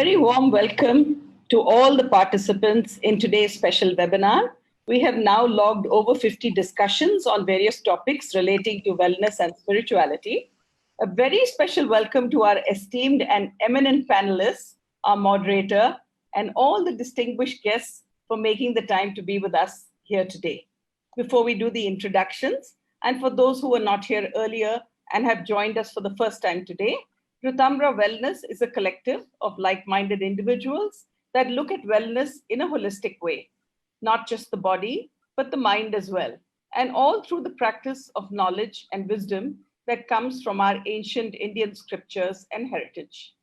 very warm welcome to all the participants in today's special webinar. We have now logged over 50 discussions on various topics relating to wellness and spirituality. A very special welcome to our esteemed and eminent panelists, our moderator, and all the distinguished guests for making the time to be with us here today. Before we do the introductions, and for those who were not here earlier and have joined us for the first time today, Rtambhara Wellness is a collective of like-minded individuals that look at wellness in a holistic way, not just the body, but the mind as well, and all through the practice of knowledge and wisdom that comes from our ancient Indian scriptures and heritage.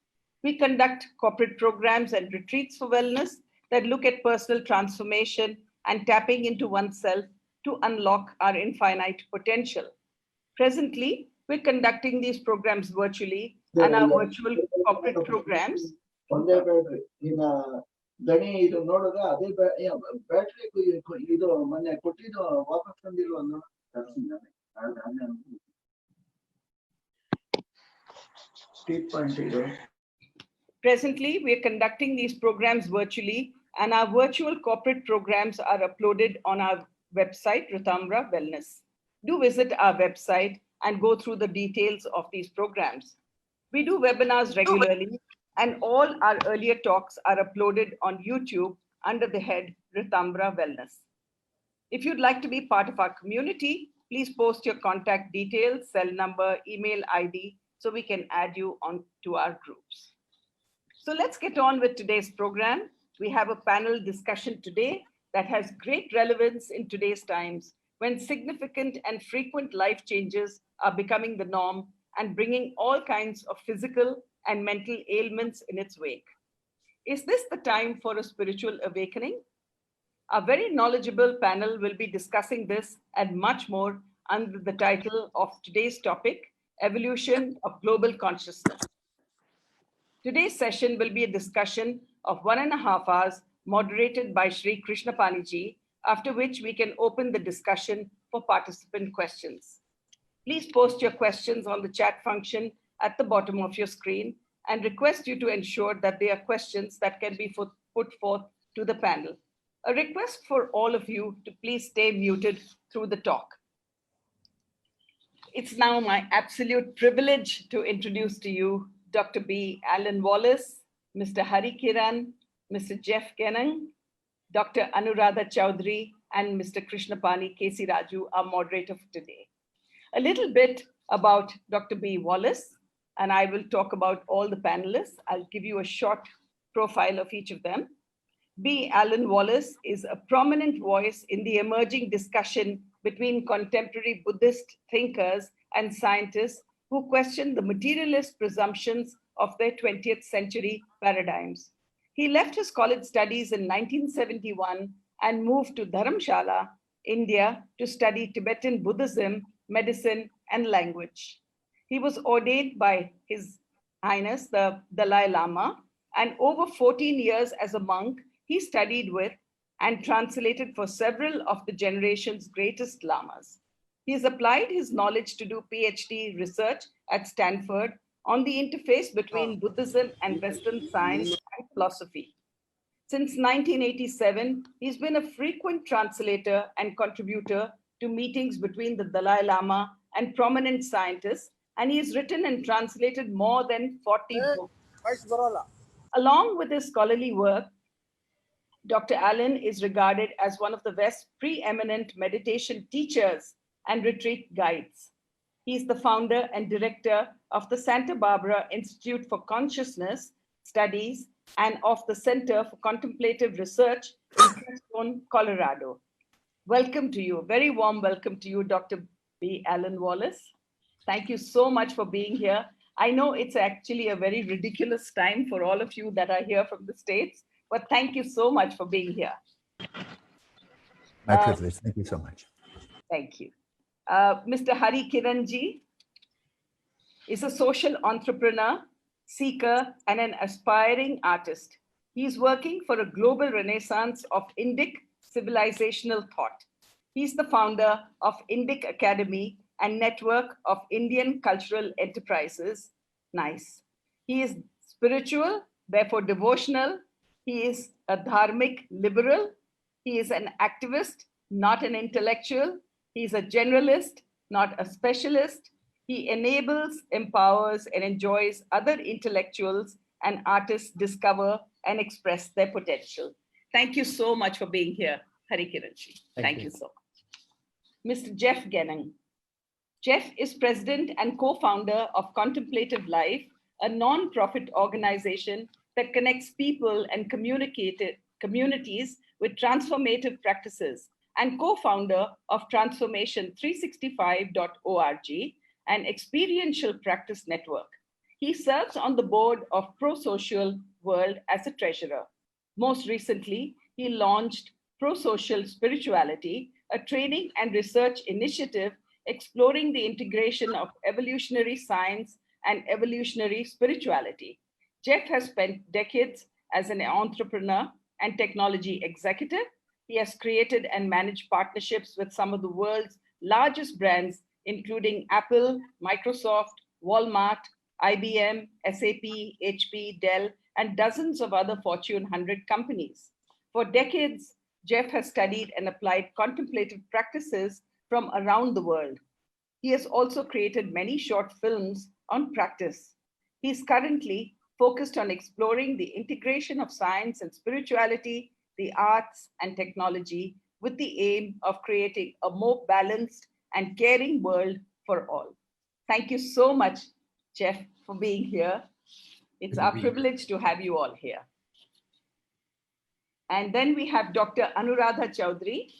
We conduct corporate programs and retreats for wellness that look at personal transformation and tapping into oneself to unlock our infinite potential. Presently, we're conducting these programs virtually and our virtual corporate programs. Presently, we are conducting these programs virtually and our virtual corporate programs are uploaded on our website, Rtambhara Wellness. Do visit our website and go through the details of these programs. We do webinars regularly and all our earlier talks are uploaded on YouTube under the head Rtambhara Wellness. If you'd like to be part of our community, please post your contact details, cell number, email ID, so we can add you on to our groups. So let's get on with today's program. We have a panel discussion today that has great relevance in today's times when significant and frequent life changes are becoming the norm and bringing all kinds of physical and mental ailments in its wake. Is this the time for a spiritual awakening? A very knowledgeable panel will be discussing this and much more under the title of today's topic, Evolution of Global Consciousness. Today's session will be a discussion of 1.5 hours moderated by Sri Krishnapani ji, after which we can open the discussion for participant questions. Please post your questions on the chat function at the bottom of your screen and request you to ensure that they are questions that can be put forth to the panel. A request for all of you to please stay muted through the talk. It's now my absolute privilege to introduce to you Dr. B. Alan Wallace, Mr. Hari Kiran, Mr. Jeff Kenang, Dr. Anuradha Chowdhury, and Mr. Krishnapani K.C. Raju, our moderator for today. A little bit about Dr. B. Wallace, and I will talk about all the panelists. I'll give you a short profile of each of them. B. Alan Wallace is a prominent voice in the emerging discussion between contemporary Buddhist thinkers and scientists who question the materialist presumptions of their 20th century paradigms. He left his college studies in 1971 and moved to Dharamshala, India, to study Tibetan Buddhism, medicine, and language. He was ordained by His Highness the Dalai Lama, and over 14 years as a monk, he studied with and translated for several of the generation's greatest lamas. He has applied his knowledge to do PhD research at Stanford on the interface between Buddhism and Western science and philosophy. Since 1987, he's been a frequent translator and contributor to meetings between the Dalai Lama and prominent scientists, and he has written and translated more than 40 books. Along with his scholarly work, Dr. Allen is regarded as one of the West's preeminent meditation teachers and retreat guides. He's the founder and director of the Santa Barbara Institute for Consciousness Studies and of the Center for Contemplative Research in Crestone, Colorado. Welcome to you, a very warm welcome to you, Dr. B. Alan Wallace. Thank you so much for being here. I know it's actually a very ridiculous time for all of you that are here from the States, but thank you so much for being here. My privilege. Thank you so much. Thank you. Mr. Hari Kiran ji is a social entrepreneur, seeker, and an aspiring artist. He is working for a global renaissance of Indic civilizational thought. He's the founder of Indic Academy and network of Indian cultural enterprises. Nice. He is spiritual, therefore devotional. He is a dharmic liberal. He is an activist, not an intellectual. He is a generalist, not a specialist. He enables, empowers, and enjoys other intellectuals and artists discover and express their potential. Thank you so much for being here, Hari Kiranji. Thank you so much. Mr. Jeff Genning. Jeff is president and co-founder of Contemplative Life, a non-profit organization that connects people and communities with transformative practices, and co-founder of Transformation365.org, an experiential practice network. He serves on the board of Pro-Social World as a treasurer. Most recently, he launched Pro-Social Spirituality, a training and research initiative exploring the integration of evolutionary science and evolutionary spirituality. Jeff has spent decades as an entrepreneur and technology executive. He has created and managed partnerships with some of the world's largest brands, including Apple, Microsoft, Walmart, IBM, SAP, HP, Dell, and dozens of other Fortune 100 companies. For decades, Jeff has studied and applied contemplative practices from around the world. He has also created many short films on practice. He is currently focused on exploring the integration of science and spirituality, the arts and technology, with the aim of creating a more balanced and caring world for all. Thank you so much, Jeff, for being here. It's our privilege to have you all here. And then we have Dr. Anuradha Chaudhary.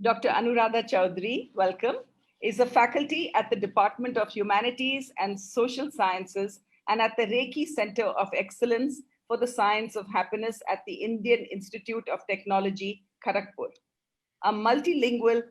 Dr. Anuradha Chaudhary, welcome, is a faculty at the Department of Humanities and Social Sciences and at the Reiki Center of Excellence for the Science of Happiness at the Indian Institute of Technology, Kharagpur. A multilingual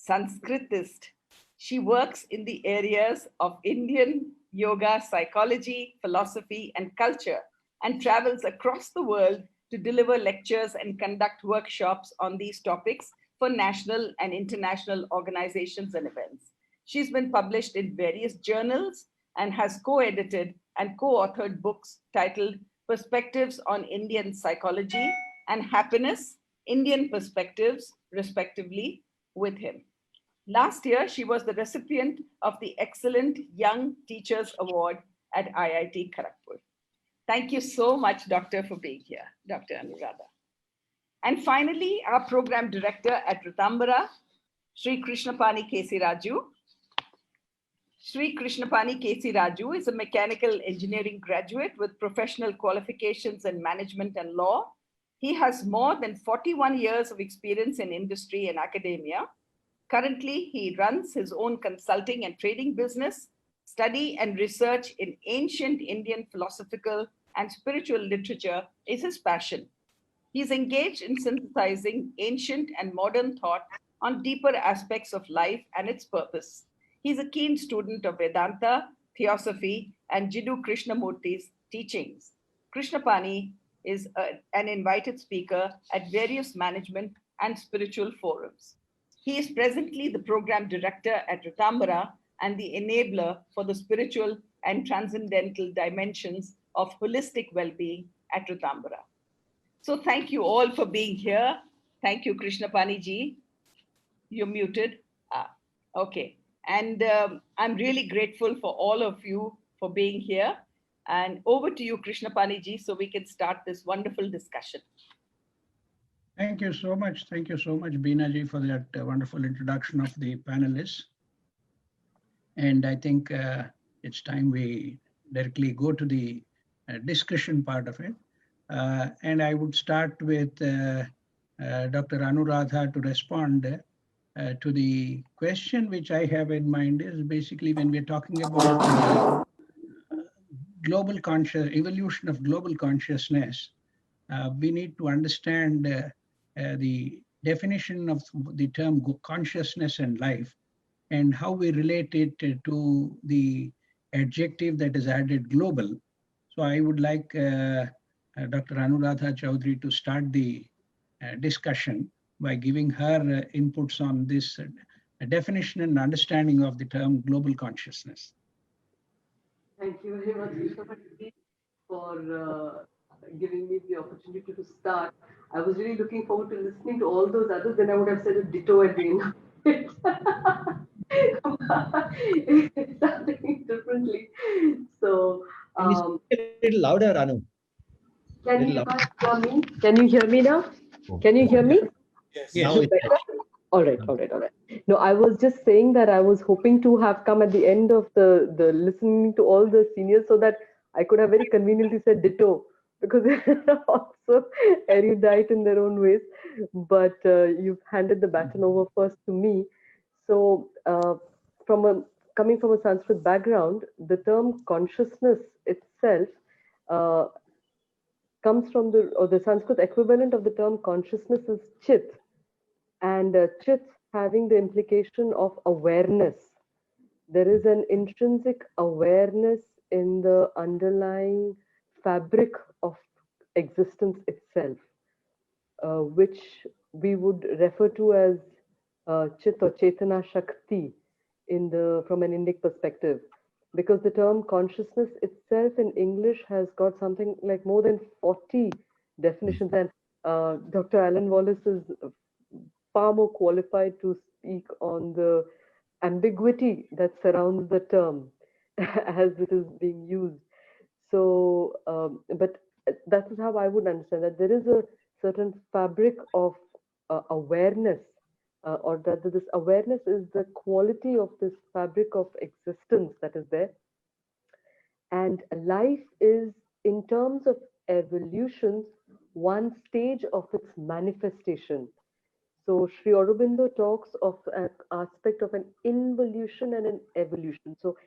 Sanskritist, she works in the areas of Indian yoga, psychology, philosophy, and culture, and travels across the world to deliver lectures and conduct workshops on these topics for national and international organizations and events. She's been published in various journals and has co-edited and co-authored books titled Perspectives on Indian Psychology and Happiness, Indian Perspectives, respectively, with him. Last year, she was the recipient of the Excellent Young Teachers Award at IIT Kharagpur. Thank you so much, Doctor, for being here, Dr. Anuradha. And finally, our program director at Rtambhara, Sri Krishnapani K.C. Raju. Sri Krishnapani K.C. Raju is a mechanical engineering graduate with professional qualifications in management and law. He has more than 41 years of experience in industry and academia. Currently, he runs his own consulting and trading business. Study and research in ancient Indian philosophical and spiritual literature is his passion. He is engaged in synthesizing ancient and modern thought on deeper aspects of life and its purpose. He is a keen student of Vedanta, Theosophy, and Jiddu Krishnamurti's teachings. Krishnapani is an invited speaker at various management and spiritual forums. He is presently the program director at Rtambhara and the enabler for the spiritual and transcendental dimensions of holistic well-being at Rtambhara. So thank you all for being here. Thank you, Krishnapani ji. You're muted. Okay. And I'm really grateful for all of you for being here. And over to you, Krishnapani ji, so we can start this wonderful discussion. Thank you so much. Thank you so much, Beena ji, for that wonderful introduction of the panelists. And I think it's time we directly go to the discussion part of it. And I would start with Dr. Anuradha to respond to the question which I have in mind is basically when we're talking about global evolution of global consciousness, we need to understand the definition of the term consciousness and life and how we relate it to the adjective that is added global. So I would like Dr. Anuradha Chaudhary to start the discussion by giving her inputs on this definition and understanding of the term global consciousness. Thank you very much. for giving me the opportunity to start. I was really looking forward to listening to all those others, then I would have said a ditto at the end. Something differently. So, Can you speak a little louder, Anu? can Little you louder. guys hear me? Can you hear me now? Can you hear me? Yes. Yes. Now it's Better? All right, all right, all right. No, I was just saying that I was hoping to have come at the end of the listening to all the seniors so that I could have very conveniently said ditto because they're also erudite in their own ways. But you've handed the baton over first to me. So, coming from a Sanskrit background, the term consciousness itself uh, comes from the Sanskrit equivalent of the term consciousness is chit, and chit having the implication of awareness. There is an intrinsic awareness in the underlying fabric of existence itself, which we would refer to as chit or chetana shakti from an Indic perspective, because the term consciousness itself in English has got something like more than 40 definitions, and Dr. Alan Wallace is far more qualified to speak on the ambiguity that surrounds the term as it is being used. So, but that is how I would understand that there is a certain fabric of awareness, or that this awareness is the quality of this fabric of existence that is there. And life is, in terms of evolution, one stage of its manifestation. So Sri Aurobindo talks of an aspect of an involution and an evolution. So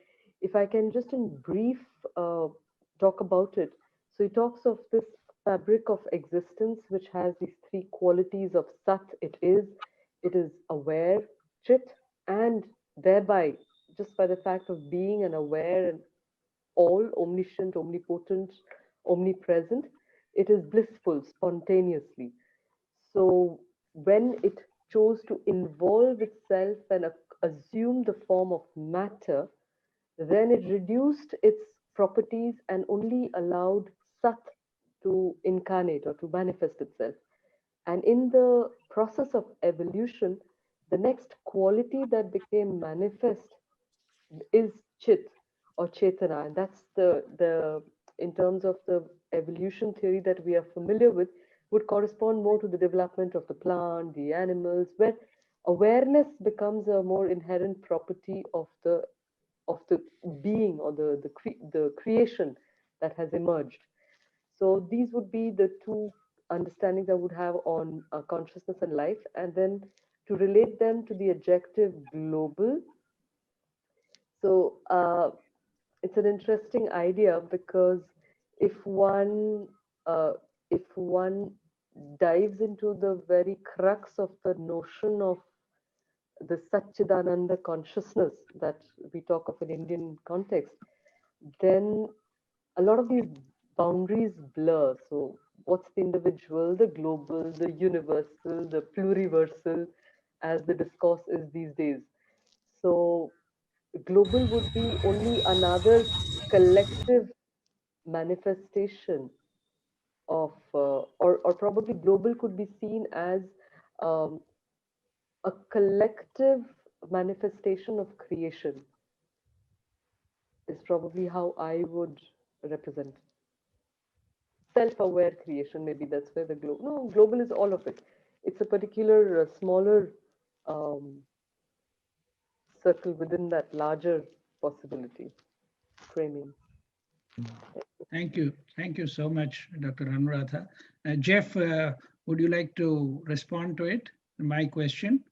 if I can just in brief talk about it. So he talks of this fabric of existence, which has these three qualities of Sat, it is aware, Chit, and thereby, just by the fact of being an aware and all, omniscient, omnipotent, omnipresent, it is blissful spontaneously. So when it chose to involve itself and assume the form of matter, then it reduced its properties and only allowed Sat to incarnate or to manifest itself. And in the process of evolution, the next quality that became manifest is Chit or Chetana. And that's the in terms of the evolution theory that we are familiar with, would correspond more to the development of the plant, the animals, where awareness becomes a more inherent property of the being or the creation that has emerged. So these would be the two understandings I would have on consciousness and life, and then to relate them to the adjective global. So it's an interesting idea because if one uh, dives into the very crux of the notion of the Satchidananda consciousness that we talk of in Indian context, then a lot of these boundaries blur. So what's the individual, the global, the universal, the pluriversal, as the discourse is these days. So global would be only another collective manifestation of, or probably global could be seen as um, a collective manifestation of creation, is probably how I would represent. Self-aware creation, maybe that's where the global is all of it. It's a particular smaller circle within that larger possibility framing. Thank you. Thank you so much, Dr. Anuradha. Jeff, would you like to respond to it, my question?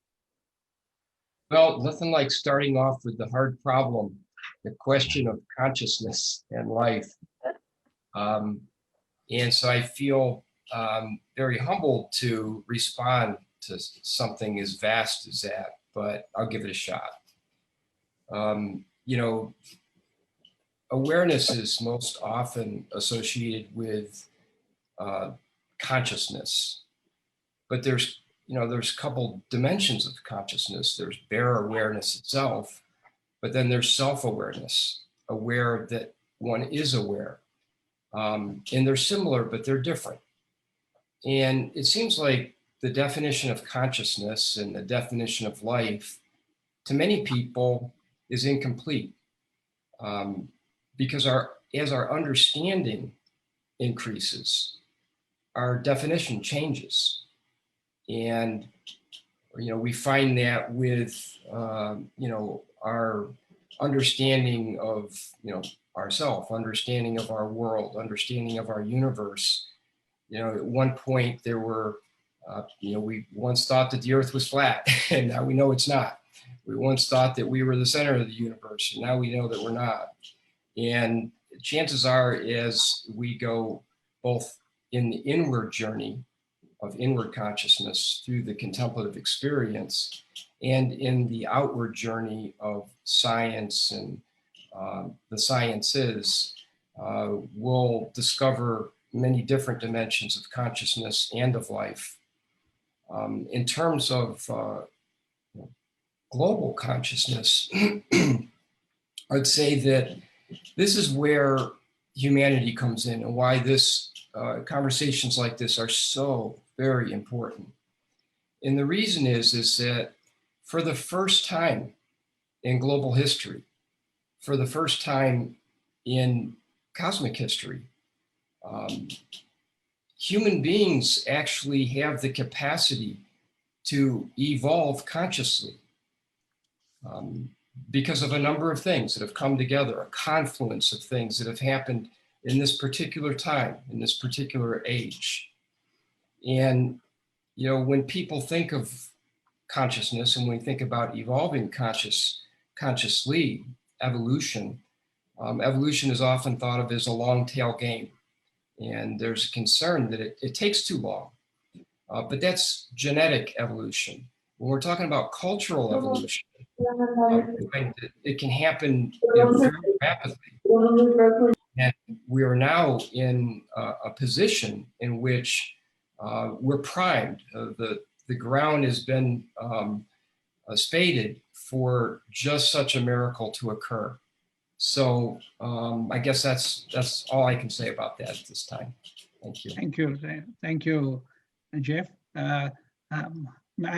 Well, nothing like starting off with the hard problem, the question of consciousness and life. And so I feel very humbled to respond to something as vast as that, but I'll give it a shot. You know, awareness is most often associated with consciousness, but there's a couple dimensions of consciousness. There's bare awareness itself, but then there's self-awareness, aware that one is aware. And they're similar, but they're different. And it seems like the definition of consciousness and the definition of life to many people is incomplete, because as our understanding increases, our definition changes. And we find that with our understanding of ourself, understanding of our world, understanding of our universe. At one point there were we once thought that the earth was flat, and now we know it's not. We once thought that we were the center of the universe, and now we know that we're not. And chances are, as we go both in the inward journey of inward consciousness through the contemplative experience, and in the outward journey of science and the sciences, we'll discover many different dimensions of consciousness and of life. In terms of global consciousness, I'd say that this is where humanity comes in, and why this conversations like this are so very important. And the reason is that for the first time in global history, for the first time in cosmic history, human beings actually have the capacity to evolve consciously, because of a number of things that have come together, a confluence of things that have happened in this particular time, in this particular age. And, when people think of consciousness, and when we think about evolving consciously, evolution is often thought of as a long tail game. And there's a concern that it takes too long. But that's genetic evolution. When we're talking about cultural evolution, it can happen very rapidly. And we are now in a position in which we're primed. The ground has been spaded for just such a miracle to occur. So I guess that's all I can say about that at this time. Thank you. Thank you, Jeff. I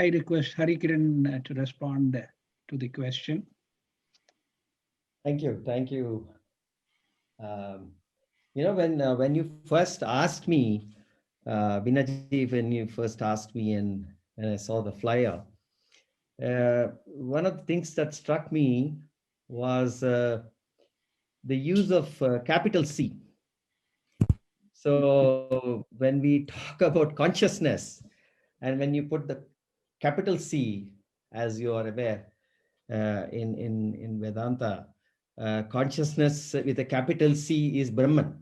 request Harikiran to respond to the question. Thank you. When you first asked me, Binaji, when you first asked me and I saw the flyer, one of the things that struck me was the use of capital C. So when we talk about consciousness, and when you put the capital C, as you are aware, in Vedanta, consciousness with a capital C is Brahman.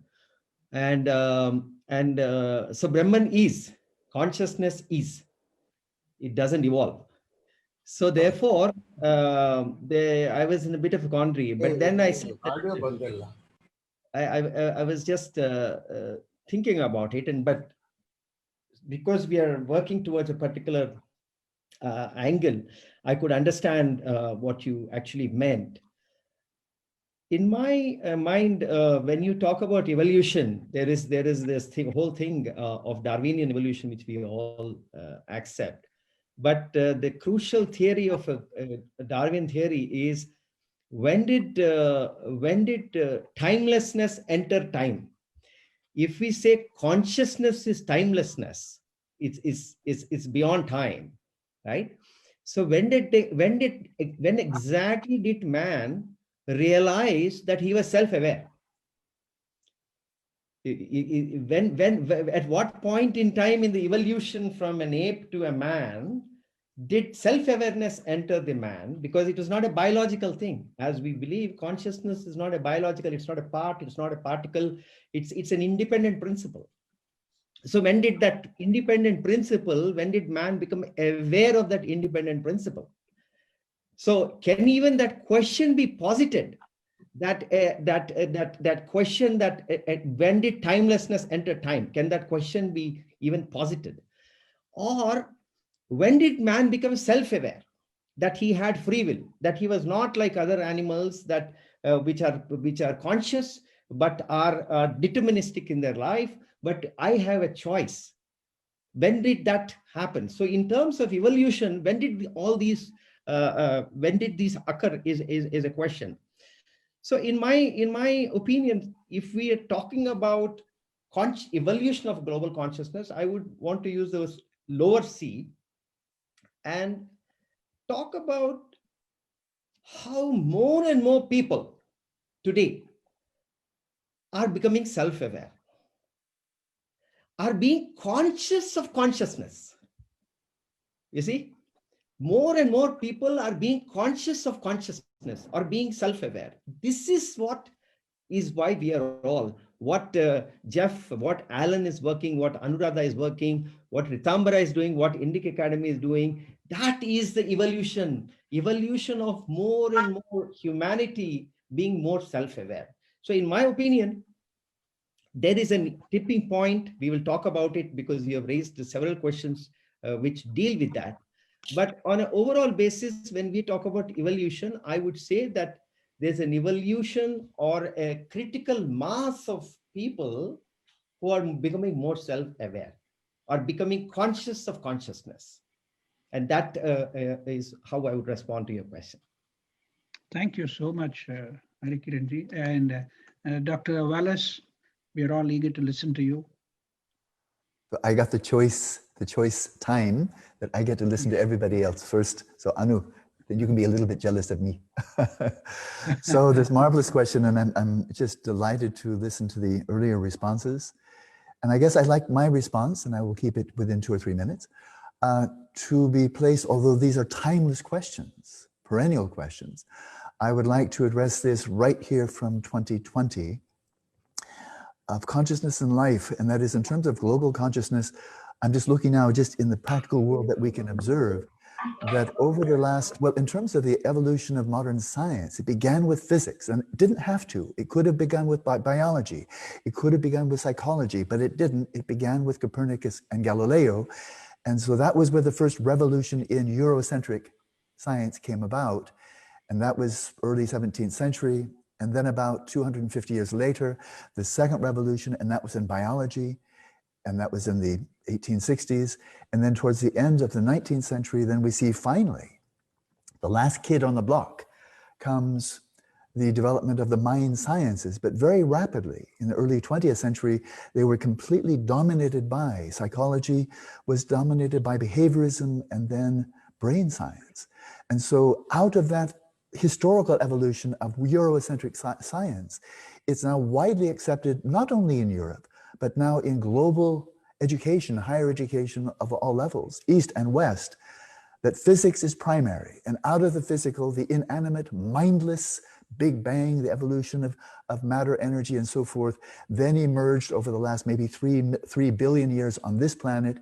And so Brahman is, consciousness is, it doesn't evolve. So therefore, I was in a bit of a quandary, but then I said, I was just thinking about it, but because we are working towards a particular angle, I could understand what you actually meant. In my mind, when you talk about evolution, there is this whole thing of Darwinian evolution, which we all accept. But the crucial theory of Darwin theory is, when did timelessness enter time? If we say consciousness is timelessness, it's beyond time, right? So when exactly did man realize that he was self-aware? At what point in time in the evolution from an ape to a man did self-awareness enter the man? Because it was not a biological thing. As we believe, consciousness is not a biological, it's not a part, it's not a particle, it's an independent principle. So when did that independent principle, when did man become aware of that independent principle? So can even that question be posited? That question, that when did timelessness enter time? Can that question be even posited? Or when did man become self-aware, that he had free will, that he was not like other animals that which are conscious, but are deterministic in their life, but I have a choice. When did that happen? So in terms of evolution, when did all these, when did these occur is a question. So in my opinion, if we are talking about evolution of global consciousness, I would want to use those lower C and talk about how more and more people today are becoming self-aware, are being conscious of consciousness. You see, more and more people are being conscious of consciousness or being self-aware. This is why we are all, what Jeff, what Alan is working, what Anuradha is working, what Rtambhara is doing, what Indic Academy is doing. That is the evolution of more and more humanity being more self-aware. So in my opinion, there is a tipping point. We will talk about it because you have raised several questions which deal with that. But on an overall basis, when we talk about evolution, I would say that there's an evolution or a critical mass of people who are becoming more self-aware or becoming conscious of consciousness. And that is how I would respond to your question. Thank you so much, Harikiranji. And Dr. Wallace, we are all eager to listen to you. I got the choice time that I get to listen to everybody else first. So Anu, then you can be a little bit jealous of me. So this marvelous question, and I'm just delighted to listen to the earlier responses. And I guess I like my response, and I will keep it within 2 or 3 minutes, to be placed, although these are timeless questions, perennial questions, I would like to address this right here from 2020 of consciousness and life. And that is in terms of global consciousness. I'm just looking now just in the practical world that we can observe that over the last, well, in terms of the evolution of modern science, it began with physics, and it didn't have to. It could have begun with biology. It could have begun with psychology, but it didn't. It began with Copernicus and Galileo. And so that was where the first revolution in Eurocentric science came about. And that was early 17th century. And then about 250 years later, the second revolution, and that was in biology. And that was in the 1860s. And then towards the end of the 19th century, then we see finally, the last kid on the block comes the development of the mind sciences. But very rapidly, in the early 20th century, they were completely dominated by psychology, was dominated by behaviorism, and then brain science. And so out of that historical evolution of Eurocentric science, it's now widely accepted, not only in Europe, but now in global education, higher education of all levels, East and West, that physics is primary. And out of the physical, the inanimate, mindless Big Bang, the evolution of matter, energy, and so forth, then emerged over the last maybe 3 billion years on this planet,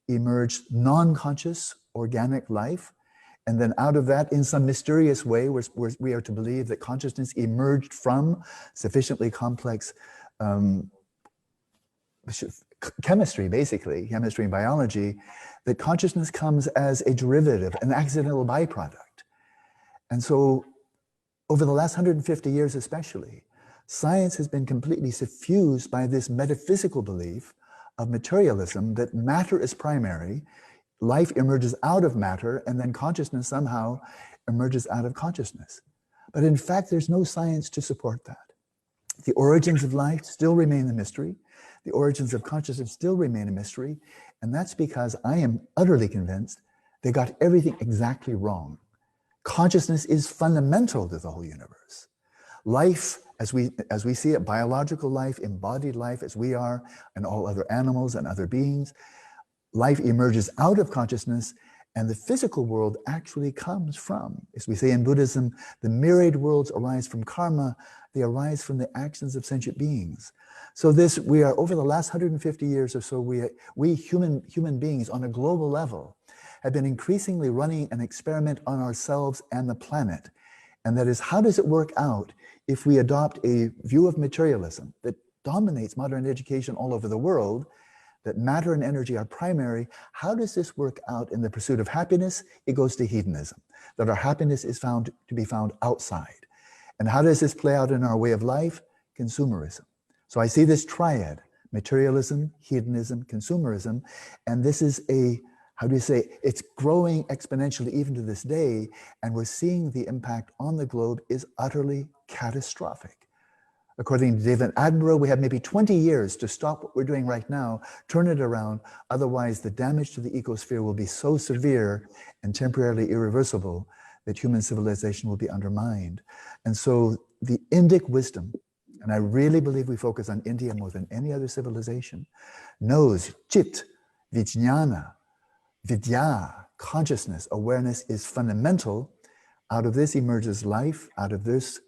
emerged non-conscious organic life. And then out of that, in some mysterious way, we are to believe that consciousness emerged from sufficiently complex chemistry, basically, chemistry and biology, that consciousness comes as a derivative, an accidental byproduct. And so over the last 150 years especially, science has been completely suffused by this metaphysical belief of materialism, that matter is primary, life emerges out of matter, and then consciousness somehow emerges out of consciousness. But in fact, there's no science to support that. The origins of life still remain a mystery. The origins of consciousness still remain a mystery. And that's because I am utterly convinced they got everything exactly wrong. Consciousness is fundamental to the whole universe. Life, as we see it, biological life, embodied life as we are, and all other animals and other beings, life emerges out of consciousness, and the physical world actually comes from, as we say in Buddhism, the myriad worlds arise from karma. They arise from the actions of sentient beings. So we are, over the last 150 years or so, we human beings on a global level have been increasingly running an experiment on ourselves and the planet. And that is, how does it work out if we adopt a view of materialism that dominates modern education all over the world, that matter and energy are primary? How does this work out in the pursuit of happiness? It goes to hedonism, that our happiness is to be found outside. And how does this play out in our way of life? consumerism. So I see this triad: materialism, hedonism, consumerism, and this is how do you say, it's growing exponentially even to this day, and we're seeing the impact on the globe is utterly catastrophic. According to David Attenborough, we have maybe 20 years to stop what we're doing right now, turn it around. Otherwise, the damage to the ecosphere will be so severe and temporarily irreversible that human civilization will be undermined. And so the Indic wisdom, and I really believe we focus on India more than any other civilization, knows Chit, Vijnana, Vidya, consciousness, awareness is fundamental. Out of this emerges life, out of this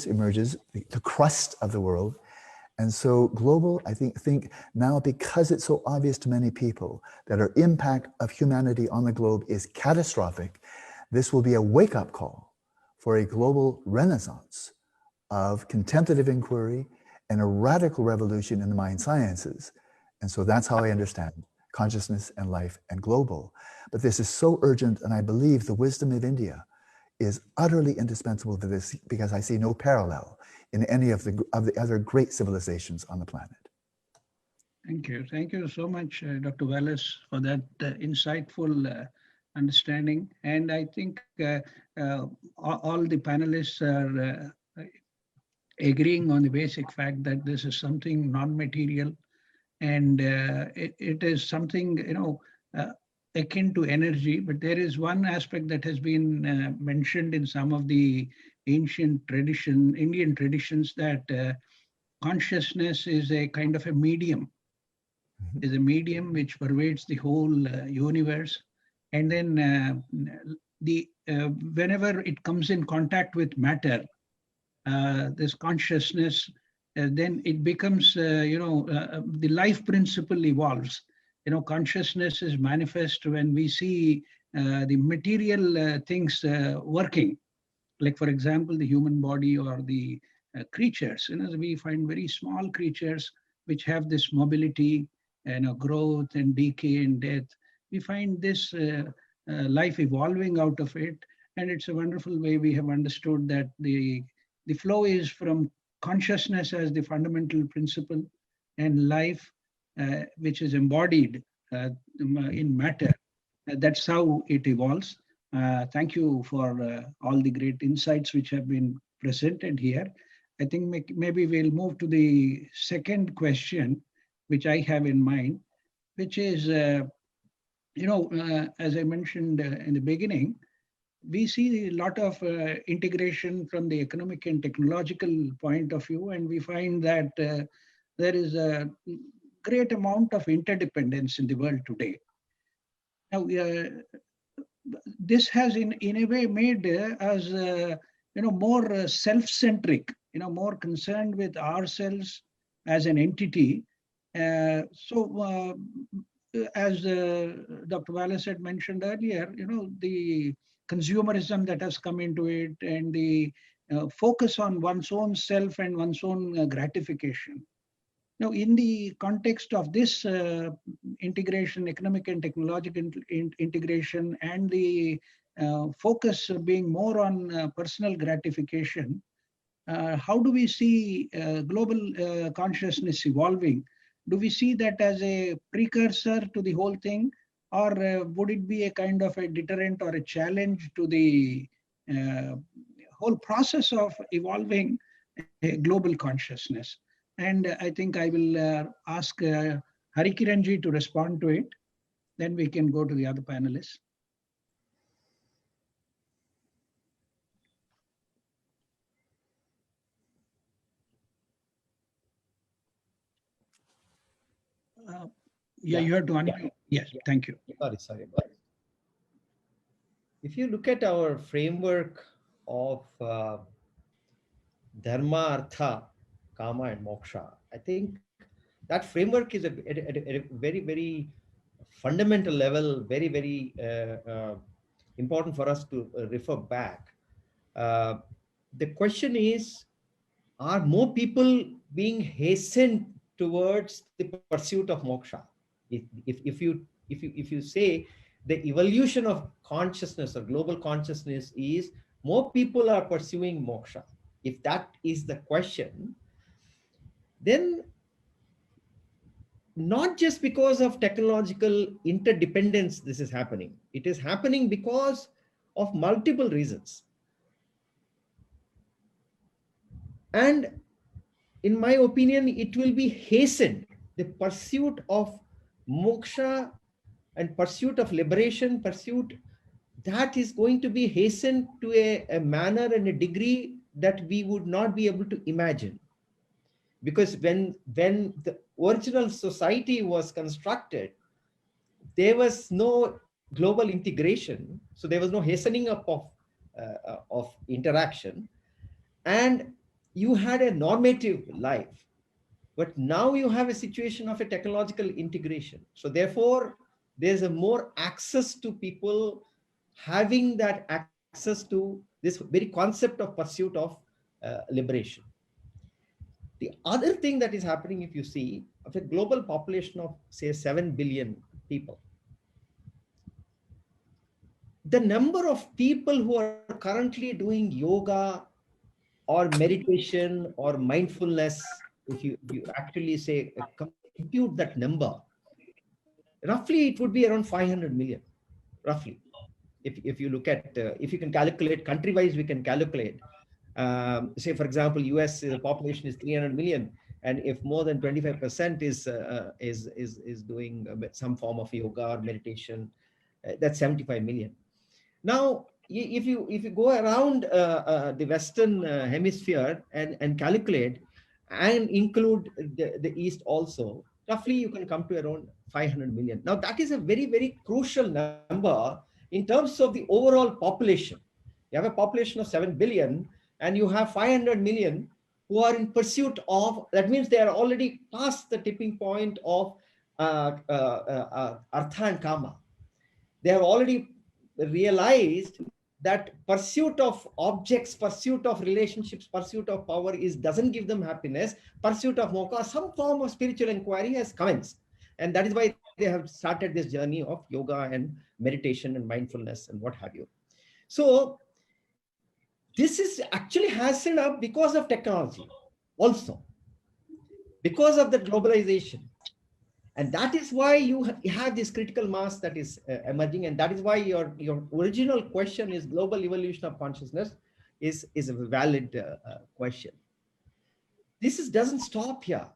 emerges the crust of the world. And so global, I think now, because it's so obvious to many people that our impact of humanity on the globe is catastrophic, this will be a wake-up call for a global renaissance of contemplative inquiry and a radical revolution in the mind sciences. And so that's how I understand consciousness and life and global. But this is so urgent, and I believe the wisdom of India is utterly indispensable to this, because I see no parallel in any of the other great civilizations on the planet. Thank you. Thank you so much, Dr. Wallace, for that insightful understanding. And I think all the panelists are agreeing on the basic fact that this is something non-material, and it is something, akin to energy. But there is one aspect that has been mentioned in some of the ancient Indian traditions, that consciousness is a kind of a medium, is a medium which pervades the whole universe. And then whenever it comes in contact with matter, this consciousness, then it becomes, the life principle evolves. Consciousness is manifest when we see the material things working. Like, for example, the human body or the creatures. We find very small creatures which have this mobility, growth and decay and death. We find this life evolving out of it. And it's a wonderful way we have understood that the flow is from consciousness as the fundamental principle, and life, which is embodied in matter. That's how it evolves. Thank you for all the great insights which have been presented here. I think maybe we'll move to the second question, which I have in mind, which is, as I mentioned in the beginning, we see a lot of integration from the economic and technological point of view, and we find that there is a great amount of interdependence in the world today. Now, this has in a way made us, more self-centric, more concerned with ourselves as an entity. So, as Dr. Wallace had mentioned earlier, the consumerism that has come into it, and the focus on one's own self and one's own gratification. Now, in the context of this integration, economic and technological integration, and the focus being more on personal gratification, how do we see global consciousness evolving? Do we see that as a precursor to the whole thing, or would it be a kind of a deterrent or a challenge to the whole process of evolving a global consciousness? And I think I will ask Harikiranji to respond to it. Then we can go to the other panelists. Yeah, you have to unmute. Yes, thank you. Sorry. If you look at our framework of dharma, artha, kama, and moksha, I think that framework is at a very, very fundamental level, very, very important for us to refer back. The question is, are more people being hastened towards the pursuit of moksha? If you say the evolution of consciousness or global consciousness is more people are pursuing moksha, if that is the question, then not just because of technological interdependence this is happening. It is happening because of multiple reasons. And in my opinion, it will be hastened. The pursuit of moksha and pursuit of liberation, that is going to be hastened to a manner and a degree that we would not be able to imagine. Because when the original society was constructed, there was no global integration. So there was no hastening up of interaction. And you had a normative life. But now you have a situation of a technological integration. So therefore, there's a more access to people having that access to this very concept of pursuit of liberation. The other thing that is happening, if you see, of a global population of, say, 7 billion people, the number of people who are currently doing yoga or meditation or mindfulness, if you actually say compute that number, roughly it would be around 500 million, roughly. If you look at, if you can calculate country-wise, we can calculate. Say, for example, US population is 300 million, and if more than 25% is doing some form of yoga or meditation, that's 75 million. Now, if you go around the Western hemisphere and calculate and include the East also, roughly you can come to around 500 million. Now, that is a very, very crucial number in terms of the overall population. You have a population of 7 billion and you have 500 million who are in pursuit of, that means they are already past the tipping point of artha and kama. They have already realized that pursuit of objects, pursuit of relationships, pursuit of power doesn't give them happiness. Pursuit of moksha, some form of spiritual inquiry has commenced. And that is why they have started this journey of yoga and meditation and mindfulness and what have you. So this is actually hastened up because of technology also, because of the globalization. And that is why you have this critical mass that is emerging. And that is why your original question is global evolution of consciousness is a valid question. This doesn't stop here.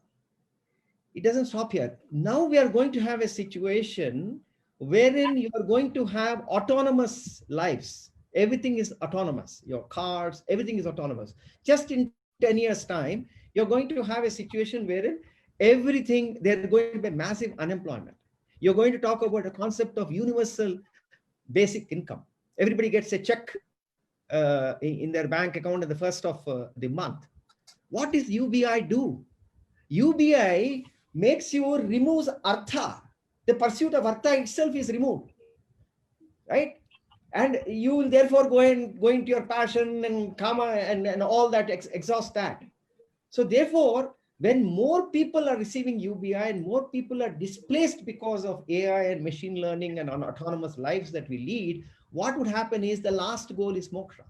It doesn't stop here. Now we are going to have a situation wherein you are going to have autonomous lives. Everything is autonomous. Your cars, everything is autonomous. Just in 10 years' time, you're going to have a situation wherein everything, there's going to be massive unemployment. You're going to talk about a concept of universal basic income. Everybody gets a check in their bank account at the first of the month. What does UBI do? UBI makes you remove artha. The pursuit of artha itself is removed, right? And you will therefore go into your passion and karma and all that, exhaust that. So therefore, when more people are receiving UBI and more people are displaced because of AI and machine learning and on autonomous lives that we lead, what would happen is the last goal is moksha.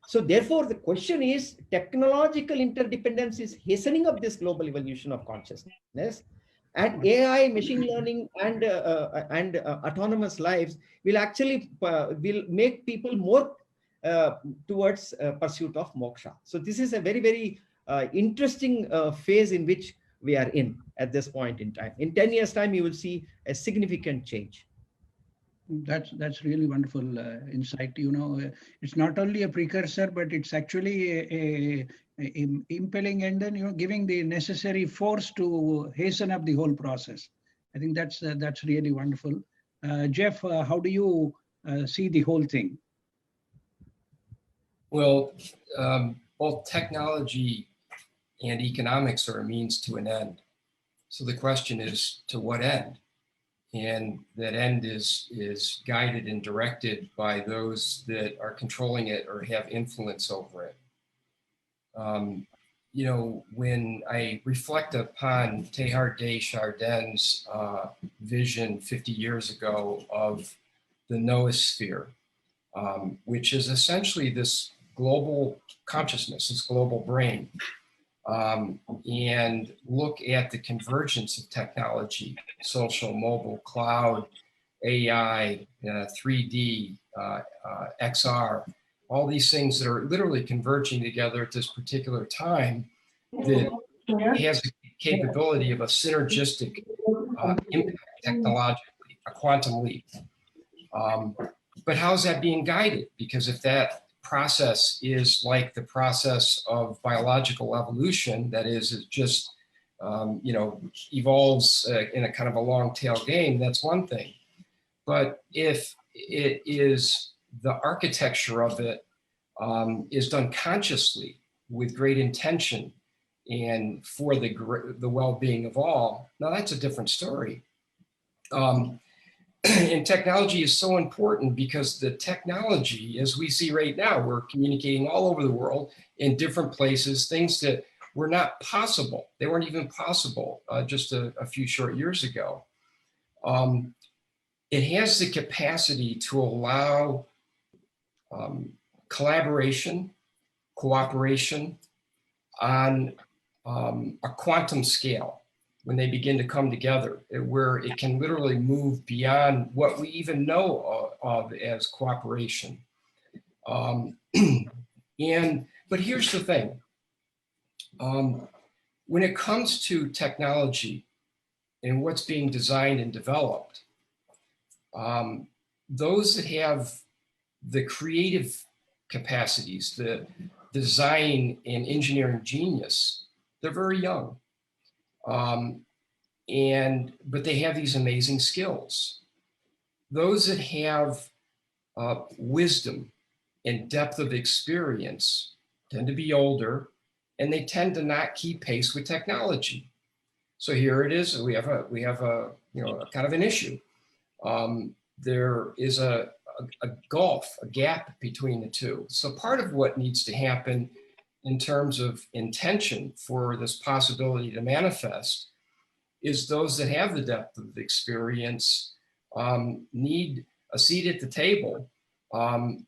So therefore, the question is, technological interdependence is hastening up this global evolution of consciousness, and AI, machine learning, and autonomous lives will actually will make people more towards pursuit of moksha. So this is a very, very interesting phase in which we are in at this point in time. In 10 years' time, you will see a significant change. That's really wonderful insight. You know, it's not only a precursor, but it's actually a impelling and then, you know, giving the necessary force to hasten up the whole process. I think that's really wonderful. Jeff, how do you see the whole thing? Well, both technology and economics are a means to an end. So the question is, to what end? And that end is guided and directed by those that are controlling it or have influence over it. You know, when I reflect upon Teilhard de Chardin's vision 50 years ago of the noosphere, which is essentially this global consciousness, this global brain, and look at the convergence of technology, social, mobile, cloud, AI, 3D, XR, all these things that are literally converging together at this particular time, that has the capability of a synergistic impact technologically, a quantum leap. But how's that being guided? Because if that process is like the process of biological evolution, that is, it just evolves in a kind of a long tail game, that's one thing. But if it is the architecture of it is done consciously with great intention and for the well-being of all, now that's a different story. And technology is so important because the technology, as we see right now, we're communicating all over the world in different places, things that were not possible. They weren't even possible just a few short years ago. It has the capacity to allow collaboration, cooperation on a quantum scale when they begin to come together, where it can literally move beyond what we even know of as cooperation. But here's the thing. When it comes to technology and what's being designed and developed, those that have the creative capacities, the design and engineering genius, they're very young. But they have these amazing skills. Those that have wisdom and depth of experience tend to be older, and they tend to not keep pace with technology. So here it is. We have a kind of an issue. There is a gulf, a gap between the two. So part of what needs to happen in terms of intention for this possibility to manifest is those that have the depth of experience need a seat at the table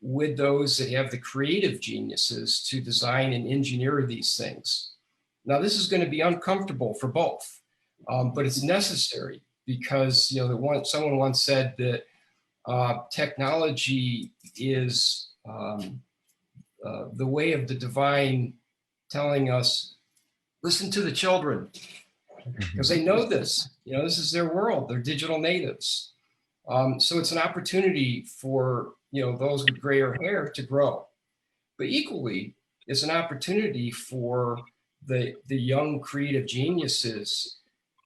with those that have the creative geniuses to design and engineer these things. Now, this is going to be uncomfortable for both, but it's necessary because someone once said that technology is the way of the divine telling us, listen to the children, because they know this. This is their world. They're digital natives. So it's an opportunity for those with grayer hair to grow. But equally, it's an opportunity for the young creative geniuses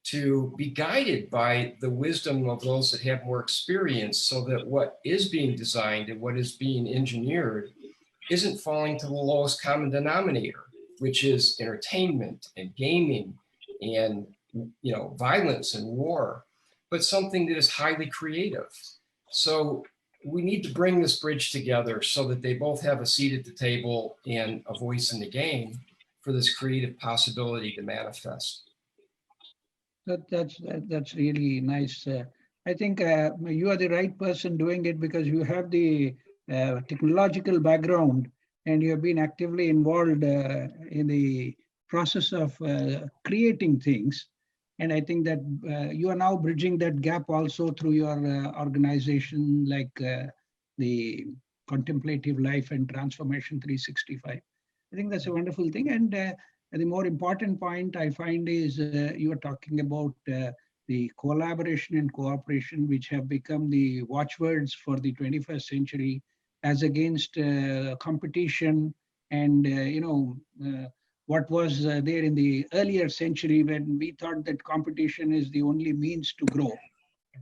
to be guided by the wisdom of those that have more experience, so that what is being designed and what is being engineered isn't falling to the lowest common denominator, which is entertainment and gaming and violence and war, but something that is highly creative. So we need to bring this bridge together so that they both have a seat at the table and a voice in the game for this creative possibility to manifest. That's really nice. I think you are the right person doing it because you have the technological background and you have been actively involved in the process of creating things. And I think that you are now bridging that gap also through your organization, like the Contemplative Life and Transformation 365. I think that's a wonderful thing. And the more important point I find is you are talking about the collaboration and cooperation, which have become the watchwords for the 21st century, as against competition and what was there in the earlier century when we thought that competition is the only means to grow.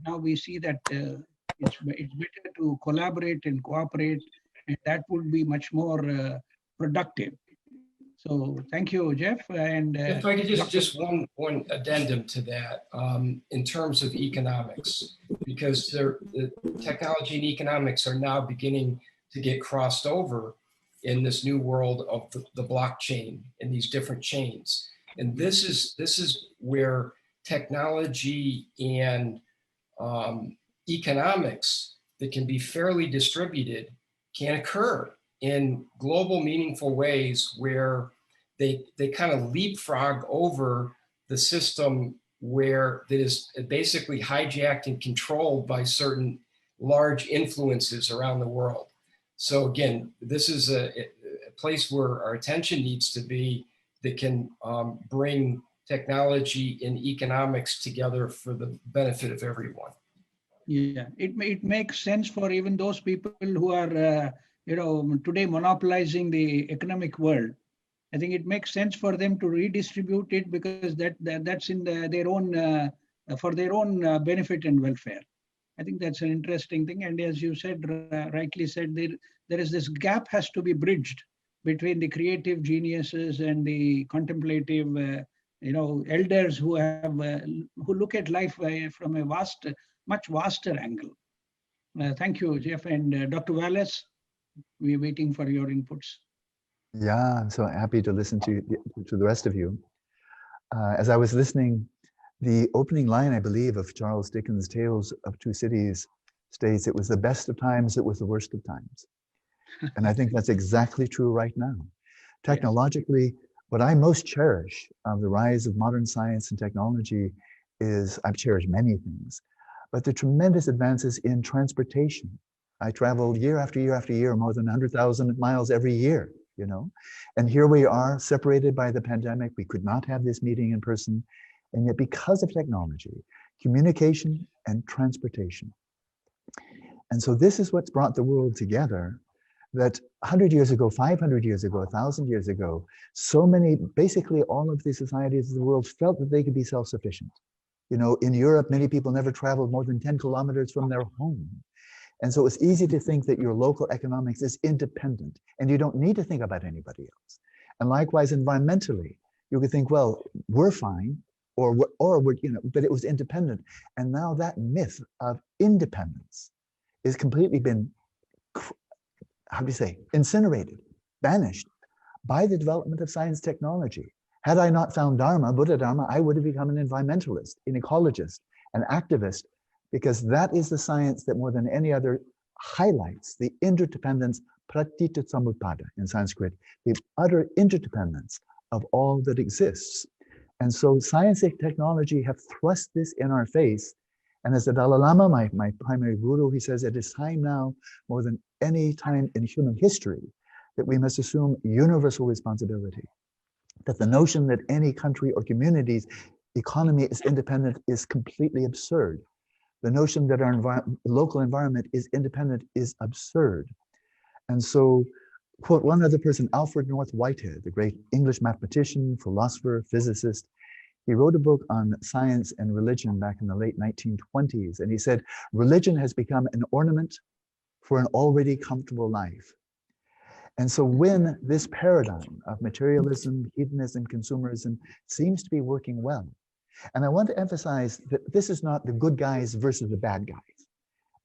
Now we see that it's better to collaborate and cooperate, and that would be much more productive. So thank you, Jeff. And if I could just one addendum to that in terms of economics, because the technology and economics are now beginning to get crossed over in this new world of the blockchain and these different chains. And this is where technology and economics that can be fairly distributed can occur in global, meaningful ways where they kind of leapfrog over the system where that is basically hijacked and controlled by certain large influences around the world. So again, this is a place where our attention needs to be, that can bring technology and economics together for the benefit of everyone. Yeah, it makes sense for even those people who are, today monopolizing the economic world. I think it makes sense for them to redistribute it, because that's in their own, for their own benefit and welfare. I think that's an interesting thing. And as you said, rightly said, there is this gap has to be bridged between the creative geniuses and the contemplative, elders who have who look at life from a much vaster angle. Thank you, Jeff. And Dr. Wallace, we're waiting for your inputs. Yeah, I'm so happy to listen to the rest of you. As I was listening, the opening line, I believe, of Charles Dickens' Tales of Two Cities states, "It was the best of times, it was the worst of times." And I think that's exactly true right now. Technologically, what I most cherish of the rise of modern science and technology is, I've cherished many things, but the tremendous advances in transportation. I traveled year after year after year, more than 100,000 miles every year, and here we are separated by the pandemic. We could not have this meeting in person. And yet, because of technology, communication and transportation. And so this is what's brought the world together, that 100 years ago, 500 years ago, 1,000 years ago, so many, basically all of the societies of the world felt that they could be self-sufficient. In Europe, many people never traveled more than 10 kilometers from their home. And so it's easy to think that your local economics is independent and you don't need to think about anybody else. And likewise, environmentally, you could think, well, we're fine, or we're, but it was independent. And now that myth of independence is completely been, how do you say, incinerated, banished by the development of science technology. Had I not found Dharma, Buddha Dharma, I would have become an environmentalist, an ecologist, an activist, because that is the science that more than any other highlights the interdependence, pratitya samutpada in Sanskrit, the utter interdependence of all that exists. And so science and technology have thrust this in our face. And as the Dalai Lama, my primary guru, he says, it is time now, more than any time in human history, that we must assume universal responsibility. That the notion that any country or community's economy is independent is completely absurd. The notion that our local environment is independent is absurd. And so, quote one other person, Alfred North Whitehead, the great English mathematician, philosopher, physicist. He wrote a book on science and religion back in the late 1920s. And he said, religion has become an ornament for an already comfortable life. And so when this paradigm of materialism, hedonism, consumerism seems to be working well, and I want to emphasize that this is not the good guys versus the bad guys,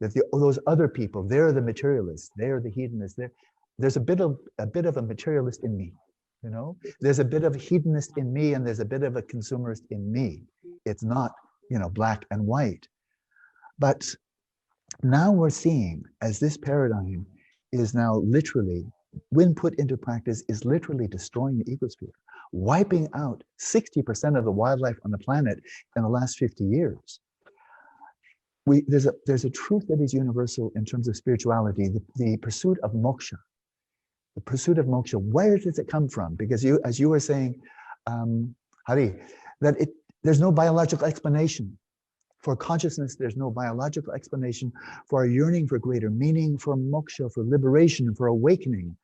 that those other people, they're the materialists, they're the hedonists, there's a bit of a materialist in me, there's a bit of a hedonist in me, and there's a bit of a consumerist in me. It's not, black and white. But now we're seeing, as this paradigm is now literally, when put into practice, is literally destroying the ecosphere, wiping out 60% of the wildlife on the planet in the last 50 years. There's a truth that is universal in terms of spirituality, the pursuit of moksha. The pursuit of moksha, where does it come from? Because as you were saying, Hari, that there's no biological explanation for consciousness. There's no biological explanation for a yearning for greater meaning, for moksha, for liberation, for awakening,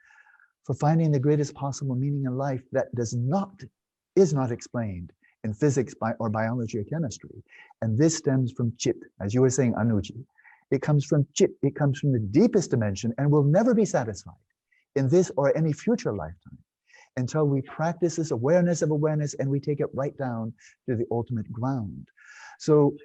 for finding the greatest possible meaning in life that is not explained in physics or biology or chemistry. And this stems from chit, as you were saying, Anuji. It comes from chit, it comes from the deepest dimension, and will never be satisfied in this or any future lifetime until we practice this awareness of awareness and we take it right down to the ultimate ground. So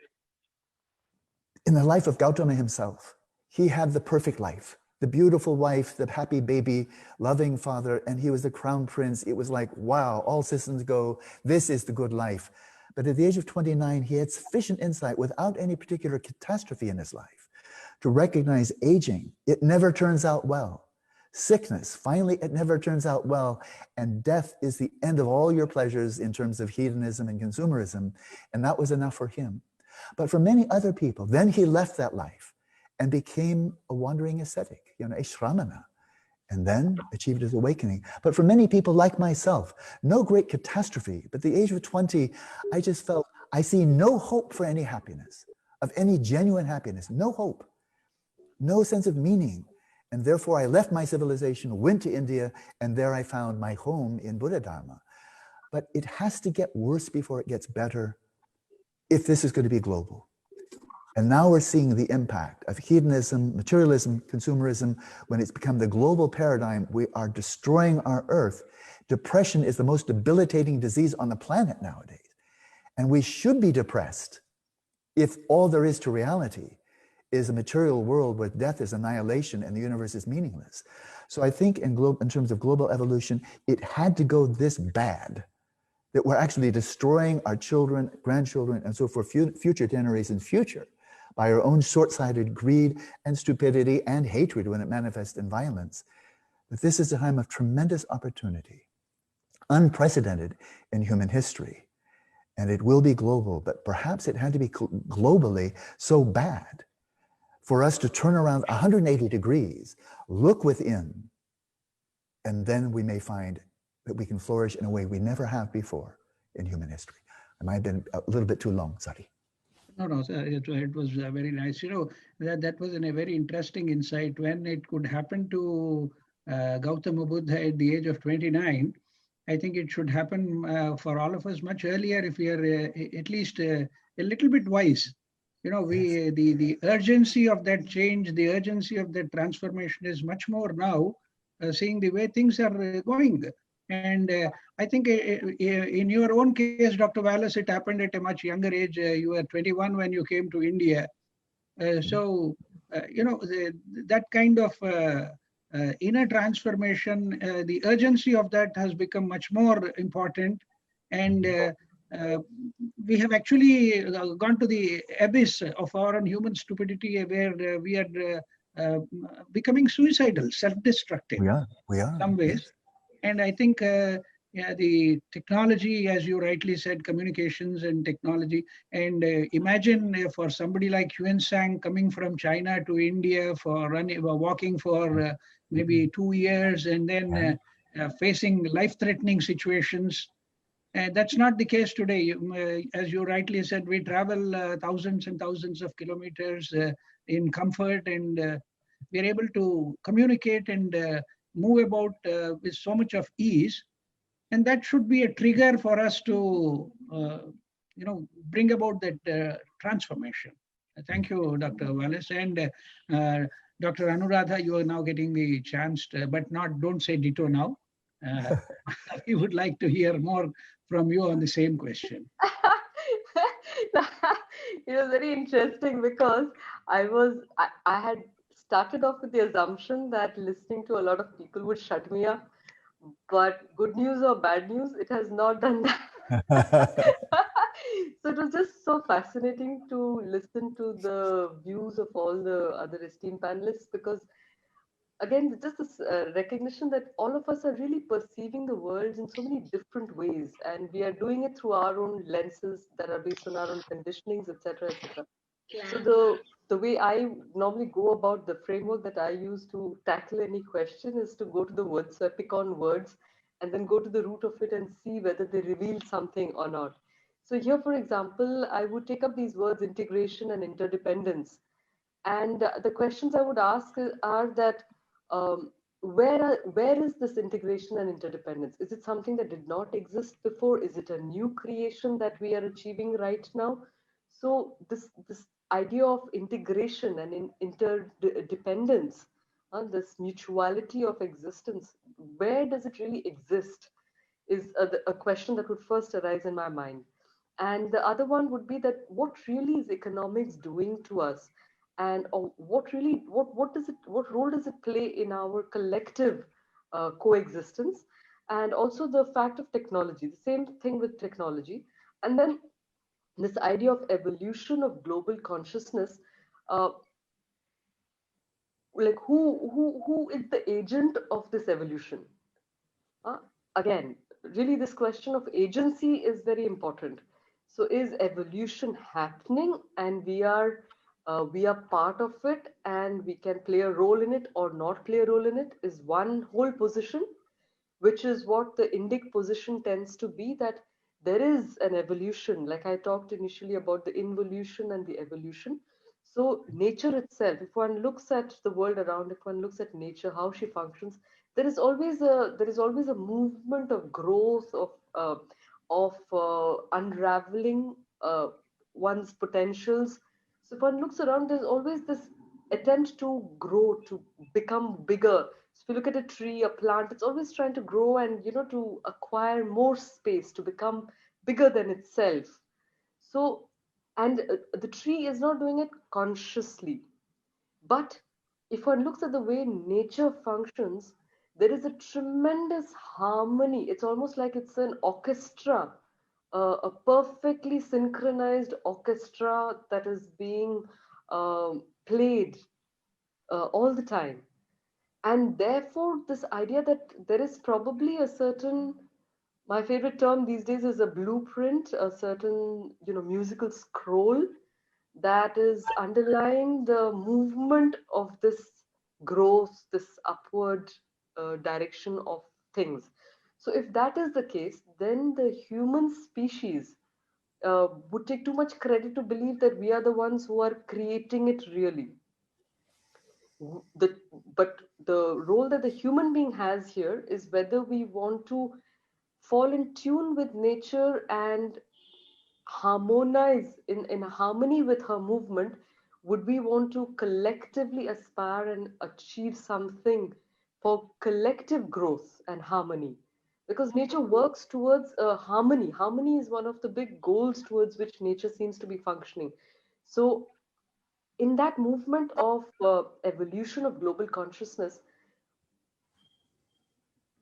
in the life of Gautama himself, he had the perfect life, the beautiful wife, the happy baby, loving father, and he was the crown prince. It was like, wow, all systems go, this is the good life. But at the age of 29, he had sufficient insight without any particular catastrophe in his life to recognize aging. It never turns out well. sickness. Finally, it never turns out well. And death is the end of all your pleasures in terms of hedonism and consumerism. And that was enough for him. But for many other people, then he left that life and became a wandering ascetic, a shramana, and then achieved his awakening. But for many people like myself, no great catastrophe, but at the age of 20, I just felt I see no hope for any happiness, of any genuine happiness, no hope, no sense of meaning. And therefore I left my civilization, went to India, and there I found my home in Buddha Dharma. But it has to get worse before it gets better if this is going to be global. And now we're seeing the impact of hedonism, materialism, consumerism. When it's become the global paradigm, we are destroying our earth. Depression is the most debilitating disease on the planet nowadays. And we should be depressed if all there is to reality is a material world where death is annihilation and the universe is meaningless. So I think in terms of global evolution, it had to go this bad that we're actually destroying our children, grandchildren, and so forth, future generations, by our own short-sighted greed and stupidity and hatred when it manifests in violence. But this is a time of tremendous opportunity, unprecedented in human history. And it will be global, but perhaps it had to be globally so bad for us to turn around 180 degrees, look within, and then we may find that we can flourish in a way we never have before in human history. I might have been a little bit too long, sorry. No, sir, it was very nice. That was a very interesting insight when it could happen to Gautama Buddha at the age of 29. I think it should happen for all of us much earlier if we are at least a little bit wise. Yes. The urgency of that change, the urgency of that transformation is much more now, seeing the way things are going. And I think in your own case, Dr. Wallace, it happened at a much younger age. You were 21 when you came to India. That kind of inner transformation, the urgency of that has become much more important. And we have actually gone to the abyss of our own human stupidity where we are becoming suicidal, self-destructive. We are. Some ways. Yes. And I think the technology, as you rightly said, communications and technology. And imagine for somebody like Yuan Sang coming from China to India for walking for maybe 2 years and then facing life-threatening situations. And that's not the case today. As you rightly said, we travel thousands and thousands of kilometers in comfort, and we're able to communicate and move about with so much of ease. And that should be a trigger for us to, bring about that transformation. Thank you, Dr. Wallace. And Dr. Anuradha, you are now getting the chance, but don't say ditto now. We would like to hear more from you on the same question. It was very interesting because I had started off with the assumption that listening to a lot of people would shut me up. But good news or bad news, it has not done that. So it was just so fascinating to listen to the views of all the other esteemed panelists, because again, just this recognition that all of us are really perceiving the world in so many different ways, and we are doing it through our own lenses that are based on our own conditionings, etc., etc. So the way I normally go about the framework that I use to tackle any question is to go to the words. So I pick on words and then go to the root of it and see whether they reveal something or not. So here, for example, I would take up these words integration and interdependence. And the questions I would ask are that where is this integration and interdependence? Is it something that did not exist before? Is it a new creation that we are achieving right now? So this idea of integration and interdependence, this mutuality of existence, where does it really exist, is a question that would first arise in my mind. And the other one would be that what really is economics doing to us, and what role does it play in our collective coexistence, and also the fact of technology, the same thing with technology. And then this idea of evolution of global consciousness, like who is the agent of this evolution? Uh, Again, really this question of agency is very important. So is evolution happening and we are part of it and we can play a role in it or not play a role in it is one whole position, which is what the Indic position tends to be, that there is an evolution. Like I talked initially about the involution and the evolution. So nature itself, if one looks at the world around, if one looks at nature, how she functions, there is always a movement of growth, of unraveling one's potentials. So if one looks around, there's always this attempt to grow, to become bigger. So if you look at a tree, a plant, it's always trying to grow and to acquire more space, to become bigger than itself. So, and the tree is not doing it consciously. But if one looks at the way nature functions, there is a tremendous harmony. It's almost like it's an orchestra, a perfectly synchronized orchestra that is being played all the time. And therefore, this idea that there is probably a certain, my favorite term these days is a blueprint, a certain, musical scroll that is underlying the movement of this growth, this upward direction of things. So, if that is the case, then the human species would take too much credit to believe that we are the ones who are creating it really. The, but the role that the human being has here is whether we want to fall in tune with nature and harmonize in harmony with her movement. Would we want to collectively aspire and achieve something for collective growth and harmony? Because nature works towards harmony. Harmony is one of the big goals towards which nature seems to be functioning. So in that movement of evolution of global consciousness,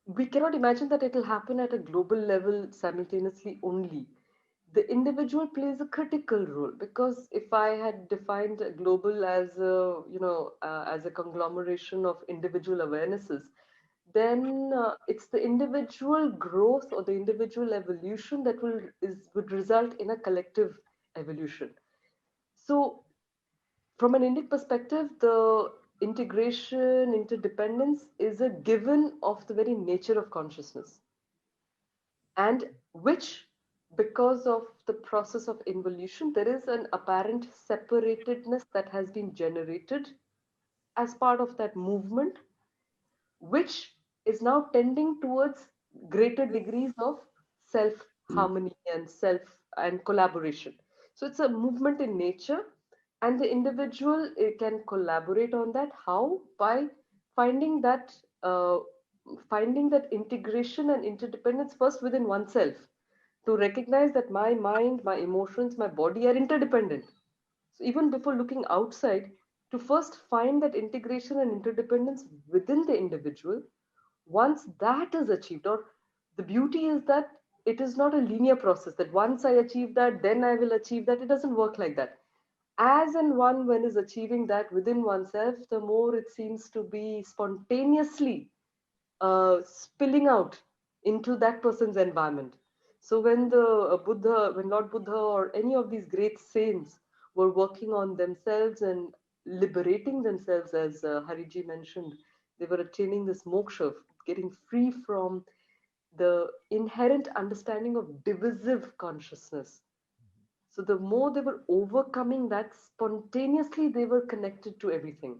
we cannot imagine that it will happen at a global level simultaneously only. The individual plays a critical role, because if I had defined global as a, as a conglomeration of individual awarenesses, then it's the individual growth or the individual evolution that would result in a collective evolution. So from an Indic perspective, the integration, interdependence is a given of the very nature of consciousness, and which, because of the process of involution, there is an apparent separatedness that has been generated as part of that movement, which is now tending towards greater degrees of self harmony and self and collaboration. So it's a movement in nature, and the individual can collaborate on that. How? By finding that uh, finding that integration and interdependence first within oneself, to recognize that my mind, my emotions, my body are interdependent. So even before looking outside, to first find that integration and interdependence within the individual. Once that is achieved, or the beauty is that it is not a linear process, that once I achieve that, then I will achieve that. It doesn't work like that. As and when is achieving that within oneself, the more it seems to be spontaneously spilling out into that person's environment. So when the when Lord Buddha or any of these great saints were working on themselves and liberating themselves, as Hariji mentioned, they were attaining this moksha, getting free from the inherent understanding of divisive consciousness. So the more they were overcoming that, spontaneously they were connected to everything.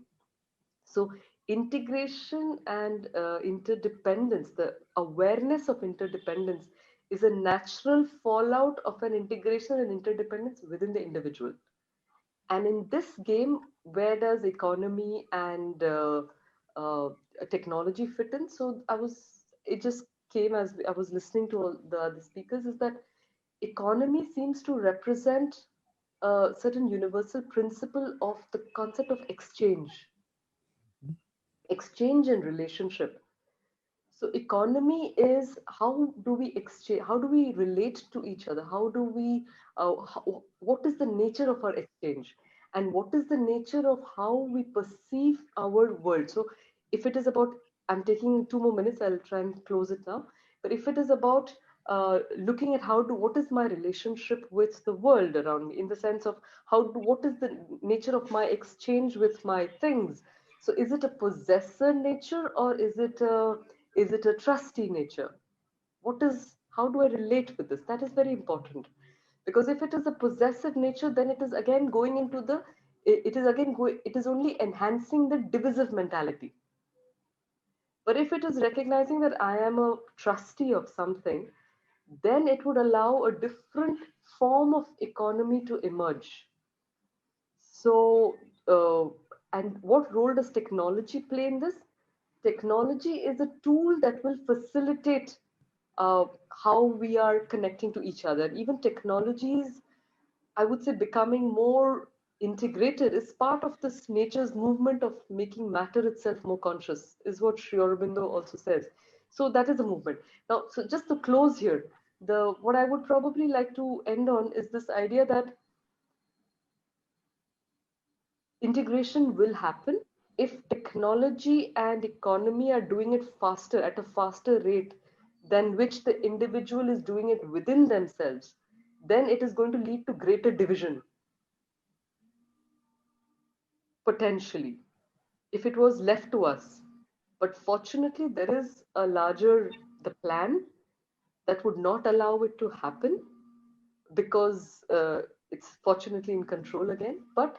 So integration and interdependence, the awareness of interdependence, is a natural fallout of an integration and interdependence within the individual. And in this game, where does economy and technology fit in? So it just came as I was listening to all the other speakers, is that economy seems to represent a certain universal principle of the concept of exchange and relationship. So economy is how do we exchange, how do we relate to each other, how do we what is the nature of our exchange? and what is the nature of how we perceive our world. So if it is about, I'm taking 2 more minutes, I'll try and close it now. But if it is about looking at what is my relationship with the world around me, in the sense of what is the nature of my exchange with my things. So is it a possessor nature, or is it a trustee nature? How do I relate with this? That is very important. Because if it is a possessive nature, then it is again going into it is only enhancing the divisive mentality. But if it is recognizing that I am a trustee of something, then it would allow a different form of economy to emerge. So, and what role does technology play in this? Technology is a tool that will facilitate how we are connecting to each other. Even technologies, I would say, becoming more integrated is part of this nature's movement of making matter itself more conscious, is what Sri Aurobindo also says. So that is a movement. Now, so just to close here, what I would probably like to end on is this idea that integration will happen if technology and economy are doing it faster, at a faster rate than which the individual is doing it within themselves. Then it is going to lead to greater division, potentially, if it was left to us. But fortunately, there is the plan that would not allow it to happen, because it's fortunately in control again. But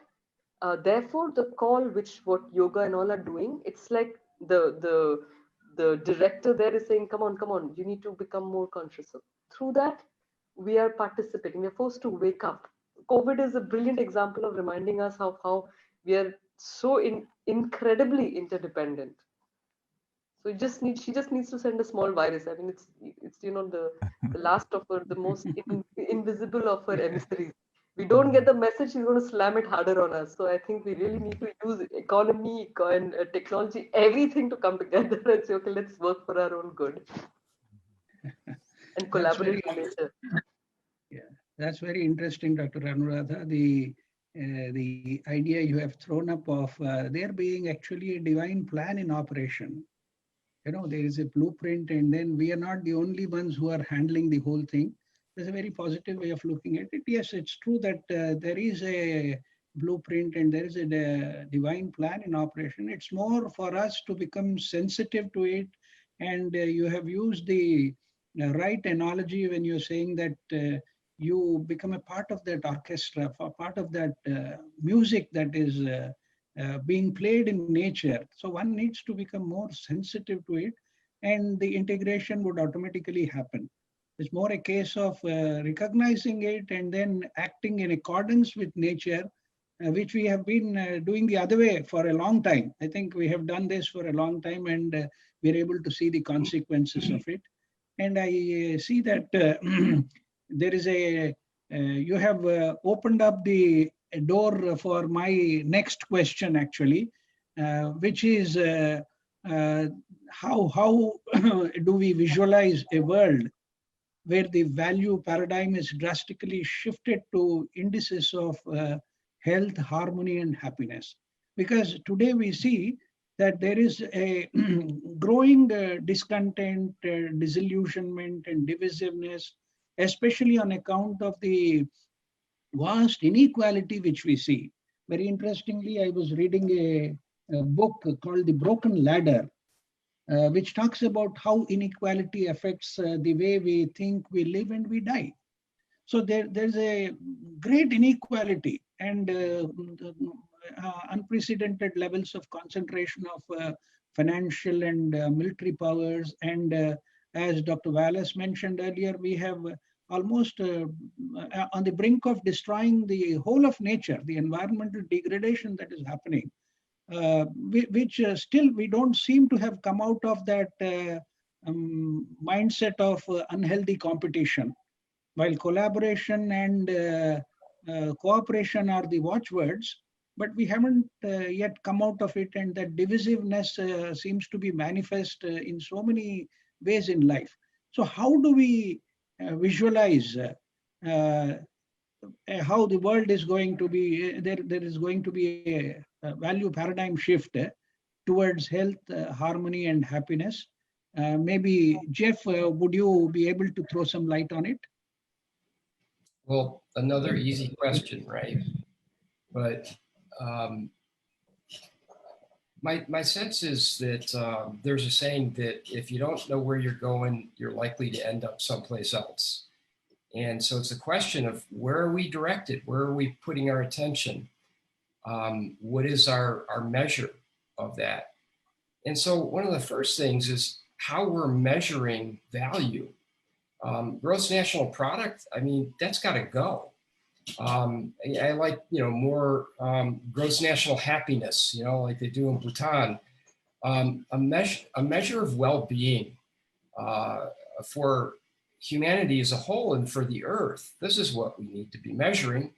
therefore, the call, which what yoga and all are doing, it's like the director there is saying, come on, you need to become more conscious. So through that, we are participating. We're forced to wake up. COVID is a brilliant example of reminding us how we are so incredibly interdependent. So she just needs to send a small virus. I mean, it's the last of the most invisible of her emissaries. We don't get the message, she's going to slam it harder on us. So I think we really need to use economy and technology, everything to come together and say, okay, let's work for our own good and collaborate with nature. Yeah, that's very interesting, Dr. Anuradha. The idea you have thrown up of there being actually a divine plan in operation. There is a blueprint, and then we are not the only ones who are handling the whole thing. There's a very positive way of looking at it. Yes, it's true that there is a blueprint and there is a divine plan in operation. It's more for us to become sensitive to it. And you have used the right analogy when you're saying that you become a part of that orchestra, a part of that music that is being played in nature. So one needs to become more sensitive to it, and the integration would automatically happen. It's more a case of recognizing it and then acting in accordance with nature, which we have been doing the other way for a long time. I think we have done this for a long time, and we're able to see the consequences of it. And I see that there is you have opened up the door for my next question, actually, which is how do we visualize a world where the value paradigm is drastically shifted to indices of health, harmony, and happiness? Because today we see that there is a growing discontent, disillusionment, and divisiveness, especially on account of the vast inequality which we see. Very interestingly, I was reading a book called The Broken Ladder, which talks about how inequality affects the way we think, we live, and we die. So there's a great inequality and unprecedented levels of concentration of financial and military powers. And as Dr. Wallace mentioned earlier, we have almost on the brink of destroying the whole of nature, the environmental degradation that is happening, which still we don't seem to have come out of that mindset of unhealthy competition. While collaboration and cooperation are the watchwords, but we haven't yet come out of it, and that divisiveness seems to be manifest in so many ways in life. So how do we visualize how the world is going to be, there is going to be a value paradigm shift towards health, harmony, and happiness. Maybe Jeff, would you be able to throw some light on it? Well, another easy question, right? But my sense is that there's a saying that if you don't know where you're going, you're likely to end up someplace else. And so it's a question of where are we directed? Where are we putting our attention? What is our measure of that? And so one of the first things is how we're measuring value. Gross national product, I mean, that's got to go. I like, more gross national happiness, like they do in Bhutan. A measure of well-being for humanity as a whole and for the earth. This is what we need to be measuring.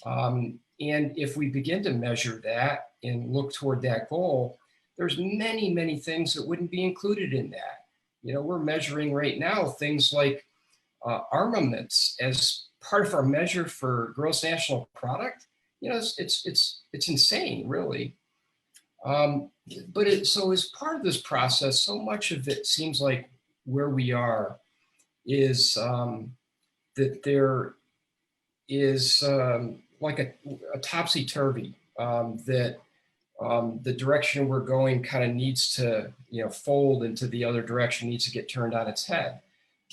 And if we begin to measure that and look toward that goal, there's many, many things that wouldn't be included in that. We're measuring right now things like armaments as part of our measure for gross national product. It's insane, really. So as part of this process, so much of it seems like where we are is that there is like a topsy-turvy, that the direction we're going kind of needs to, fold into the other direction, needs to get turned on its head.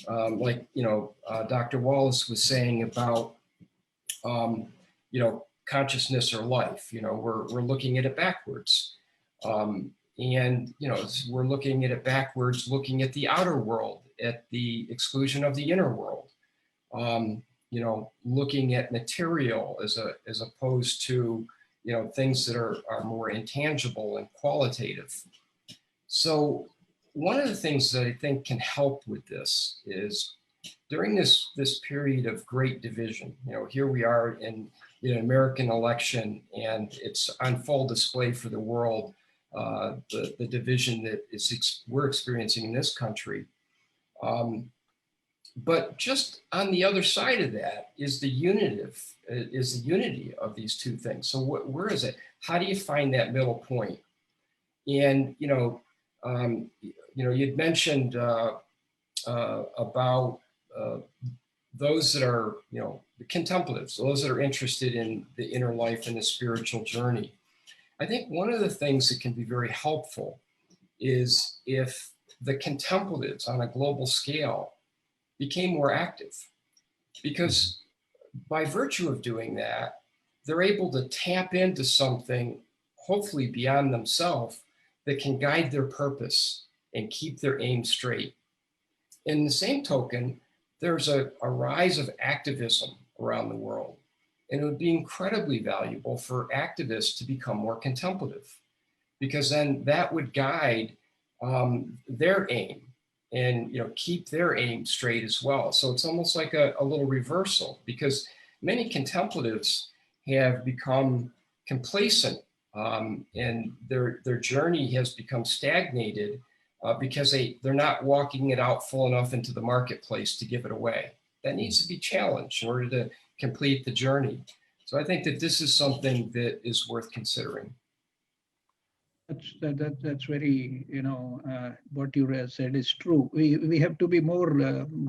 Dr. Wallace was saying about, consciousness or life, we're looking at it backwards. We're looking at it backwards, looking at the outer world at the exclusion of the inner world. Looking at material as opposed to, things that are more intangible and qualitative. So one of the things that I think can help with this is during this period of great division, here we are in the American election, and it's on full display for the world, the division that we're experiencing in this country. But just on the other side of that is the unity of these two things. So where is it? How do you find that middle point? And you'd mentioned about those that are the contemplatives, those that are interested in the inner life and the spiritual journey. I think one of the things that can be very helpful is if the contemplatives on a global scale became more active, because by virtue of doing that, they're able to tap into something hopefully beyond themselves that can guide their purpose and keep their aim straight. In the same token, there's a rise of activism around the world, and it would be incredibly valuable for activists to become more contemplative, because then that would guide their aim and keep their aim straight as well. So it's almost like a little reversal, because many contemplatives have become complacent, and their journey has become stagnated because they're not walking it out full enough into the marketplace to give it away. That needs to be challenged in order to complete the journey. So I think that this is something that is worth considering. That's very, what you said is true. We have to be more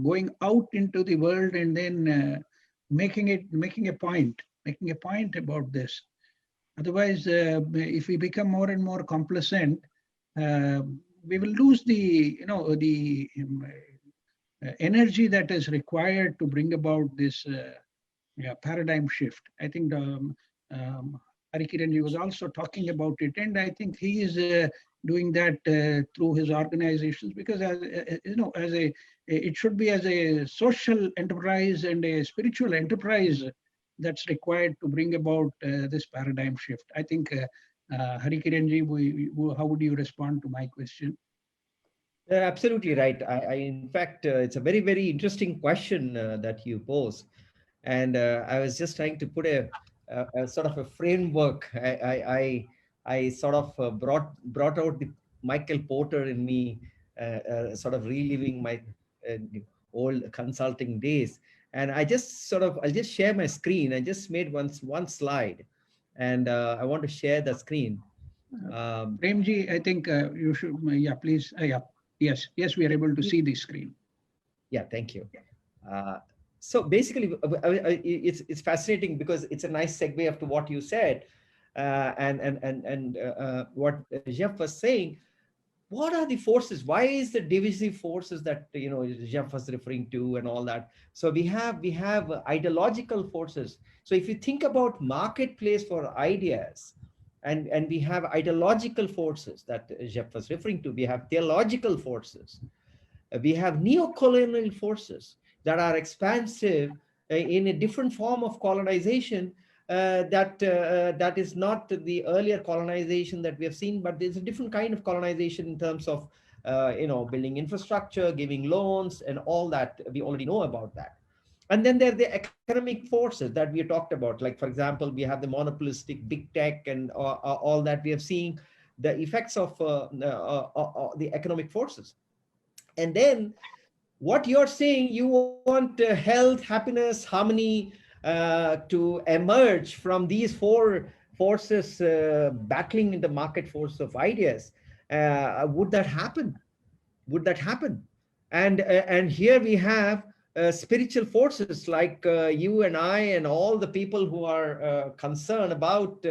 going out into the world and then making a point about this. Otherwise, if we become more and more complacent, we will lose the energy that is required to bring about this paradigm shift. I think Harikiranji was also talking about it, and I think he is doing that through his organizations, because it should be as a social enterprise and a spiritual enterprise that's required to bring about this paradigm shift. I think Harikiranji, how would you respond to my question? You're absolutely right. In fact, it's a very, very interesting question that you pose. And I was just trying to put a sort of a framework. I sort of brought out the Michael Porter in me, sort of reliving my old consulting days. And I just I'll just share my screen. I just made one slide, and I want to share the screen. Premji, I think you should, yeah, please. Yeah, yes, we are able to see the screen. Yeah, thank you. So basically, it's fascinating because it's a nice segue after what you said, and what Jeff was saying. What are the forces? Why is the divisive forces that Jeff was referring to and all that? So we have ideological forces. So if you think about marketplace for ideas, and we have ideological forces that Jeff was referring to, we have theological forces, we have neo-colonial forces that are expansive in a different form of colonization that is not the earlier colonization that we have seen, but there's a different kind of colonization in terms of building infrastructure, giving loans, and all that. We already know about that. And then there are the economic forces that we talked about. Like, for example, we have the monopolistic big tech and all that. We have seen the effects of the economic forces. And then what you're saying, you want health, happiness, harmony to emerge from these four forces battling in the market force of ideas. Would that happen? Would that happen? And here we have spiritual forces like you and I and all the people who are concerned about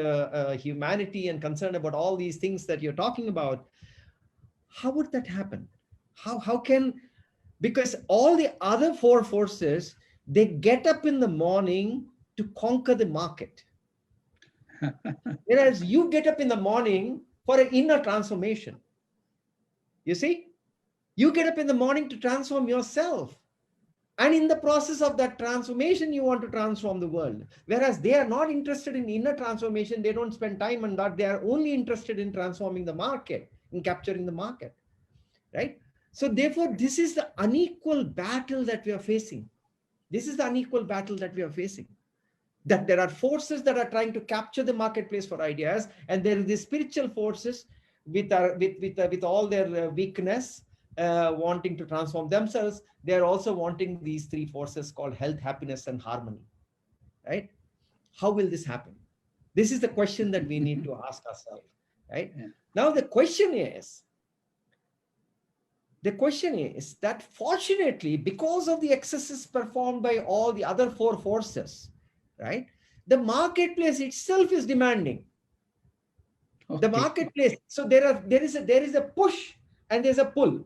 humanity and concerned about all these things that you're talking about. How would that happen? How can, because all the other four forces, they get up in the morning to conquer the market. Whereas you get up in the morning for an inner transformation. You see, you get up in the morning to transform yourself. And in the process of that transformation, you want to transform the world. Whereas they are not interested in inner transformation. They don't spend time on that. They are only interested in transforming the market, in capturing the market, right? So therefore, this is the unequal battle that we are facing. This is the unequal battle that we are facing. That there are forces that are trying to capture the marketplace for ideas, and there are the spiritual forces with all their weakness, wanting to transform themselves. They are also wanting these three forces called health, happiness, and harmony, right? How will this happen? This is the question that we need to ask ourselves, right? Yeah. Now the question is that fortunately, because of the excesses performed by all the other four forces, right, the marketplace itself is demanding. The marketplace. So there is a push and there's a pull,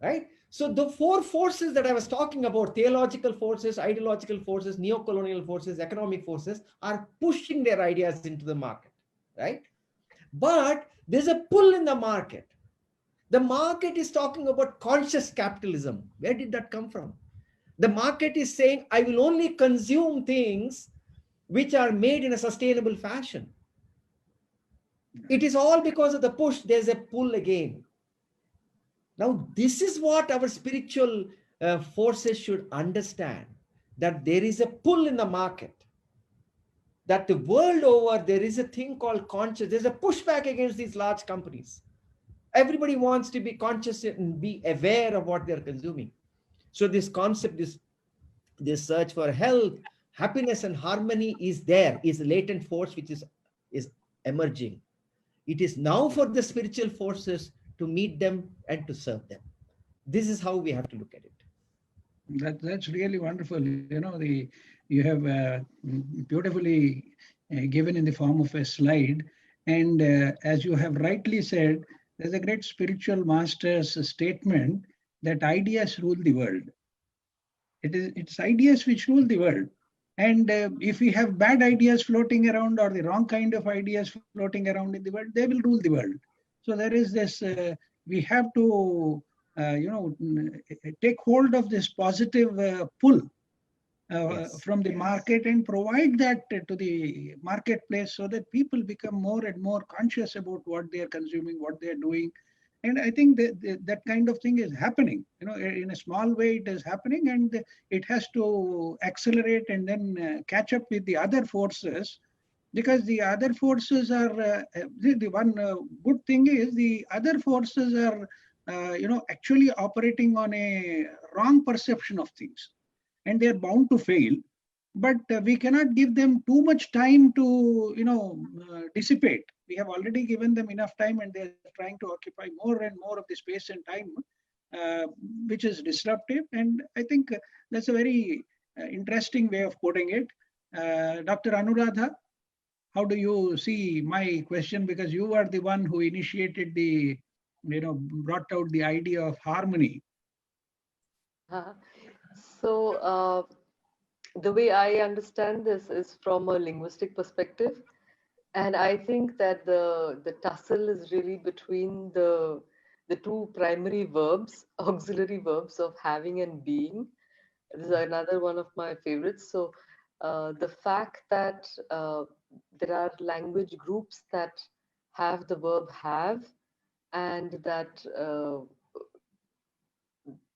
right? So the four forces that I was talking about, theological forces, ideological forces, neo-colonial forces, economic forces, are pushing their ideas into the market, right? But there's a pull in the market. The market is talking about conscious capitalism. Where did that come from? The market is saying, I will only consume things which are made in a sustainable fashion. It is all because of the push. There's a pull again. Now, this is what our spiritual forces should understand, that there is a pull in the market. That the world over, there is a thing called conscious. There's a pushback against these large companies. Everybody wants to be conscious and be aware of what they're consuming. So this concept, this search for health, happiness, and harmony is there, is a latent force which is emerging. It is now for the spiritual forces to meet them and to serve them. This is how we have to look at it. That's really wonderful. You have beautifully given in the form of a slide. And as you have rightly said, there's a great spiritual master's statement that ideas rule the world. It's ideas which rule the world. And if we have bad ideas floating around or the wrong kind of ideas floating around in the world, they will rule the world. So there is this, we have to, take hold of this positive pull from the market and provide that to the marketplace so that people become more and more conscious about what they are consuming, what they are doing. And I think that kind of thing is happening. In a small way it is happening, and it has to accelerate and then catch up with the other forces, because the other forces are, the one good thing is the other forces are, actually operating on a wrong perception of things. and they are bound to fail. But we cannot give them too much time to, dissipate. We have already given them enough time, and they're trying to occupy more and more of the space and time, which is disruptive. And I think that's a very interesting way of putting it. Dr. Anuradha, how do you see my question? Because you are the one who initiated brought out the idea of harmony. So the way I understand this is from a linguistic perspective. And I think that the tussle is really between the two primary verbs, auxiliary verbs of having and being. This is another one of my favorites. So the fact that there are language groups that have the verb have, and that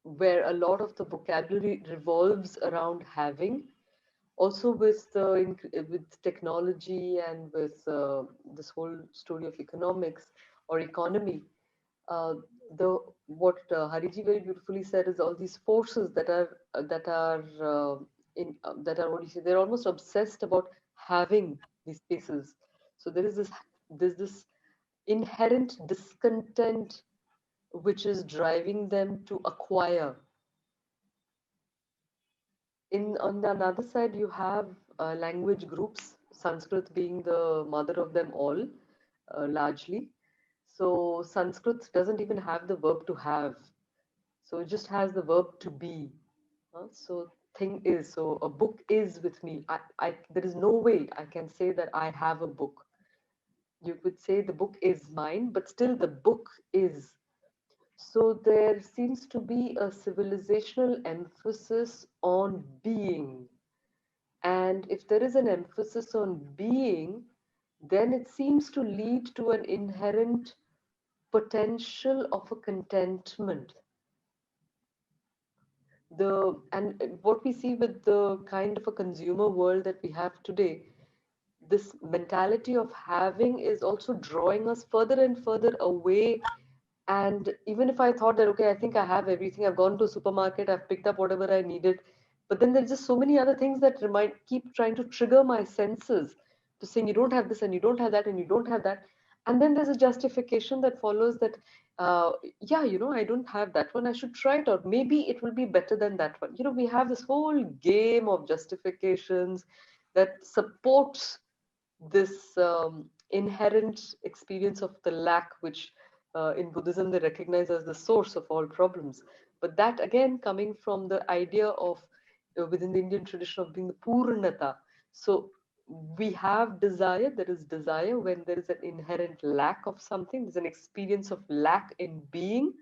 where a lot of the vocabulary revolves around having. Also with with technology and with this whole story of economics or economy, uh, the what Hariji very beautifully said is all these forces that are that are, what do you say, they're almost obsessed about having these spaces. So there's this inherent discontent which is driving them to acquire. On the another side, you have language groups, Sanskrit being the mother of them all, largely. So Sanskrit doesn't even have the verb to have. So it just has the verb to be. So thing is, so a book is with me. There is no way I can say that I have a book. You could say the book is mine, but still the book is. So there seems to be a civilizational emphasis on being. And if there is an emphasis on being, then it seems to lead to an inherent potential of a contentment. And what we see with the kind of a consumer world that we have today, this mentality of having is also drawing us further and further away. And even if I thought that, okay, I think I have everything, I've gone to a supermarket, I've picked up whatever I needed, but then there's just so many other things that keep trying to trigger my senses to saying you don't have this and you don't have that and you don't have that. And then there's a justification that follows that, yeah, I don't have that one, I should try it out. Maybe it will be better than that one. We have this whole game of justifications that supports this inherent experience of the lack, which in Buddhism they recognize as the source of all problems. But that again coming from the idea of within the Indian tradition of being the Purnata. So we have desire, there is desire when there is an inherent lack of something, there's an experience of lack in being.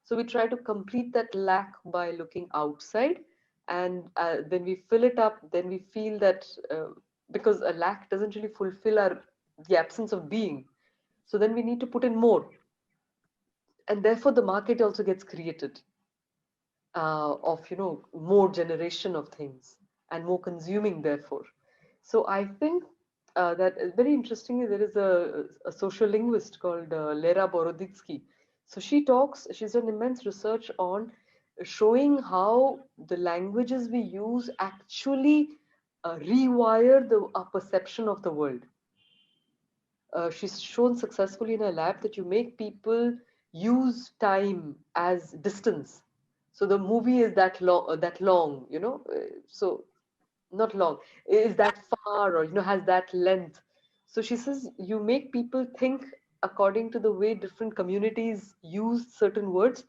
So we try to complete that lack by looking outside, and then we fill it up, then we feel that because a lack doesn't really fulfill the absence of being. So then we need to put in more. And therefore the market also gets created of, more generation of things and more consuming therefore. So I think that very interestingly, there is a social linguist called Lera Boroditsky. So she's done immense research on showing how the languages we use actually rewire our perception of the world. She's shown successfully in her lab that you make people use time as distance. So the movie is that long, so not long, is that far, or has that length. So she says you make people think according to the way different communities use certain words,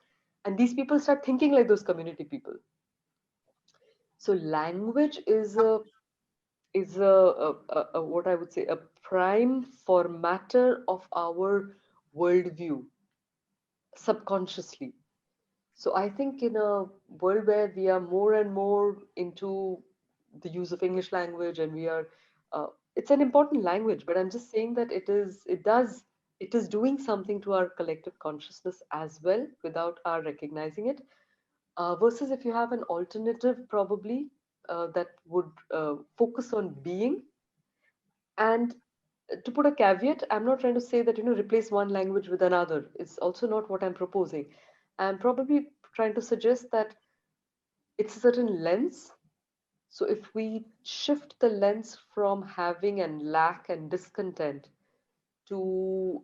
and these people start thinking like those community people. So language is a what I would say a prime formatter of our worldview subconsciously. So I think in a world where we are more and more into the use of English language, and we are it's an important language, but I'm just saying that it is doing something to our collective consciousness as well without our recognizing it. Versus if you have an alternative, probably that would focus on being. And to put a caveat, I'm not trying to say that, replace one language with another. It's also not what I'm proposing. I'm probably trying to suggest that it's a certain lens So if we shift the lens from having and lack and discontent to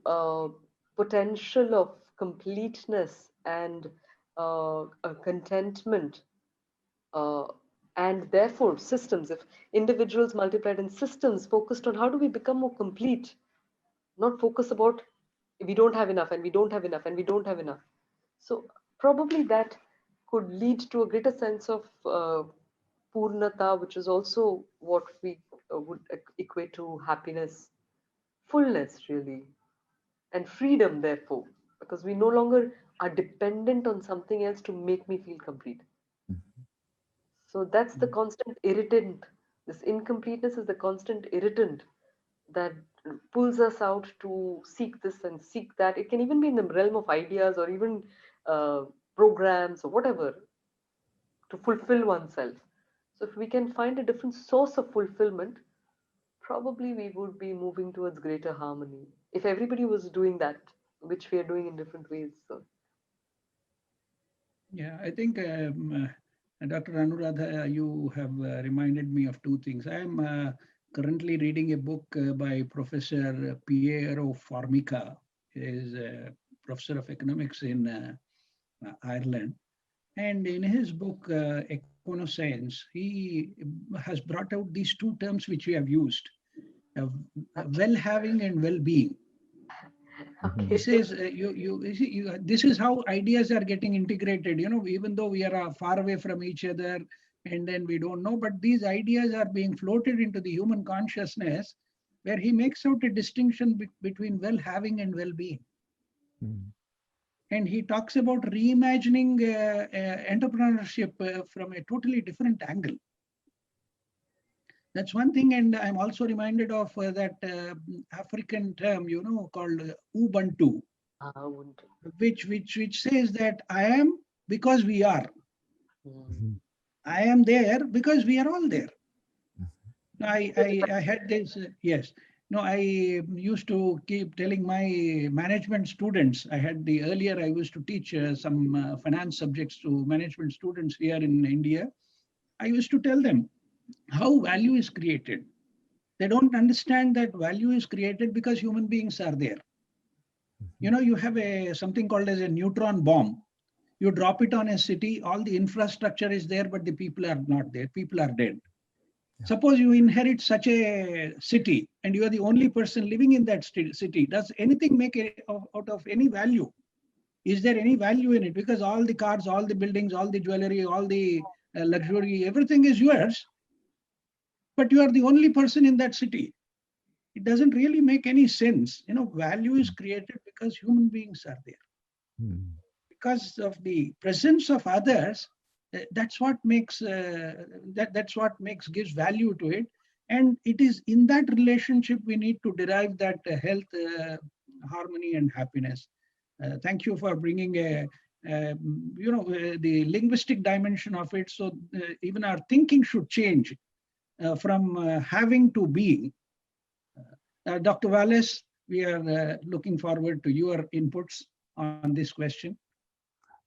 potential of completeness and a contentment, uh, and therefore systems, if individuals multiplied in systems focused on how do we become more complete, not focus about we don't have enough and we don't have enough and we don't have enough. So probably that could lead to a greater sense of purnata, which is also what we would equate to happiness, fullness really, and freedom therefore, because we no longer are dependent on something else to make me feel complete. So that's the constant irritant. This incompleteness is the constant irritant that pulls us out to seek this and seek that. It can even be in the realm of ideas or even uh, programs or whatever to fulfill oneself. So if we can find a different source of fulfillment, probably we would be moving towards greater harmony. If everybody was doing that, which we are doing in different ways. So. Yeah, I think Dr. Anuradha, you have reminded me of two things. I am currently reading a book by Professor Piero Formica. He is a professor of economics in Ireland. And in his book, Econoscience, he has brought out these two terms which we have used, uh, well-having and well-being. Okay. He says, this is how ideas are getting integrated, even though we are far away from each other and then we don't know, but these ideas are being floated into the human consciousness where he makes out a distinction between well-having and well-being. And he talks about reimagining entrepreneurship from a totally different angle. That's one thing. And I'm also reminded of that African term, called Ubuntu, which says that I am because we are. I am there because we are all there. I had this, yes. No, I used to keep telling my management students, I used to teach some finance subjects to management students here in India. I used to tell them how value is created. They don't understand that value is created because human beings are there. You have something called as a neutron bomb. You drop it on a city, all the infrastructure is there, but the people are not there. People are dead. Suppose you inherit such a city and you are the only person living in that city. Does anything make out of any value? Is there any value in it? Because all the cars, all the buildings, all the jewelry, all the luxury, everything is yours, but you are the only person in that city. It doesn't really make any sense. Value is created because human beings are there. Because of the presence of others, that's what makes gives value to it. And it is in that relationship we need to derive that health, harmony, and happiness. Thank you for bringing the linguistic dimension of it. So even our thinking should change from having to being. Dr. Wallace, we are looking forward to your inputs on this question.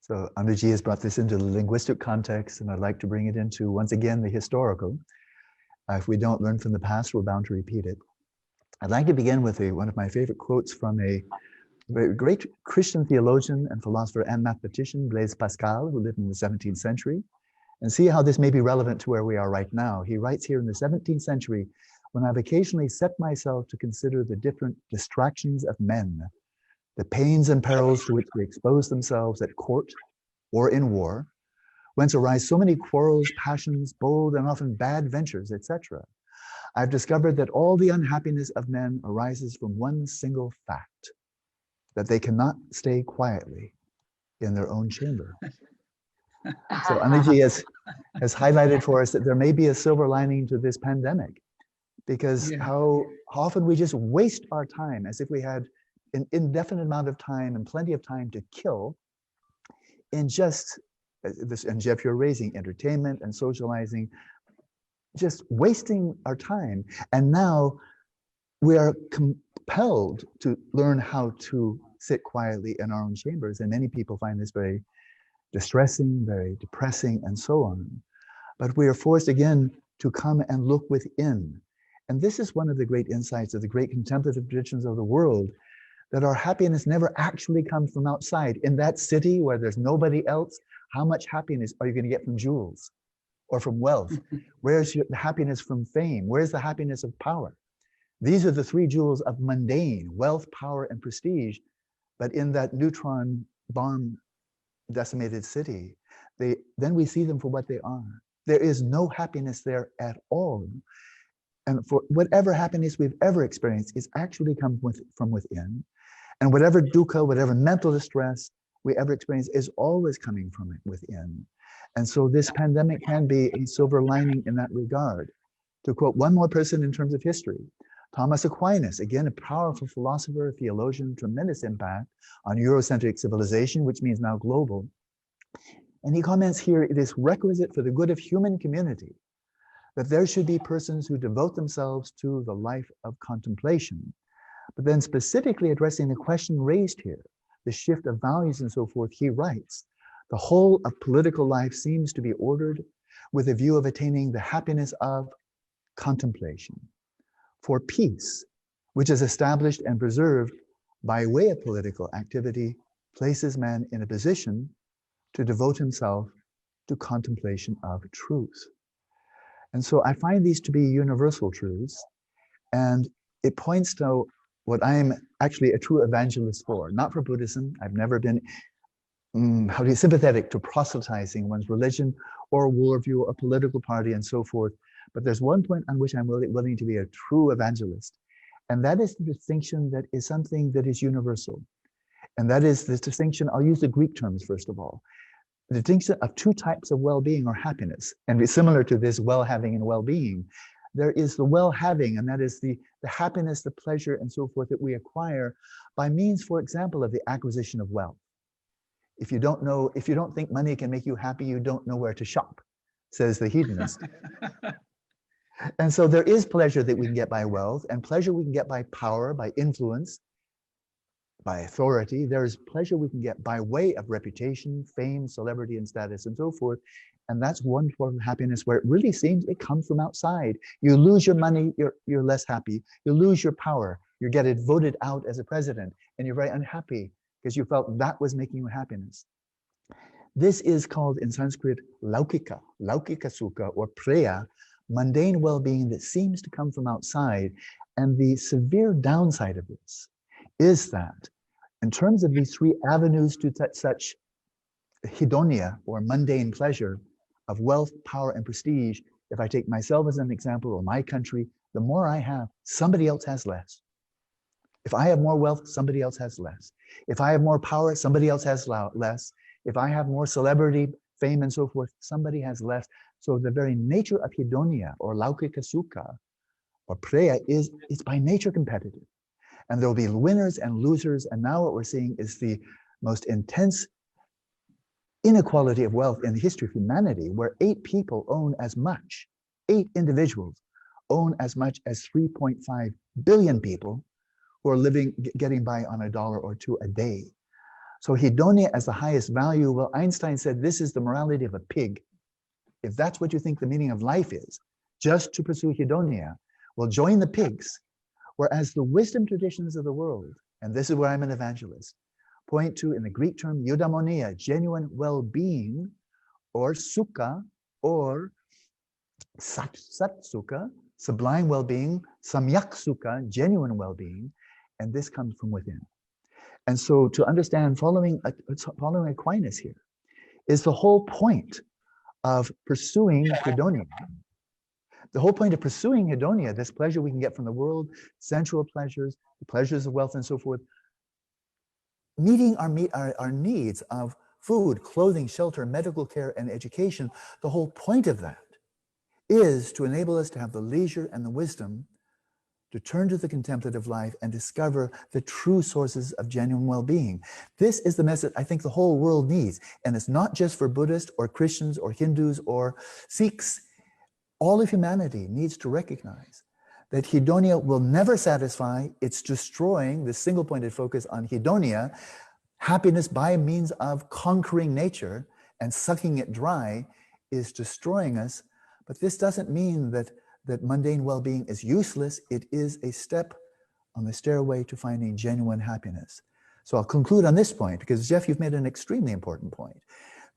So Anuji has brought this into the linguistic context, and I'd like to bring it into, once again, the historical. If we don't learn from the past, we're bound to repeat it. I'd like to begin with one of my favorite quotes from a very great Christian theologian and philosopher and mathematician, Blaise Pascal, who lived in the 17th century, and see how this may be relevant to where we are right now. He writes here in the 17th century, "When I've occasionally set myself to consider the different distractions of men, the pains and perils to which they expose themselves at court or in war, whence arise so many quarrels, passions, bold and often bad ventures, etc. I've discovered that all the unhappiness of men arises from one single fact, that they cannot stay quietly in their own chamber." So Anuji has highlighted for us that there may be a silver lining to this pandemic, because how often we just waste our time as if we had an indefinite amount of time and plenty of time to kill in just this, and Jeff, you're raising entertainment and socializing, just wasting our time. And now we are compelled to learn how to sit quietly in our own chambers. And many people find this very distressing, very depressing, and so on. But we are forced again to come and look within. And this is one of the great insights of the great contemplative traditions of the world, that our happiness never actually comes from outside. In that city where there's nobody else, how much happiness are you going to get from jewels or from wealth? Where's the happiness from fame? Where's the happiness of power? These are the three jewels of mundane: wealth, power, and prestige. But in that neutron bomb decimated city, then we see them for what they are. There is no happiness there at all. And for whatever happiness we've ever experienced, it's actually come from within. And whatever dukkha, whatever mental distress we ever experience is always coming from within. And so this pandemic can be a silver lining in that regard. To quote one more person in terms of history, Thomas Aquinas, again, a powerful philosopher, theologian, tremendous impact on Eurocentric civilization, which means now global. And he comments here, it is requisite for the good of human community that there should be persons who devote themselves to the life of contemplation. But then specifically addressing the question raised here, the shift of values and so forth, he writes, the whole of political life seems to be ordered with a view of attaining the happiness of contemplation. For peace, which is established and preserved by way of political activity, places man in a position to devote himself to contemplation of truth. And so I find these to be universal truths, and it points to what I'm actually a true evangelist for, not for Buddhism. I've never been sympathetic to proselytizing one's religion or worldview or political party and so forth. But there's one point on which I'm willing to be a true evangelist, and that is the distinction that is something that is universal. And that is this distinction, I'll use the Greek terms first of all, the distinction of two types of well-being or happiness. And it's similar to this well-having and well-being. There is the well-having, and that is the happiness, the pleasure, and so forth that we acquire by means, for example, of the acquisition of wealth. If you don't think money can make you happy, you don't know where to shop, says the hedonist. And so there is pleasure that we can get by wealth, and pleasure we can get by power, by influence, by authority. There is pleasure we can get by way of reputation, fame, celebrity, and status, and so forth. And that's one form of happiness where it really seems it comes from outside. You lose your money, you're less happy. You lose your power, you get voted out as a president, and you're very unhappy because you felt that was making you happiness. This is called in Sanskrit laukika sukha, or preya, mundane well-being that seems to come from outside. And the severe downside of this is that in terms of these three avenues to such hedonia or mundane pleasure of wealth, power, and prestige, if I take myself as an example or my country, the more I have, somebody else has less. If I have more wealth, somebody else has less. If I have more power, somebody else has less. If I have more celebrity, fame, and so forth, somebody has less. So the very nature of hedonia or laukika sukha or preya is by nature competitive. And there will be winners and losers. And now what we're seeing is the most intense inequality of wealth in the history of humanity, where 8 people own as much, 8 individuals own as much as 3.5 billion people who are getting by on $1 or $2 a day. So hedonia as the highest value, well, Einstein said this is the morality of a pig. If that's what you think the meaning of life is, just to pursue hedonia, well, join the pigs. Whereas the wisdom traditions of the world, and this is where I'm an evangelist, point to, in the Greek term, eudaimonia, genuine well-being, or sukha, or sat sukha, sublime well-being, samyak sukha, genuine well-being, and this comes from within. And so to understand, following Aquinas here, is the whole point of pursuing hedonia. The whole point of pursuing hedonia, this pleasure we can get from the world, sensual pleasures, the pleasures of wealth and so forth, meeting our needs of food, clothing, shelter, medical care, and education, the whole point of that is to enable us to have the leisure and the wisdom to turn to the contemplative life and discover the true sources of genuine well-being. This is the message I think the whole world needs. And it's not just for Buddhists or Christians or Hindus or Sikhs. All of humanity needs to recognize that hedonia will never satisfy. It's destroying the single-pointed focus on hedonia, happiness by means of conquering nature and sucking it dry is destroying us. But this doesn't mean that mundane well-being is useless. It is a step on the stairway to finding genuine happiness. So I'll conclude on this point, because Jeff, you've made an extremely important point,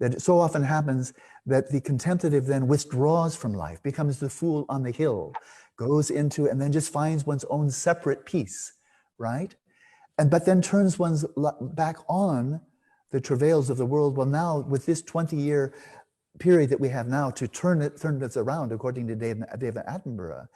that it so often happens that the contemplative then withdraws from life, becomes the fool on the hill, goes into, and then just finds one's own separate peace, right? But then turns one's back on the travails of the world. Well, now with this 20-year period that we have now to turn this around, according to David Attenborough,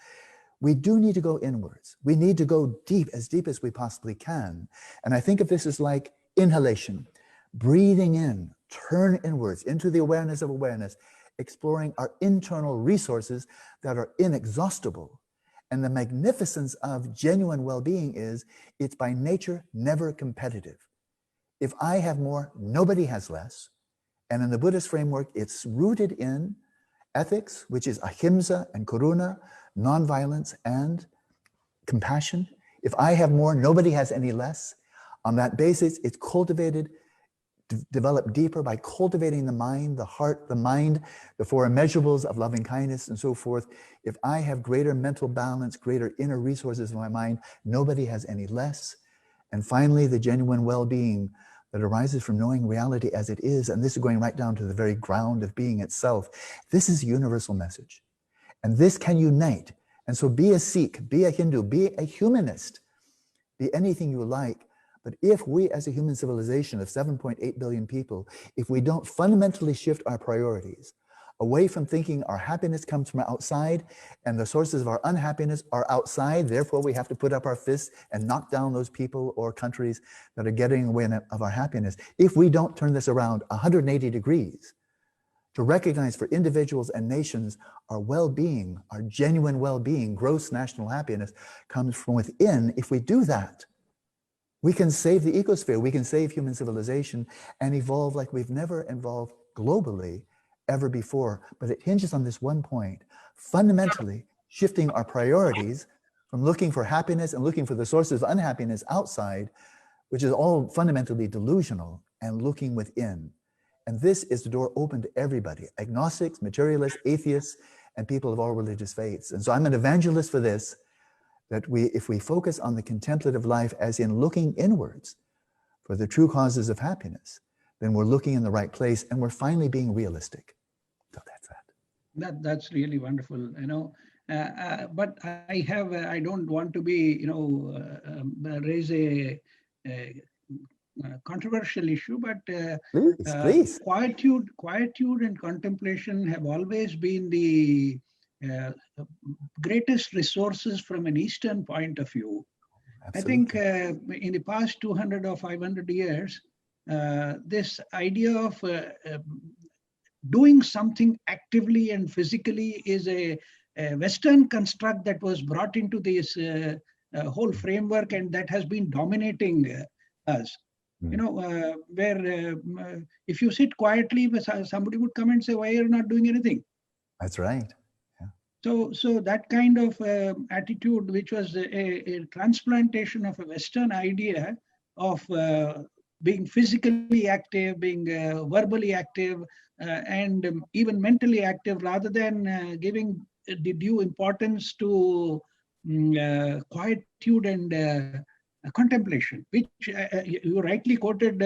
we do need to go inwards. We need to go deep as we possibly can. And I think of this as like inhalation, breathing in, turn inwards into the awareness of awareness, exploring our internal resources that are inexhaustible. And the magnificence of genuine well-being is it's by nature never competitive. If I have more, nobody has less. And in the Buddhist framework, it's rooted in ethics, which is ahimsa and karuna, nonviolence and compassion. If I have more, nobody has any less. On that basis, it's cultivated, developed deeper by cultivating the mind, the heart, the mind, the four immeasurables of loving kindness and so forth. If I have greater mental balance, greater inner resources in my mind, nobody has any less. And finally, the genuine well-being that arises from knowing reality as it is. And this is going right down to the very ground of being itself. This is a universal message. And this can unite. And so be a Sikh, be a Hindu, be a humanist, be anything you like. But if we as a human civilization of 7.8 billion people, if we don't fundamentally shift our priorities away from thinking our happiness comes from outside and the sources of our unhappiness are outside, therefore we have to put up our fists and knock down those people or countries that are getting away of our happiness. If we don't turn this around 180 degrees, to recognize for individuals and nations our well-being, our genuine well-being, gross national happiness comes from within. If we do that, we can save the ecosphere, we can save human civilization and evolve like we've never evolved globally ever before. But it hinges on this one point, fundamentally shifting our priorities from looking for happiness and looking for the sources of unhappiness outside, which is all fundamentally delusional, and looking within. And this is the door open to everybody, agnostics, materialists, atheists, and people of all religious faiths. And so I'm an evangelist for this, that if we focus on the contemplative life as in looking inwards for the true causes of happiness, then we're looking in the right place and we're finally being realistic. So that's that. That's really wonderful, but I don't want to be, raise a controversial issue, but please. Quietude and contemplation have always been the greatest resources from an Eastern point of view. Absolutely. I think in the past 200 or 500 years, this idea of doing something actively and physically is a Western construct that was brought into this whole framework, and that has been dominating us. Where if you sit quietly, somebody would come and say, why are you not doing anything? That's right. So that kind of attitude, which was a transplantation of a Western idea of being physically active, being verbally active, and even mentally active, rather than giving the due importance to quietude and contemplation, which you rightly quoted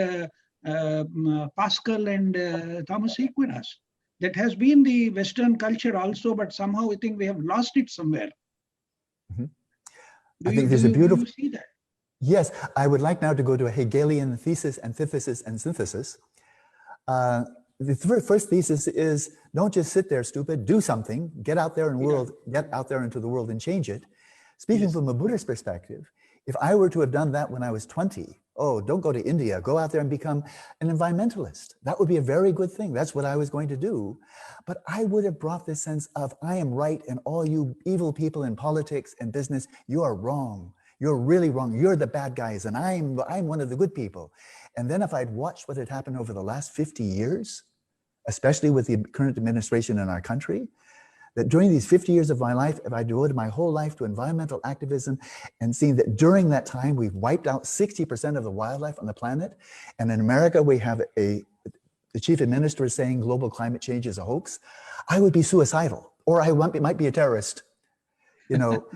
Pascal and Thomas Aquinas. That has been the Western culture also, but somehow I think we have lost it somewhere. Mm-hmm. Do you see that? Yes, I would like now to go to a Hegelian thesis, antithesis, and synthesis. The first thesis is, don't just sit there, stupid, do something, get out there get out there into the world and change it. Speaking from a Buddhist perspective, if I were to have done that when I was 20, don't go to India, go out there and become an environmentalist. That would be a very good thing. That's what I was going to do. But I would have brought this sense of, I am right, and all you evil people in politics and business, you are wrong. You're really wrong. You're the bad guys, and I'm one of the good people. And then if I'd watched what had happened over the last 50 years, especially with the current administration in our country, that during these 50 years of my life, if I devoted my whole life to environmental activism and seeing that during that time, we've wiped out 60% of the wildlife on the planet. And in America, we have the chief administrator saying global climate change is a hoax. I would be suicidal. or I might be a terrorist, you know,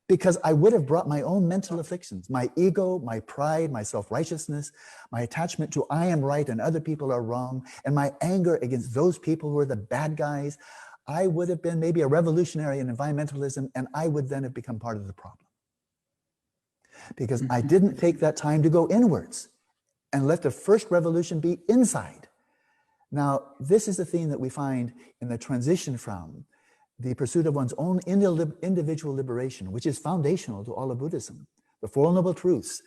because I would have brought my own mental afflictions, my ego, my pride, my self-righteousness, my attachment to I am right and other people are wrong, and my anger against those people who are the bad guys. I would have been maybe a revolutionary in environmentalism, and I would then have become part of the problem. Because I didn't take that time to go inwards and let the first revolution be inside. Now, this is the theme that we find in the transition from the pursuit of one's own individual liberation, which is foundational to all of Buddhism, the Four Noble Truths,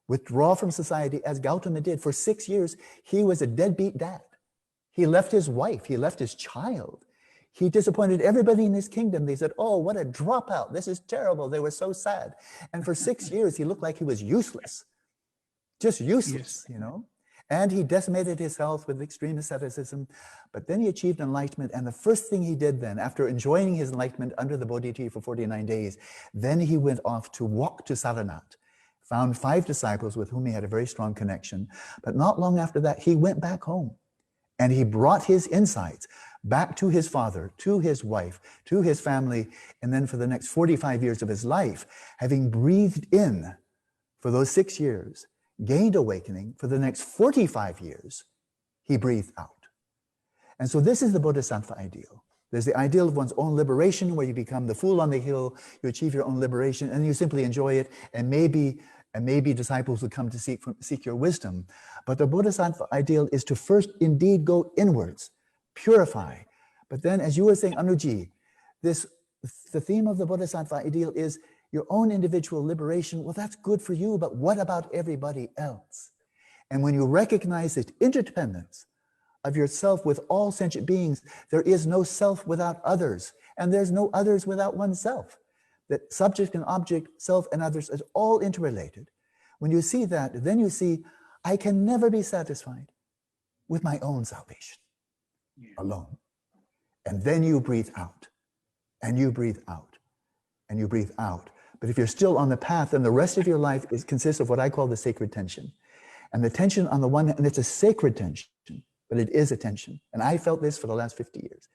withdraw from society as Gautama did. For 6 years, he was a deadbeat dad. He left his wife, he left his child. He disappointed everybody in his kingdom. They said, oh, what a dropout. This is terrible. They were so sad. And for 6 years, he looked like he was useless, just useless, you know? And he decimated his health with extreme asceticism, but then he achieved enlightenment. And the first thing he did then, after enjoying his enlightenment under the Bodhi tree for 49 days, then he went off to walk to Saranat, found 5 disciples with whom he had a very strong connection. But not long after that, he went back home and he brought his insights back to his father, to his wife, to his family. And then for the next 45 years of his life, having breathed in for those 6 years, gained awakening, for the next 45 years, he breathed out. And so this is the Bodhisattva ideal. There's the ideal of one's own liberation, where you become the fool on the hill, you achieve your own liberation, and you simply enjoy it, and maybe disciples will come to seek your wisdom. But the Bodhisattva ideal is to first indeed go inwards, purify. But then, as you were saying, Anuji, the theme of the Bodhisattva ideal is your own individual liberation. Well, that's good for you, but what about everybody else? And when you recognize the interdependence of yourself with all sentient beings, there is no self without others, and there's no others without oneself. That subject and object, self and others is all interrelated. When you see that, then you see, I can never be satisfied with my own salvation alone. And then you breathe out, and you breathe out, and you breathe out. But if you're still on the path, then the rest of your life consists of what I call the sacred tension. And the tension on the one hand, and it's a sacred tension, but it is a tension. And I felt this for the last 50 years.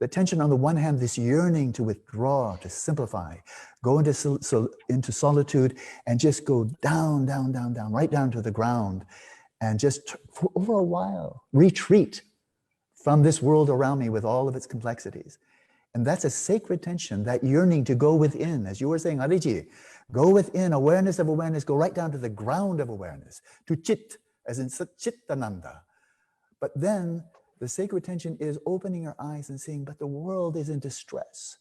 The tension on the one hand, this yearning to withdraw, to simplify, go into solitude and just go down, down, down, down, right down to the ground, and just for over a while, retreat from this world around me with all of its complexities. And that's a sacred tension, that yearning to go within, as you were saying, Ariji, go within, awareness of awareness, go right down to the ground of awareness, to chit, as in Chittananda. But then the sacred tension is opening your eyes and seeing, but the world is in distress.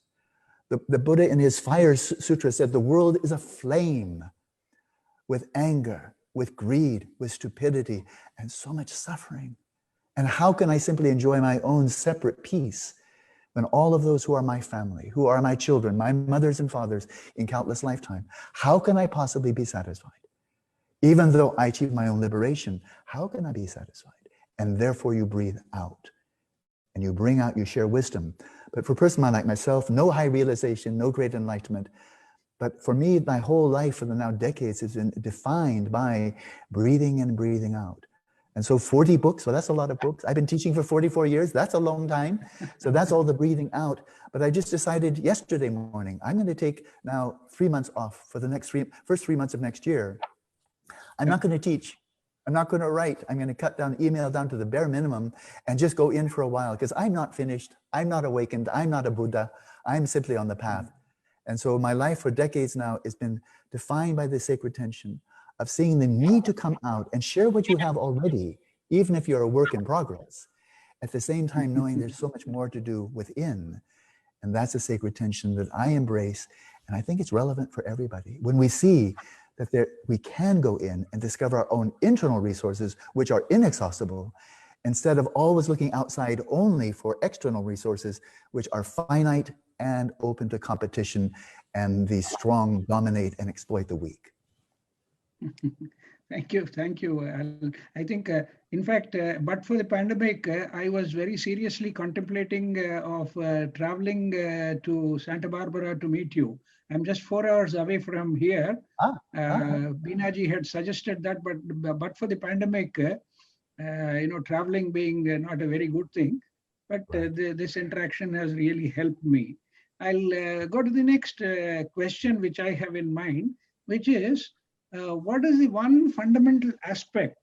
The Buddha in his Fire Sutra said, the world is aflame with anger, with greed, with stupidity, and so much suffering. And how can I simply enjoy my own separate peace when all of those who are my family, who are my children, my mothers and fathers in countless lifetime, how can I possibly be satisfied? Even though I achieve my own liberation, how can I be satisfied? And therefore you breathe out and you bring out, you share wisdom. But for a person like myself, no high realization, no great enlightenment. But for me, my whole life for the now decades has been defined by breathing in and breathing out. And so 40 books, well, that's a lot of books. I've been teaching for 44 years. That's a long time. So that's all the breathing out. But I just decided yesterday morning, I'm going to take now 3 months off for the first 3 months of next year. I'm not going to teach. I'm not going to write. I'm going to cut down email down to the bare minimum and just go in for a while, because I'm not finished. I'm not awakened. I'm not a Buddha. I'm simply on the path. And so my life for decades now has been defined by this sacred tension of seeing the need to come out and share what you have already, even if you're a work in progress, at the same time knowing there's so much more to do within. And that's a sacred tension that I embrace, and I think it's relevant for everybody. When we see that we can go in and discover our own internal resources, which are inexhaustible, instead of always looking outside only for external resources, which are finite and open to competition, and the strong dominate and exploit the weak. Thank you. I think, in fact, but for the pandemic, I was very seriously contemplating of traveling to Santa Barbara to meet you. I'm just 4 hours away from here. Binaji had suggested that, but for the pandemic, traveling being not a very good thing, but this interaction has really helped me. I'll go to the next question which I have in mind, which is what is the one fundamental aspect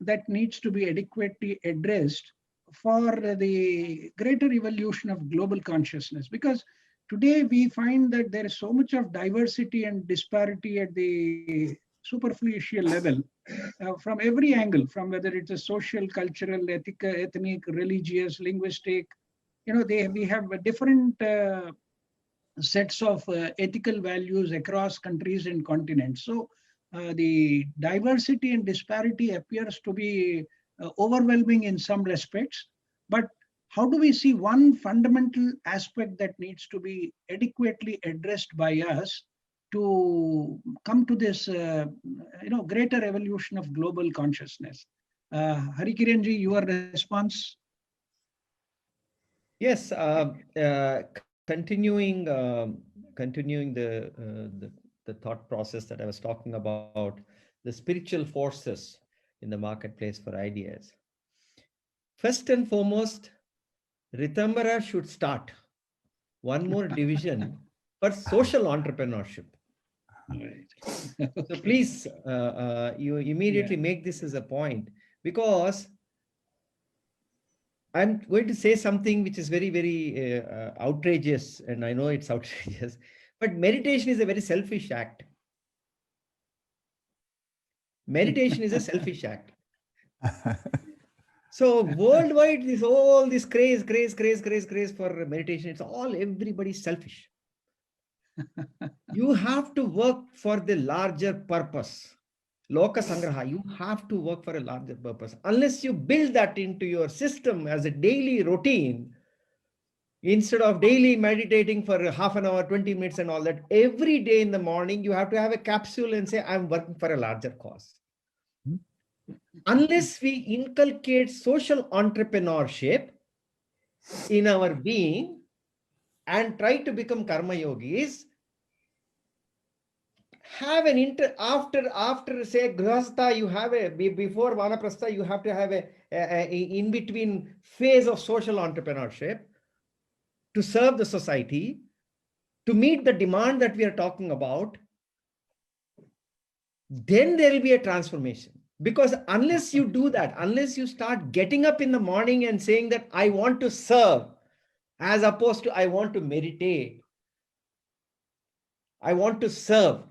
that needs to be adequately addressed for the greater evolution of global consciousness? Because today we find that there is so much of diversity and disparity at the superficial level from every angle, from whether it's a social, cultural, ethical, ethnic, religious, linguistic. We have a different sets of ethical values across countries and continents. So the diversity and disparity appears to be overwhelming in some respects. But how do we see one fundamental aspect that needs to be adequately addressed by us to come to this greater evolution of global consciousness? Harikiranji, your response? Yes, continuing the thought process that I was talking about, the spiritual forces in the marketplace for ideas. First and foremost, Rtambhara should start one more division for social entrepreneurship. Right. So please, you immediately make this as a point, because I'm going to say something which is very, very outrageous, and I know it's outrageous, but meditation is a very selfish act. Meditation is a selfish act. So worldwide, all this craze for meditation, it's all everybody's selfish. You have to work for the larger purpose. Loka Sangraha, you have to work for a larger purpose. Unless you build that into your system as a daily routine, instead of daily meditating for half an hour, 20 minutes and all that, every day in the morning, you have to have a capsule and say, I'm working for a larger cause. Unless we inculcate social entrepreneurship in our being and try to become karma yogis, have an after say grihastha, you have before vanaprastha, you have to have a in between phase of social entrepreneurship to serve the society, to meet the demand that we are talking about. Then there will be a transformation. Because unless you do that, unless you start getting up in the morning and saying that I want to serve, as opposed to I want to meditate, I want to serve.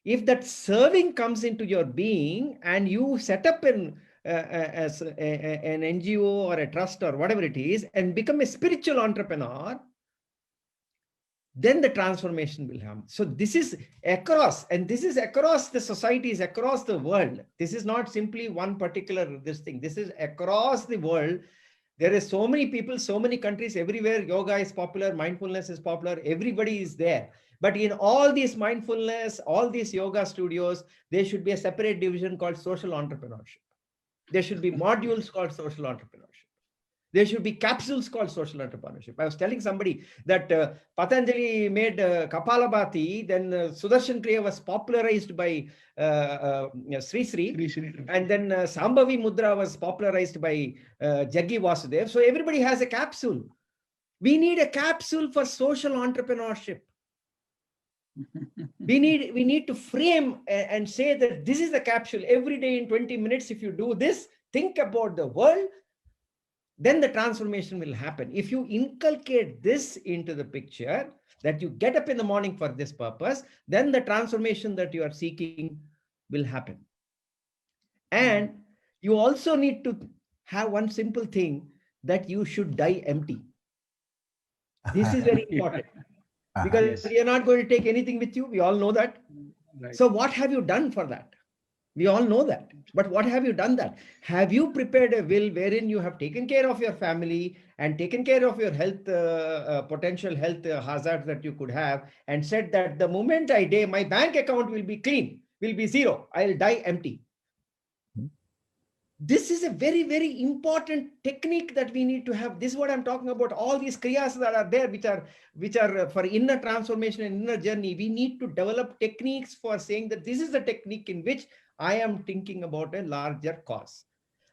If that serving comes into your being and you set up an NGO or a trust or whatever it is and become a spiritual entrepreneur, then the transformation will happen. So this is across, and this is across the societies, across the world. This is not simply one particular this thing. This is across the world. There are so many people, so many countries, everywhere yoga is popular, mindfulness is popular, everybody is there. But in all these mindfulness, all these yoga studios, there should be a separate division called social entrepreneurship. There should be modules called social entrepreneurship. There should be capsules called social entrepreneurship. I was telling somebody that Patanjali made Kapalabhati, then Sudarshan Kriya was popularized by Sri Sri, and then Sambhavi Mudra was popularized by Jaggi Vasudev. So everybody has a capsule. We need a capsule for social entrepreneurship. We need to frame and say that this is the capsule. Every day in 20 minutes, if you do this, think about the world, then the transformation will happen. If you inculcate this into the picture, that you get up in the morning for this purpose, then the transformation that you are seeking will happen. And you also need to have one simple thing, that you should die empty. This is very important. Because you're not going to take anything with you. We all know that. Right. So what have you done for that? We all know that. But what have you done that? Have you prepared a will wherein you have taken care of your family and taken care of your health, potential health hazards that you could have, and said that the moment I die, my bank account will be clean, will be zero. I'll die empty. This is a very, very important technique that we need to have. This is what I'm talking about. All these kriyas that are there, which are for inner transformation and inner journey. We need to develop techniques for saying that this is the technique in which I am thinking about a larger cause.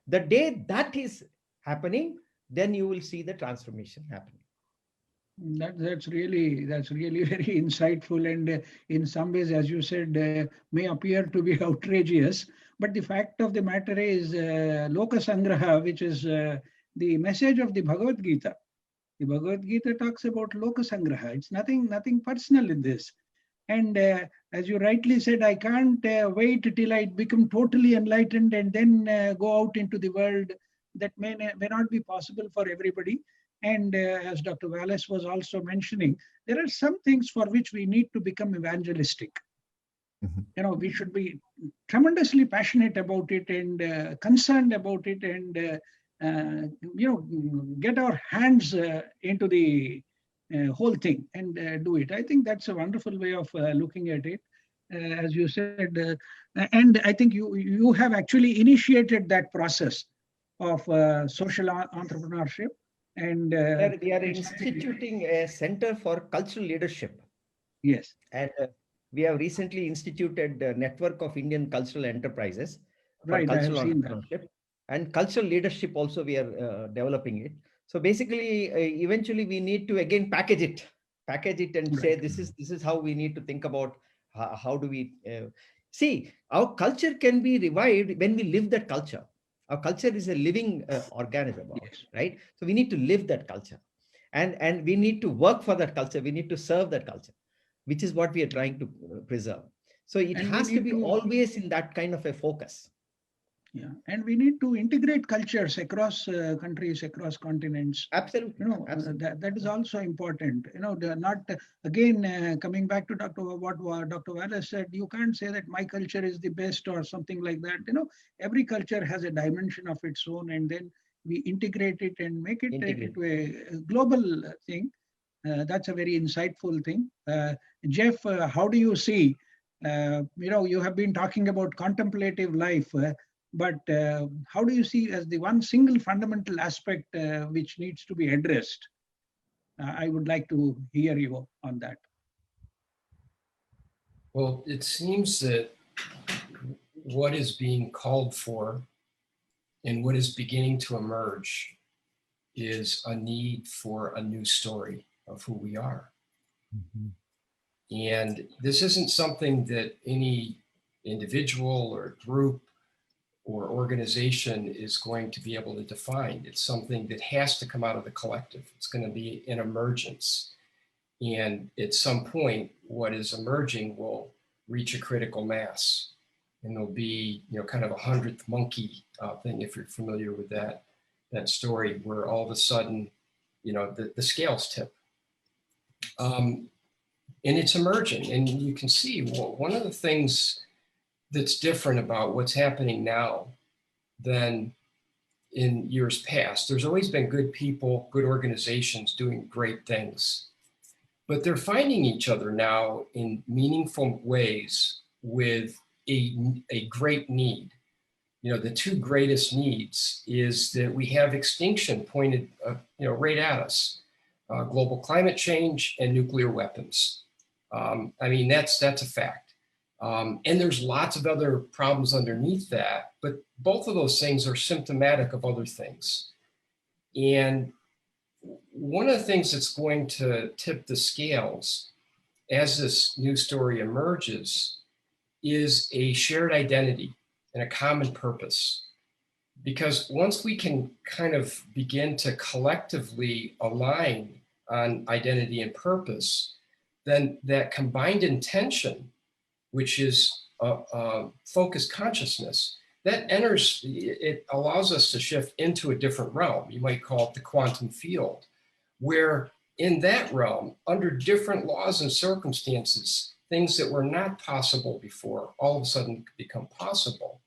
The day that is happening, then you will see the transformation happening. That's really very insightful, and in some ways, as you said, may appear to be outrageous. But the fact of the matter is, Loka Sangraha, which is the message of the Bhagavad Gita. The Bhagavad Gita talks about Loka Sangraha. It's nothing personal in this. And as you rightly said, I can't wait till I become totally enlightened and then go out into the world. That may not be possible for everybody. And as Dr. Wallace was also mentioning, there are some things for which we need to become evangelistic. You know, we should be tremendously passionate about it and concerned about it, and you know, get our hands into the whole thing and do it. I think that's a wonderful way of looking at it, as you said, and I think you have actually initiated that process of social entrepreneurship. And We are instituting a center for cultural leadership. yes, And we have recently instituted a network of Indian cultural enterprises for right, I have cultural seen that. entrepreneurship. And cultural leadership also, we are developing it. So basically, eventually we need to again package it and say, Right. this is how we need to think about how do we see our culture can be revived when we live that culture. Our culture is a living organism, Yes. right? So we need to live that culture, and we need to work for that culture. We need to serve that culture, which is what we are trying to preserve. So it And we has to need be to- always in that kind of a focus. Yeah, and we need to integrate cultures across countries, across continents. Absolutely. You know, Absolutely. that is also important. You know, not again coming back to what Dr. Wallace said. You can't say that my culture is the best or something like that. You know, every culture has a dimension of its own, and then we integrate it and make it into a global thing. That's a very insightful thing. Jeff, how do you see? You know, you have been talking about contemplative life. But how do you see as the one single fundamental aspect which needs to be addressed? I would like to hear you on that. Well, it seems that what is being called for and what is beginning to emerge is a need for a new story of who we are. And this isn't something that any individual or group or organization is going to be able to define. It's something that has to come out of the collective. It's going to be an emergence. And at some point, what is emerging will reach a critical mass. And there'll be, you know, kind of a 100th monkey thing, if you're familiar with that story, where all of a sudden, you know, the scales tip. And it's emerging. And you can see one of the things that's different about what's happening now than in years past. There's always been good people, good organizations doing great things, but they're finding each other now in meaningful ways with a great need. You know, the two greatest needs is that we have extinction pointed, you know, right at us, global climate change and nuclear weapons. I mean, that's a fact. And there's lots of other problems underneath that, but both of those things are symptomatic of other things. And one of the things that's going to tip the scales as this new story emerges is a shared identity and a common purpose. Because once we can kind of begin to collectively align on identity and purpose, then that combined intention, which is focused consciousness, that enters, it allows us to shift into a different realm. You might call it the quantum field, where in that realm, under different laws and circumstances, things that were not possible before all of a sudden become possible.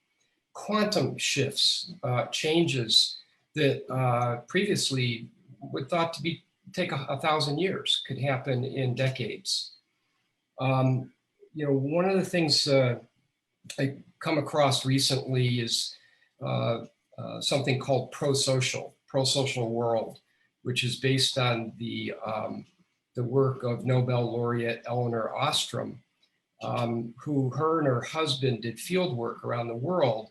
Quantum shifts, changes that previously were thought to take 1,000 years could happen in decades. You know, one of the things I come across recently is something called pro-social world, which is based on the work of Nobel laureate Elinor Ostrom, who her and her husband did field work around the world,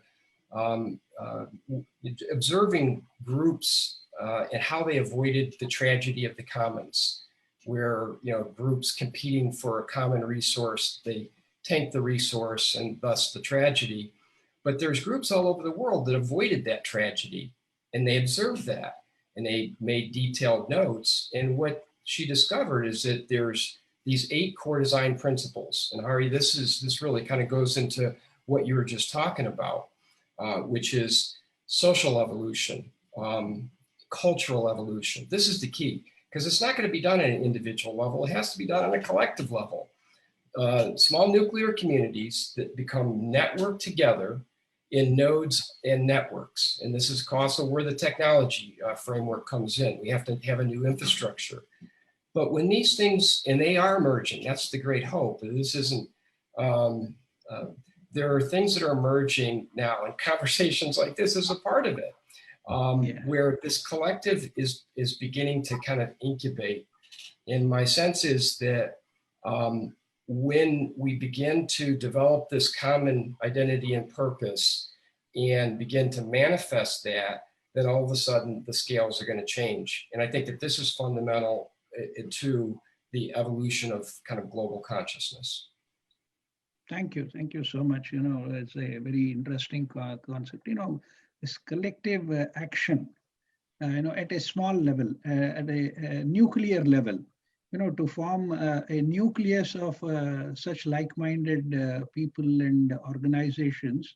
observing groups and how they avoided the tragedy of the commons, where groups competing for a common resource, they tank the resource and thus the tragedy. But there's groups all over the world that avoided that tragedy, and they observed that, and they made detailed notes. And what she discovered is that there's these 8 core design principles. And Hari, this really kind of goes into what you were just talking about, which is social evolution, cultural evolution. This is the key, because it's not going to be done at an individual level. It has to be done on a collective level. Small nuclear communities that become networked together in nodes and networks. And this is also where the technology framework comes in. We have to have a new infrastructure. But when these things, and they are emerging, that's the great hope. This isn't, there are things that are emerging now, and conversations like this is a part of it, where this collective is beginning to kind of incubate. And my sense is that when we begin to develop this common identity and purpose and begin to manifest that, then all of a sudden the scales are going to change. And I think that this is fundamental to the evolution of kind of global consciousness. Thank you so much. It's a very interesting concept. This collective action, at a small level, at a nuclear level, to form a nucleus of such like-minded people and organizations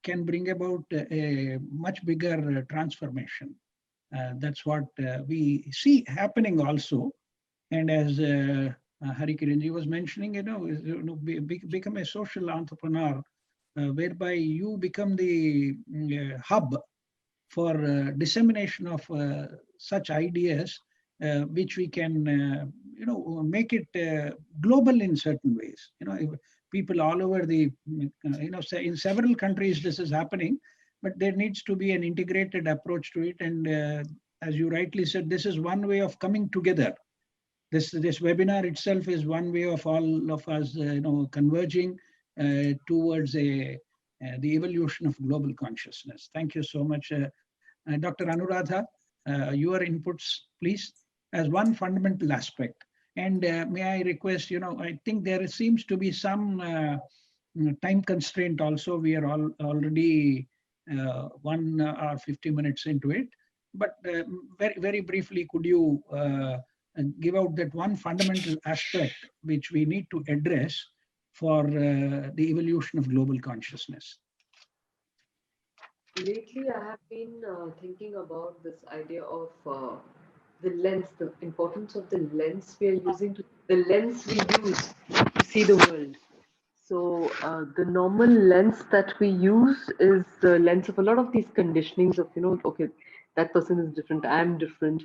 can bring about a much bigger transformation. That's what we see happening also. And as Hari Kiranji was mentioning, become a social entrepreneur, whereby you become the hub for dissemination of such ideas, which we can, make it global in certain ways. People all over the, in several countries this is happening, but there needs to be an integrated approach to it. And as you rightly said, this is one way of coming together. This webinar itself is one way of all of us, converging towards the evolution of global consciousness. Thank you so much, Dr. Anuradha. Your inputs, please, as one fundamental aspect. And may I request, I think there seems to be some time constraint also. We are already 1 hour 50 minutes into it. But very, very briefly, could you and give out that one fundamental aspect which we need to address for the evolution of global consciousness? Lately, I have been thinking about this idea of the lens, the importance of the lens we are using, the lens we use to see the world. So the normal lens that we use is the lens of a lot of these conditionings of, okay, that person is different, I'm different.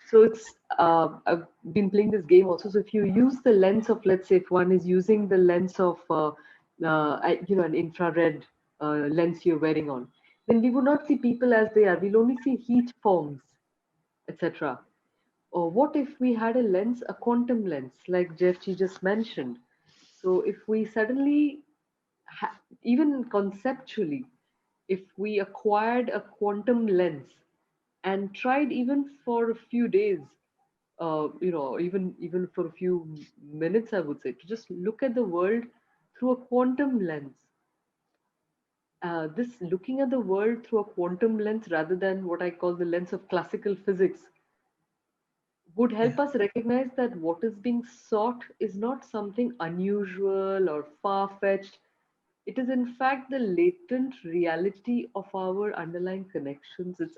So it's, I've been playing this game also. So if you use the lens of, let's say, if one is using the lens of, an infrared lens you're wearing on, then we would not see people as they are. We'll only see heat forms, etc. Or what if we had a lens, a quantum lens, like Jeff just mentioned? So if we suddenly, even conceptually, if we acquired a quantum lens and tried even for a few days, even for a few minutes, I would say, to just look at the world through a quantum lens. This looking at the world through a quantum lens rather than what I call the lens of classical physics would help us recognize that what is being sought is not something unusual or far-fetched. It is in fact the latent reality of our underlying connections. It's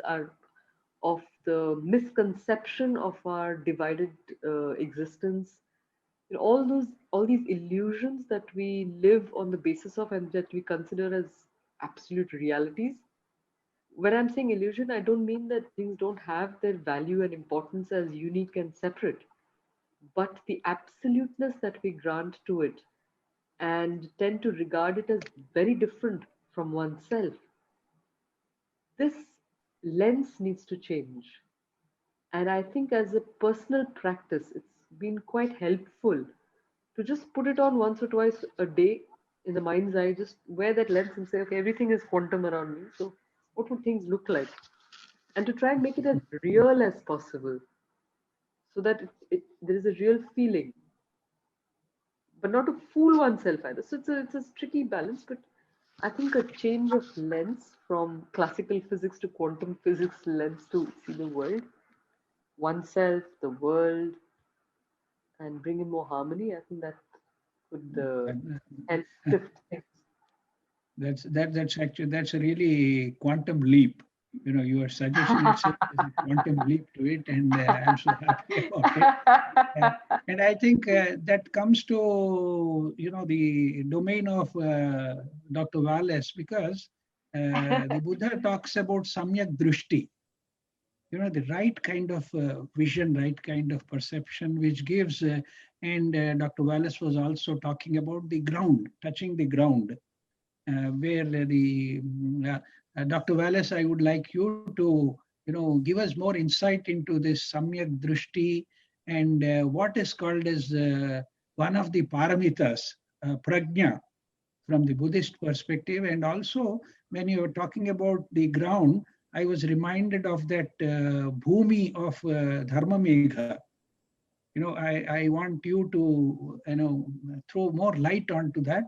of the misconception of our divided existence. All these illusions that we live on the basis of and that we consider as absolute realities. When I'm saying illusion, I don't mean that things don't have their value and importance as unique and separate, but the absoluteness that we grant to it and tend to regard it as very different from oneself. This lens needs to change. And I think as a personal practice, it's been quite helpful to just put it on once or twice a day in the mind's eye, just wear that lens and say, okay, everything is quantum around me. So what would things look like? and to try and make it as real as possible, so that there is a real feeling, but not to fool oneself either. So it's a tricky balance, but I think a change of lens from classical physics to quantum physics lens to see the world, oneself, the world, and bring in more harmony, I think that could help shift things. That's a really quantum leap. You know, your suggestion itself is a quantum leap to it, and I'm so happy about it. And I think that comes to, you know, the domain of Dr. Wallace, because the Buddha talks about samyak drishti, you know, the right kind of vision, right kind of perception, which gives, and Dr. Wallace was also talking about the ground, touching the ground, where Dr. Wallace, I would like you to, you know, give us more insight into this samyak drishti and what is called as one of the paramitas, prajna, from the Buddhist perspective. And also, when you were talking about the ground, I was reminded of that bhumi of Dharma Megha. You know, I want you to, you know, throw more light onto that.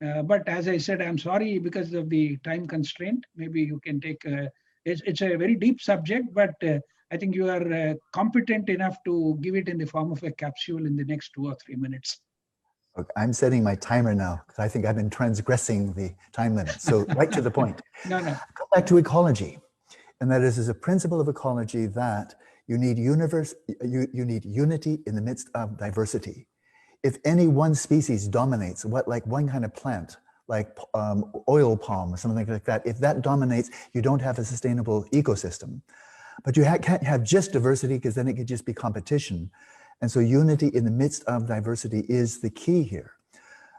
But as I said, I'm sorry because of the time constraint. Maybe you can take it's a very deep subject, but I think you are competent enough to give it in the form of a capsule in the next 2 or 3 minutes. Okay, I'm setting my timer now because I think I've been transgressing the time limit. So right to the point. No. Come back to ecology. And that is a principle of ecology that you need you need unity in the midst of diversity. If any one species dominates, like one kind of plant, like oil palm or something like that, if that dominates, you don't have a sustainable ecosystem. But you can't have just diversity, because then it could just be competition. And so unity in the midst of diversity is the key here.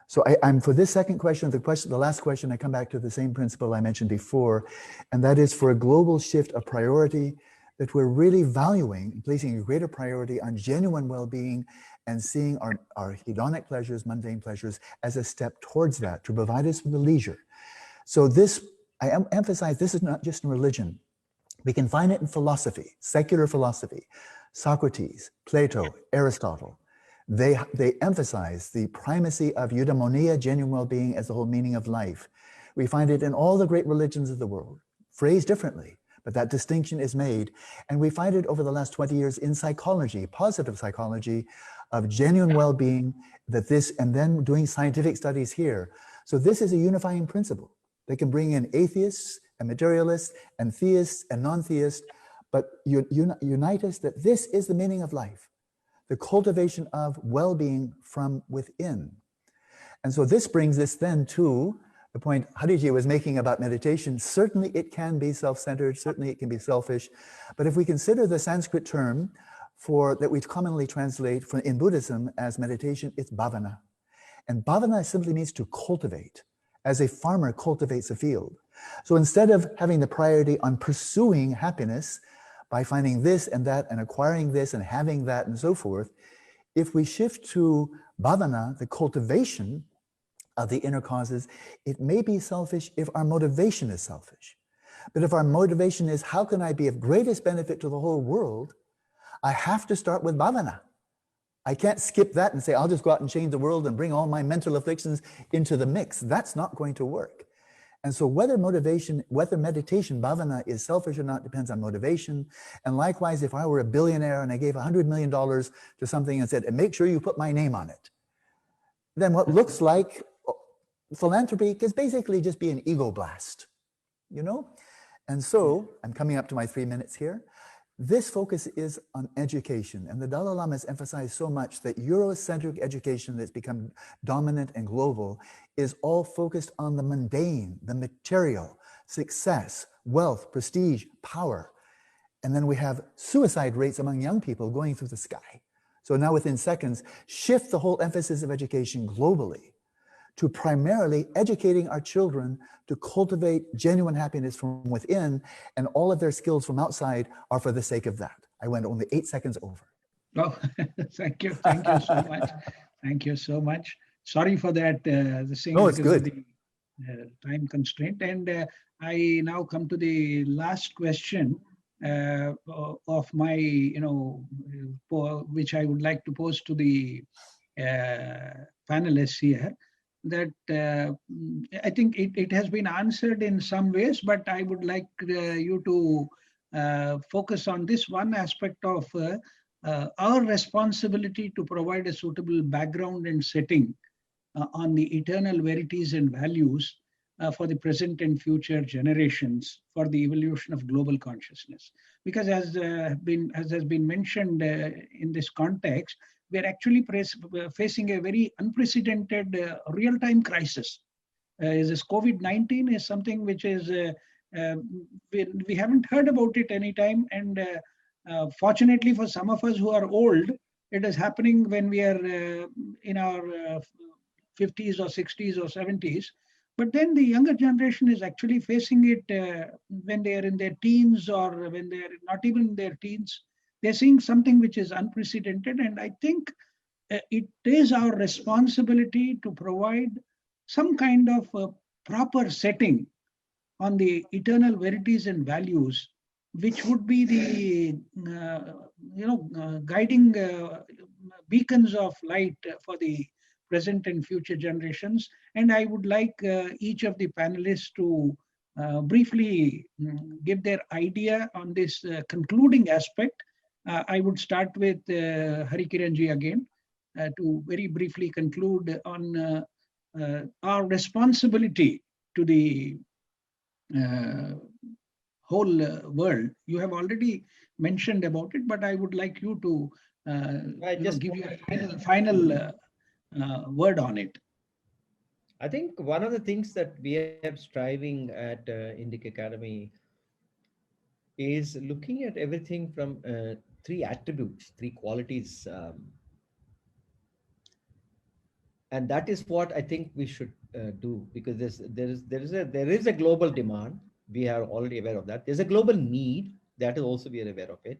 So I'm for this second question, the last question, I come back to the same principle I mentioned before, and that is for a global shift of priority, that we're really valuing, placing a greater priority on genuine well-being and seeing our hedonic pleasures, mundane pleasures, as a step towards that, to provide us with the leisure. So this, I emphasize, this is not just in religion. We can find it in philosophy, secular philosophy. Socrates, Plato, Aristotle, they emphasize the primacy of eudaimonia, genuine well-being, as the whole meaning of life. We find it in all the great religions of the world, phrased differently, but that distinction is made. And we find it over the last 20 years in psychology, positive psychology, of genuine well-being, and then doing scientific studies here. So this is a unifying principle. They can bring in atheists and materialists and theists and non-theists, but unite us that this is the meaning of life, the cultivation of well-being from within. And so this brings us then to the point Hariji was making about meditation. Certainly it can be self-centered, certainly it can be selfish, but if we consider the Sanskrit term that we commonly translate in Buddhism as meditation, it's bhavana. And bhavana simply means to cultivate, as a farmer cultivates a field. So instead of having the priority on pursuing happiness by finding this and that and acquiring this and having that and so forth, if we shift to bhavana, the cultivation of the inner causes, it may be selfish if our motivation is selfish. But if our motivation is, how can I be of greatest benefit to the whole world, I have to start with bhavana. I can't skip that and say, I'll just go out and change the world and bring all my mental afflictions into the mix. That's not going to work. And so whether meditation, bhavana, is selfish or not depends on motivation. And likewise, if I were a billionaire and I gave $100 million to something and said, and make sure you put my name on it, then what looks like philanthropy is basically just be an ego blast, you know? And so I'm coming up to my 3 minutes here. This focus is on education, and the Dalai Lama has emphasized so much that Eurocentric education that's become dominant and global is all focused on the mundane, the material, success, wealth, prestige, power. And then we have suicide rates among young people going through the sky. So now within seconds, shift the whole emphasis of education globally to primarily educating our children to cultivate genuine happiness from within, and all of their skills from outside are for the sake of that. I went only 8 seconds over. Oh, thank you so much. Thank you so much. Sorry for that. The same. No, it's good. Of the time constraint. And I now come to the last question, of my, which I would like to pose to the panelists here, that I think it has been answered in some ways, but I would like you to focus on this one aspect of our responsibility to provide a suitable background and setting on the eternal verities and values for the present and future generations for the evolution of global consciousness. Because as has been mentioned in this context, we are actually facing a very unprecedented real-time crisis. This COVID-19 is something which is, we haven't heard about it anytime. And fortunately for some of us who are old, it is happening when we are in our 50s or 60s or 70s. But then the younger generation is actually facing it when they are in their teens, or when they are not even in their teens. They're seeing something which is unprecedented. And I think it is our responsibility to provide some kind of a proper setting on the eternal verities and values, which would be the guiding beacons of light for the present and future generations. And I would like each of the panelists to briefly give their idea on this concluding aspect. I would start with Harikiranji again to very briefly conclude on our responsibility to the whole world. You have already mentioned about it, but I would like you to give you a final word on it. I think one of the things that we are striving at Indic Academy is looking at everything from three attributes, three qualities. And that is what I think we should do, because there is a global demand. We are already aware of that. There's a global need, that is also we are aware of it.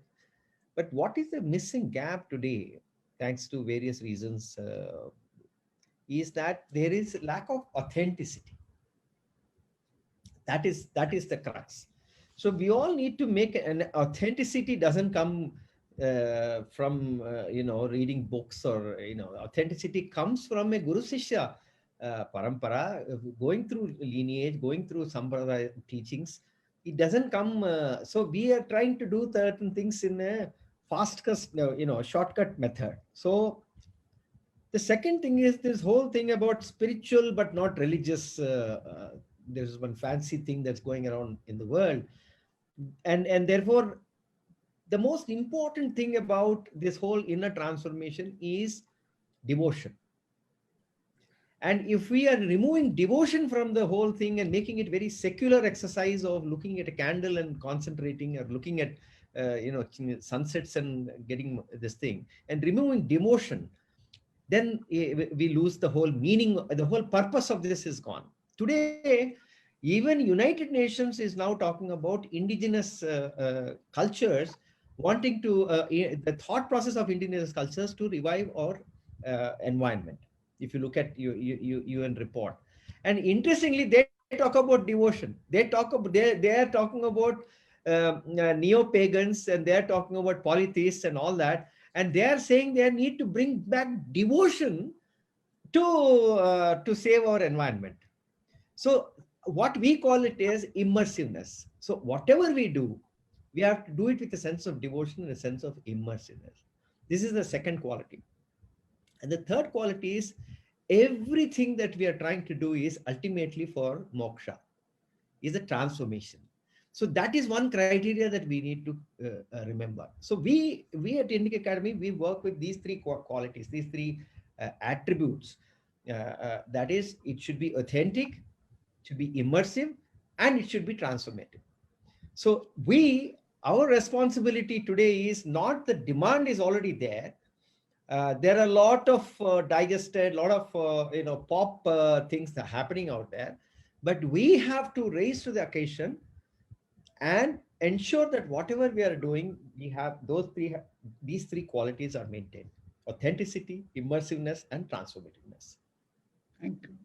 But what is the missing gap today, thanks to various reasons, is that there is lack of authenticity. That is the crux. So we all need to make an authenticity doesn't come from reading books, or authenticity comes from a guru shishya parampara, going through lineage, going through sampradaya teachings. It doesn't come. So we are trying to do certain things in a shortcut method. So the second thing is this whole thing about spiritual but not religious. There's one fancy thing that's going around in the world, and therefore the most important thing about this whole inner transformation is devotion. And if we are removing devotion from the whole thing and making it very secular exercise of looking at a candle and concentrating, or looking at sunsets and getting this thing, and removing devotion, then we lose the whole meaning. The whole purpose of this is gone. Today, even United Nations is now talking about indigenous cultures, wanting to, the thought process of indigenous cultures to revive our environment. If you look at UN report. And interestingly, they talk about devotion. They are talking about neo-pagans, and they are talking about polytheists and all that. And they are saying they need to bring back devotion to save our environment. So what we call it is immersiveness. So whatever we do, we have to do it with a sense of devotion and a sense of immersiveness. This is the second quality. And the third quality is everything that we are trying to do is ultimately for moksha, is a transformation. So that is one criteria that we need to remember. So we at Indic Academy, we work with these three qualities, these three attributes. That is, it should be authentic, it should be immersive, and it should be transformative. So our responsibility today is not, the demand is already there. There are a lot of digested, lot of pop things that are happening out there, but we have to raise to the occasion and ensure that whatever we are doing, we have these three qualities are maintained: authenticity, immersiveness, and transformativeness.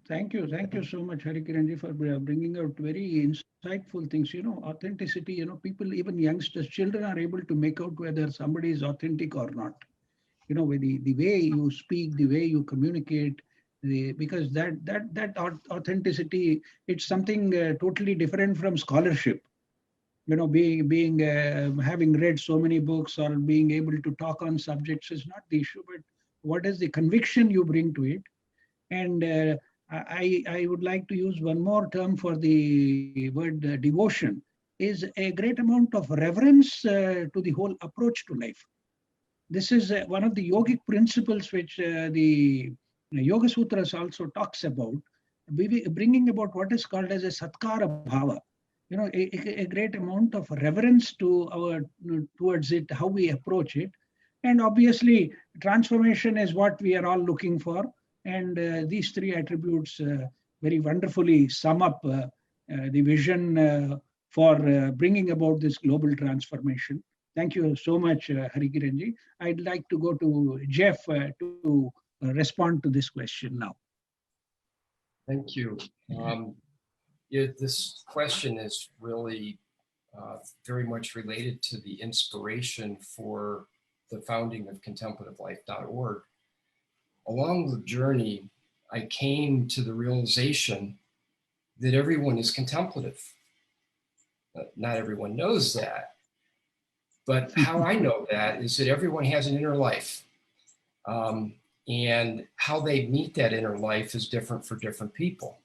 Thank you so much, Harikiranji, for bringing out very insightful things. Authenticity, people, even youngsters, children are able to make out whether somebody is authentic or not. With the way you speak, the way you communicate, because that authenticity, it's something totally different from scholarship. Being having read so many books or being able to talk on subjects is not the issue, but what is the conviction you bring to it. And I would like to use one more term for the word devotion, is a great amount of reverence to the whole approach to life. This is one of the yogic principles which the Yoga Sutras also talks about, bringing about what is called as a satkara bhava. A great amount of reverence to towards it, how we approach it. And obviously, transformation is what we are all looking for. And these three attributes very wonderfully sum up the vision for bringing about this global transformation. Thank you so much, Harikiranji. I'd like to go to Jeff to respond to this question now. Thank you. This question is really very much related to the inspiration for the founding of contemplativelife.org. Along the journey, I came to the realization that everyone is contemplative. Not everyone knows that, but how I know that is that everyone has an inner life. And how they meet that inner life is different for different people.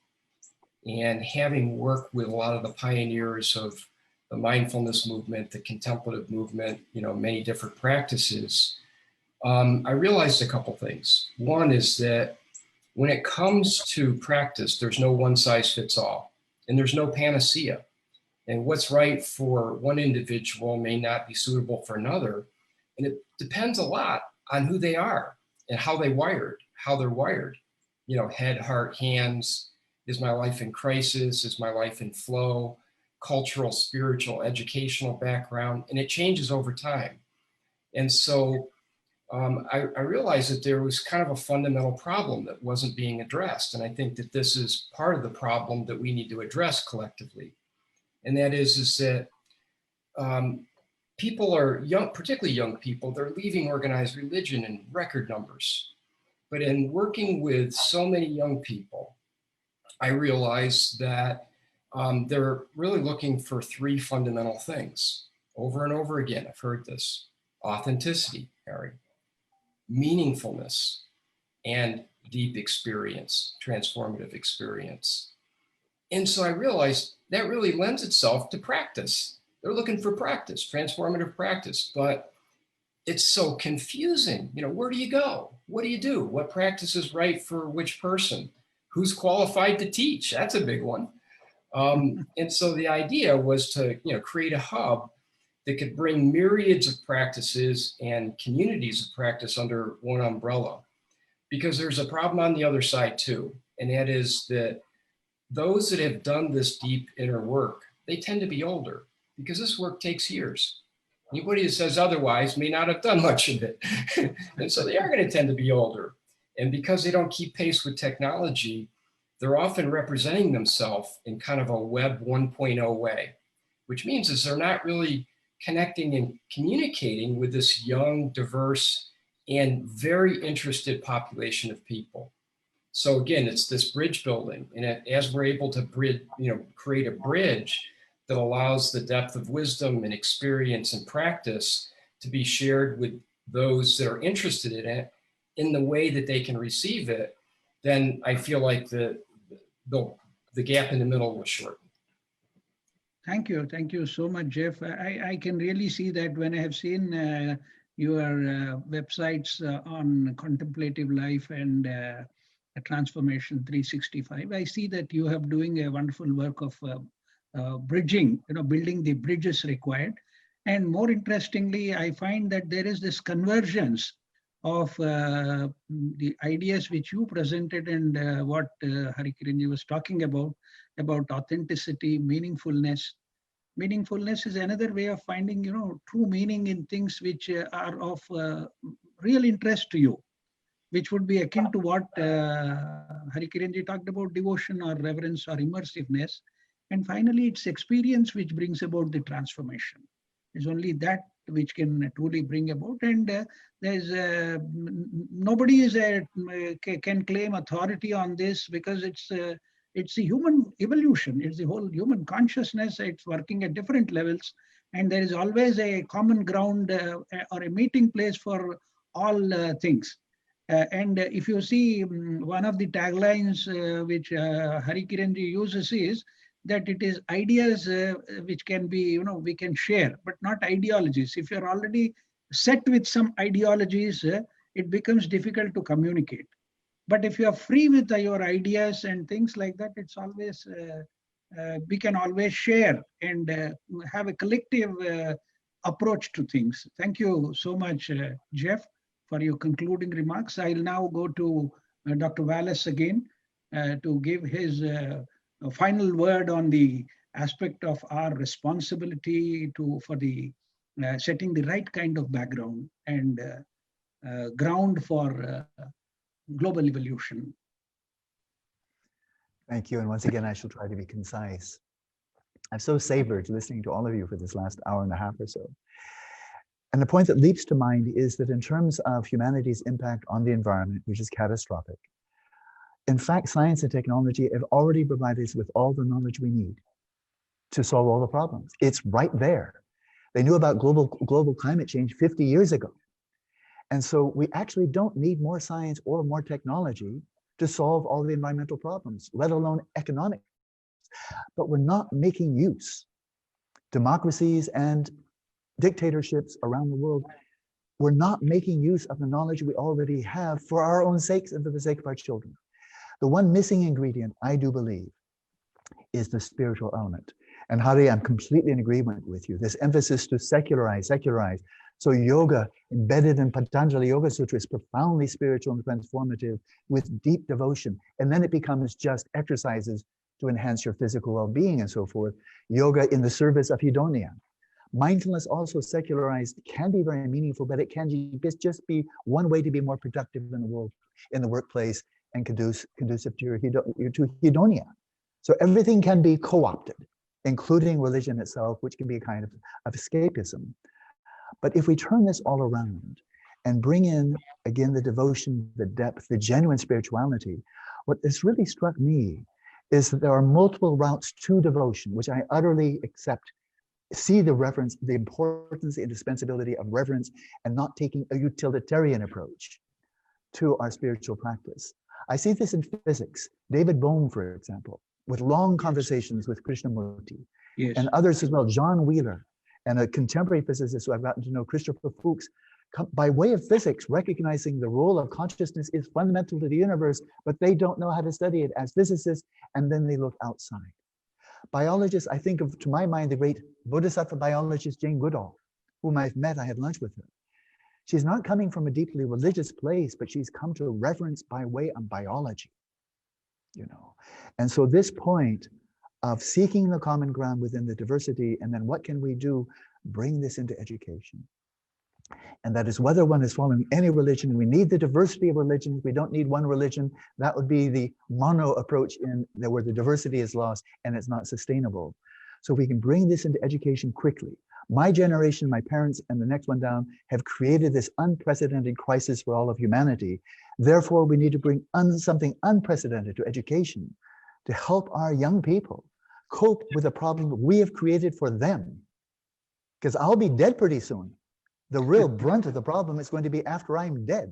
And having worked with a lot of the pioneers of the mindfulness movement, the contemplative movement, many different practices, I realized a couple things. One is that when it comes to practice, there's no one size fits all, and there's no panacea. And what's right for one individual may not be suitable for another. And it depends a lot on who they are and how they're wired. Head, heart, hands. Is my life in crisis? Is my life in flow? Cultural, spiritual, educational background. And it changes over time. And so I realized that there was kind of a fundamental problem that wasn't being addressed. And I think that this is part of the problem that we need to address collectively. And that is that people are young, particularly young people, they're leaving organized religion in record numbers. But in working with so many young people, I realized that they're really looking for three fundamental things over and over again. I've heard this: authenticity, Harry, meaningfulness, and deep experience, transformative experience. And so I realized that really lends itself to practice. They're looking for practice, transformative practice, but it's so confusing. Where do you go? What do you do? What practice is right for which person? Who's qualified to teach? That's a big one. And so the idea was to, create a hub that could bring myriads of practices and communities of practice under one umbrella. Because there's a problem on the other side too. And that is that those that have done this deep inner work, they tend to be older because this work takes years. Anybody that says otherwise may not have done much of it. And so they are going to tend to be older. And because they don't keep pace with technology, they're often representing themselves in kind of a Web 1.0 way, which means is they're not really connecting and communicating with this young, diverse, and very interested population of people. So again, it's this bridge building. And as we're able to create a bridge that allows the depth of wisdom and experience and practice to be shared with those that are interested in it in the way that they can receive it, then I feel like the gap in the middle will shorten. Thank you. Thank you so much, Jeff. I can really see that when I have seen your websites on contemplative life and transformation 365, I see that you have doing a wonderful work of bridging, building the bridges required. And more interestingly, I find that there is this convergence of the ideas which you presented and what Harikiranji was talking about authenticity, meaningfulness. Meaningfulness is another way of finding, true meaning in things which are of real interest to you, which would be akin to what Harikiranji talked about, devotion or reverence or immersiveness. And finally, it's experience which brings about the transformation. It's only that which can truly bring about. And nobody can claim authority on this, because it's the human evolution. It's the whole human consciousness. It's working at different levels, and there is always a common ground or a meeting place for all things. And if you see, one of the taglines which Hari Kiranji uses is that it is ideas which can be, we can share, but not ideologies. If you're already set with some ideologies, it becomes difficult to communicate. But if you are free with your ideas and things like that, it's always, we can always share and have a collective approach to things. Thank you so much, Jeff, for your concluding remarks. I'll now go to Dr. Wallace again to give his final word on the aspect of our responsibility for the setting the right kind of background and ground for global evolution. Thank you. And once again, I shall try to be concise. I've so savored listening to all of you for this last hour and a half or so. And the point that leaps to mind is that in terms of humanity's impact on the environment, which is catastrophic, in fact, science and technology have already provided us with all the knowledge we need to solve all the problems. It's right there. They knew about global climate change 50 years ago. And so we actually don't need more science or more technology to solve all the environmental problems, let alone economic. But we're not making use. Democracies and dictatorships around the world, we're not making use of the knowledge we already have for our own sakes and for the sake of our children. The one missing ingredient, I do believe, is the spiritual element. And Hari, I'm completely in agreement with you. This emphasis to secularize. So yoga, embedded in Patanjali Yoga Sutra, is profoundly spiritual and transformative with deep devotion. And then it becomes just exercises to enhance your physical well-being and so forth. Yoga in the service of hedonia. Mindfulness, also secularized, can be very meaningful, but it can just be one way to be more productive in the world, in the workplace, and conducive to your hedonia. So everything can be co-opted, including religion itself, which can be a kind of escapism. But if we turn this all around and bring in, again, the devotion, the depth, the genuine spirituality, what has really struck me is that there are multiple routes to devotion, which I utterly accept. See the reverence, the importance, the indispensability of reverence, and not taking a utilitarian approach to our spiritual practice. I see this in physics. David Bohm, for example, with long conversations with Krishnamurti, and others as well, John Wheeler, and a contemporary physicist who I've gotten to know, Christopher Fuchs, by way of physics, recognizing the role of consciousness is fundamental to the universe, but they don't know how to study it as physicists, and then they look outside. Biologists, I think of, to my mind, the great Bodhisattva biologist Jane Goodall, whom I've met. I had lunch with her. She's not coming from a deeply religious place, but she's come to reverence by way of biology, And so this point of seeking the common ground within the diversity, and then what can we do, bring this into education. And that is whether one is following any religion, we need the diversity of religions. We don't need one religion. That would be the mono approach where the diversity is lost and it's not sustainable. So we can bring this into education quickly. My generation, my parents, and the next one down have created this unprecedented crisis for all of humanity. Therefore, we need to bring something unprecedented to education to help our young people cope with the problem we have created for them. Because I'll be dead pretty soon. The real brunt of the problem is going to be after I'm dead.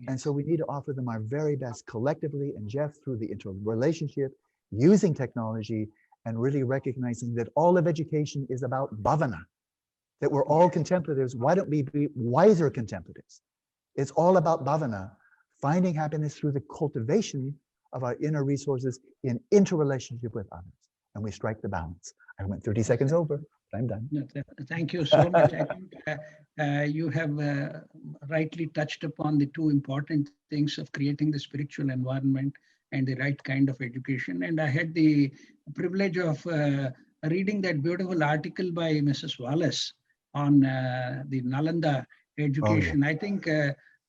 And so we need to offer them our very best collectively, and Jeff, through the interrelationship, using technology, and really recognizing that all of education is about bhavana, that we're all contemplatives. Why don't we be wiser contemplatives? It's all about bhavana, finding happiness through the cultivation of our inner resources in interrelationship with others. And we strike the balance. I went 30 seconds over. I'm done. Thank you so much. I think you have rightly touched upon the two important things of creating the spiritual environment and the right kind of education. And I had the privilege of reading that beautiful article by Mrs. Wallace on the Nalanda education. I think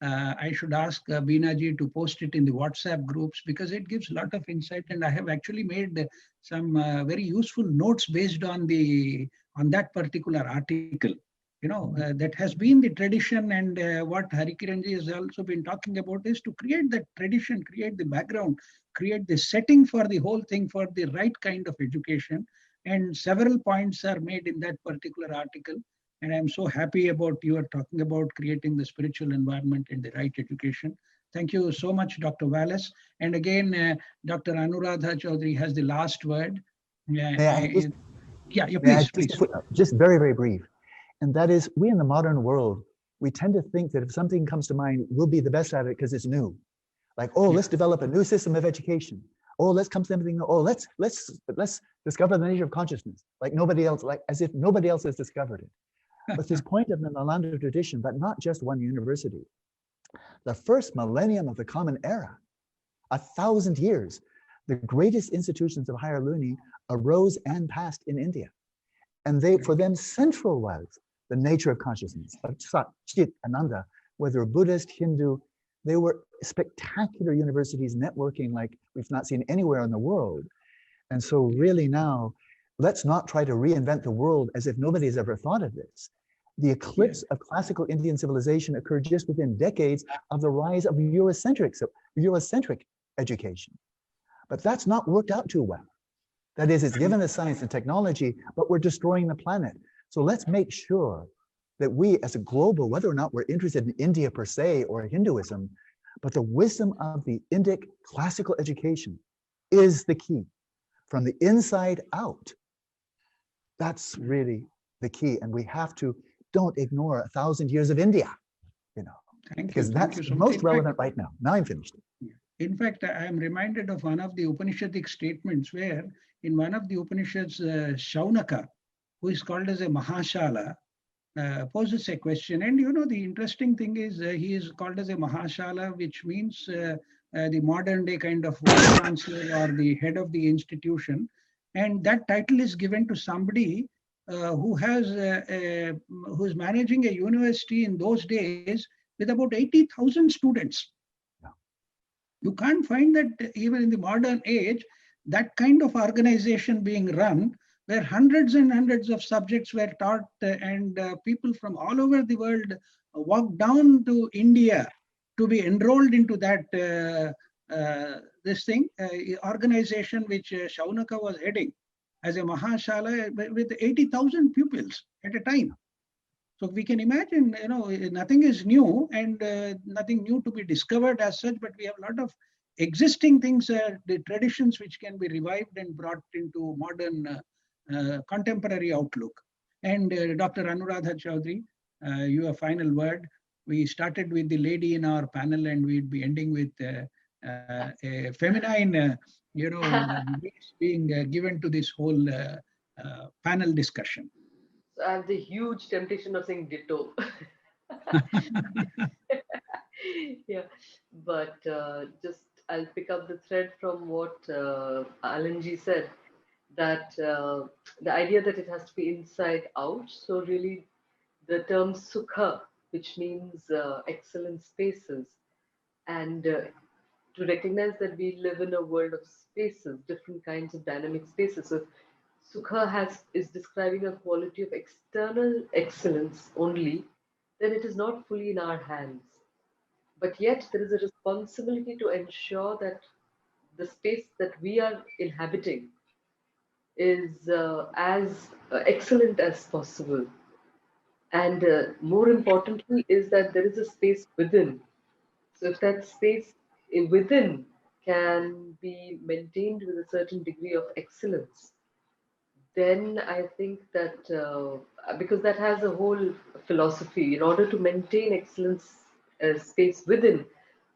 I should ask Beena ji to post it in the WhatsApp groups because it gives a lot of insight. And I have actually made some very useful notes based on that particular article. That has been the tradition, and what Harikiranji has also been talking about is to create that tradition, create the background, create the setting for the whole thing for the right kind of education. And several points are made in that particular article. And I'm so happy about you are talking about creating the spiritual environment and the right education. Thank you so much, Dr. Wallace. And again, Dr. Anuradha Chaudhary has the last word. Please. Just very, very brief. And that is, we in the modern world, we tend to think that if something comes to mind, we'll be the best at it because it's new. Like, oh, let's develop a new system of education. Oh, let's come to something. Oh, let's discover the nature of consciousness. Like nobody else, like as if nobody else has discovered it. But this point of the Nalanda tradition, but not just one university. The first millennium of the Common Era, 1,000 years, the greatest institutions of higher learning arose and passed in India. And for them, central was the nature of consciousness, of Sat, Chit, Ananda, whether Buddhist, Hindu. They were spectacular universities networking like we've not seen anywhere in the world. And so really now, let's not try to reinvent the world as if nobody has ever thought of this. The eclipse of classical Indian civilization occurred just within decades of the rise of Eurocentric education. But that's not worked out too well. That is, it's given us science and technology, but we're destroying the planet. So let's make sure that we as a global, whether or not we're interested in India per se or Hinduism, but the wisdom of the Indic classical education is the key from the inside out. That's really the key. And we have to, don't ignore 1,000 years of India, because that's most relevant right now. Now I'm finished. In fact, I am reminded of one of the Upanishadic statements where in one of the Upanishads, Shaunaka, who is called as a Mahashala, poses a question. And the interesting thing is he is called as a Mahashala, which means the modern day kind of vice chancellor or the head of the institution. And that title is given to somebody who's managing a university in those days with about 80,000 students. You can't find that even in the modern age, that kind of organization being run, where hundreds and hundreds of subjects were taught and people from all over the world walked down to India to be enrolled into that organization which Shaunaka was heading as a Mahashala with 80,000 pupils at a time. So we can imagine, nothing is new and nothing new to be discovered as such, but we have a lot of existing things, the traditions which can be revived and brought into modern contemporary outlook. And Dr. Anuradha Chaudhary, your final word. We started with the lady in our panel and we'd be ending with a feminine, being given to this whole panel discussion. So I have the huge temptation of saying ditto. Yeah, but just I'll pick up the thread from what Alanji said, that the idea that it has to be inside out. So really the term sukha, which means excellent spaces, and to recognize that we live in a world of spaces, different kinds of dynamic spaces. So Sukha is describing a quality of external excellence only, then it is not fully in our hands. But yet there is a responsibility to ensure that the space that we are inhabiting is as excellent as possible. And more importantly is that there is a space within. So if that space within can be maintained with a certain degree of excellence, then I think that because that has a whole philosophy, in order to maintain excellence space within,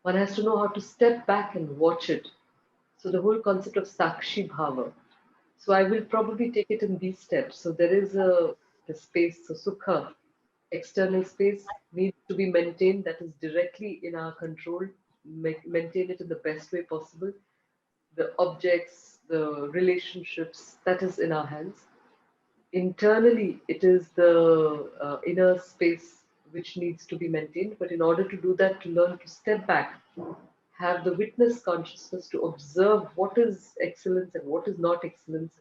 one has to know how to step back and watch it. So the whole concept of Sakshi Bhava. So I will probably take it in these steps. So there is a space, so Sukha, external space needs to be maintained, that is directly in our control, maintain it in the best way possible. The objects, the relationships, that is in our hands. Internally, it is the inner space which needs to be maintained. But in order to do that, to learn to step back, have the witness consciousness to observe what is excellence and what is not excellence.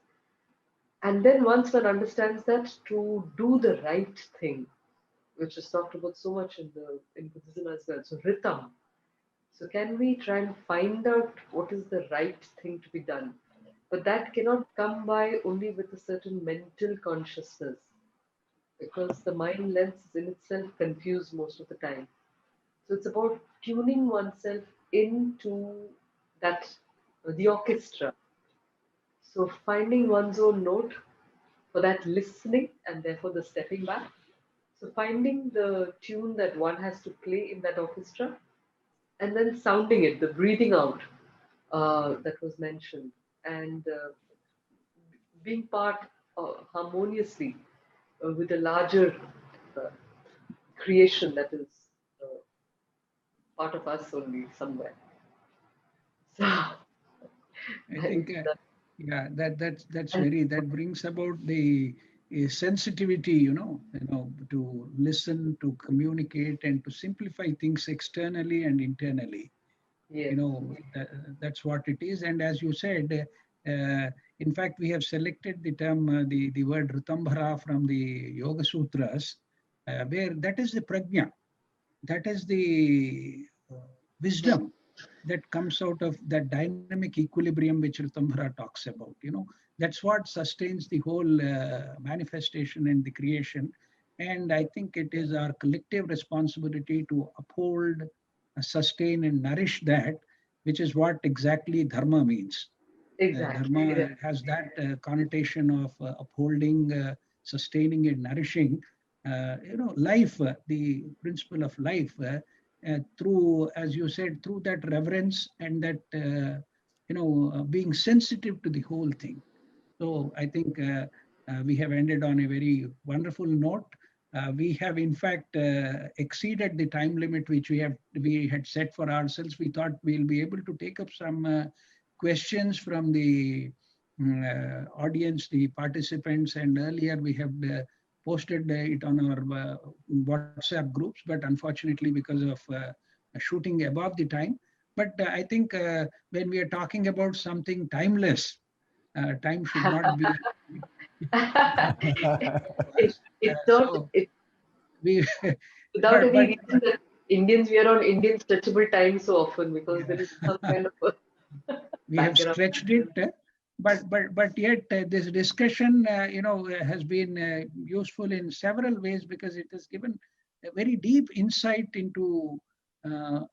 And then once one understands that, to do the right thing, which is talked about so much in Buddhism as well. So Ritam. So can we try and find out what is the right thing to be done? But that cannot come by only with a certain mental consciousness, because the mind lens is in itself confused most of the time. So it's about tuning oneself into that, the orchestra. So finding one's own note, for that listening, and therefore the stepping back. So finding the tune that one has to play in that orchestra, and then sounding it, the breathing out that was mentioned, and being part harmoniously with a larger uh, creation that is uh, part of us only somewhere. So I think, yeah, that's And- very, that brings about the sensitivity, to listen, to communicate, and to simplify things externally and internally. yes. That's what it is. And as you said, in fact, we have selected the term, the word Rtambhara from the Yoga Sutras, where that is the prajna, that is the wisdom that comes out of that dynamic equilibrium which Rtambhara talks about. That's what sustains the whole manifestation and the creation. And I think it is our collective responsibility to uphold, sustain, and nourish that, which is what exactly dharma means. Exactly. Dharma has that connotation of upholding, sustaining, and nourishing. Life, the principle of life, through, as you said, through that reverence and that, being sensitive to the whole thing. So I think we have ended on a very wonderful note. We have, in fact, exceeded the time limit which we had set for ourselves. We thought we'll be able to take up some questions from the audience, the participants, and earlier we have posted it on our WhatsApp groups, but unfortunately because of shooting above the time. But I think when we are talking about something timeless, time should not be. It's not, So it, we, without but, any but reason that Indians, we are on Indian stretchable time so often, because there is some kind of a we have background. stretched it, but yet this discussion, has been useful in several ways, because it has given a very deep insight into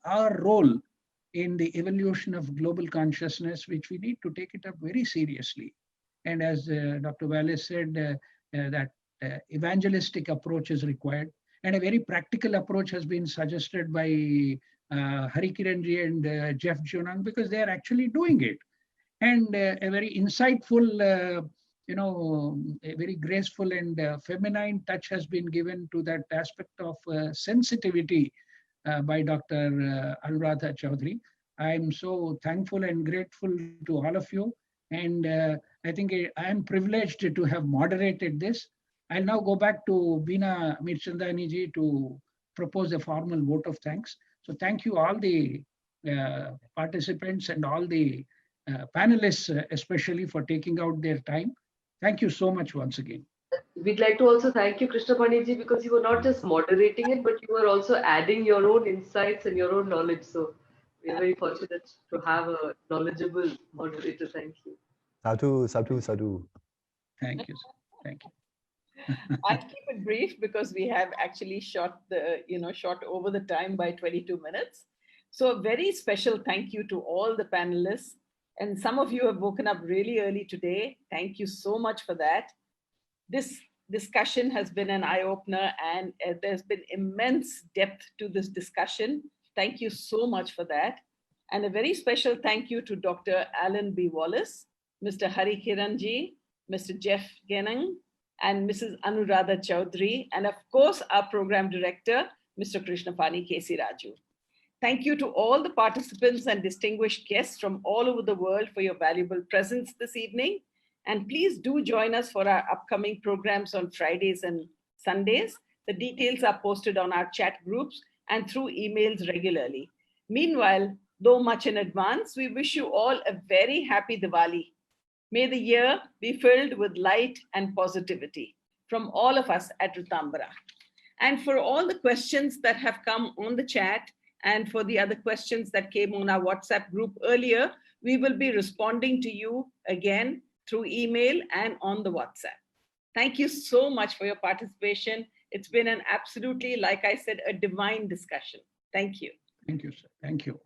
our role in the evolution of global consciousness, which we need to take it up very seriously. And as Dr. Wallace said, that evangelistic approach is required, and a very practical approach has been suggested by Hari Kiranji and Jeff Junang, because they are actually doing it. And a very insightful, a very graceful and feminine touch has been given to that aspect of sensitivity by Dr. Anuradha Chaudhary. I'm so thankful and grateful to all of you. And I think I am privileged to have moderated this. I'll now go back to Beena Mirchandani ji to propose a formal vote of thanks. So thank you all the participants and all the panelists, especially, for taking out their time. Thank you so much once again. We'd like to also thank you, Krishna Panditji, because you were not just moderating it, but you were also adding your own insights and your own knowledge. So we are very fortunate to have a knowledgeable moderator. Thank you. Sadhu, sadhu, sadhu. Thank you. Thank you. I'll keep it brief because we have actually shot over the time by 22 minutes. So a very special thank you to all the panelists. And some of you have woken up really early today. Thank you so much for that. This discussion has been an eye-opener, and there's been immense depth to this discussion. Thank you so much for that. And a very special thank you to Dr. Alan B. Wallace, Mr. Hari Kiranji, Mr. Jeff Genang, and Mrs. Anuradha Chaudhary, and of course, our program director, Mr. Krishnapani K.C. Raju. Thank you to all the participants and distinguished guests from all over the world for your valuable presence this evening. And please do join us for our upcoming programs on Fridays and Sundays. The details are posted on our chat groups and through emails regularly. Meanwhile, though much in advance, we wish you all a very happy Diwali. May the year be filled with light and positivity from all of us at Rtambhara. And for all the questions that have come on the chat and for the other questions that came on our WhatsApp group earlier, we will be responding to you again through email and on the WhatsApp. Thank you so much for your participation. It's been an absolutely, like I said, a divine discussion. Thank you. Thank you, sir. Thank you.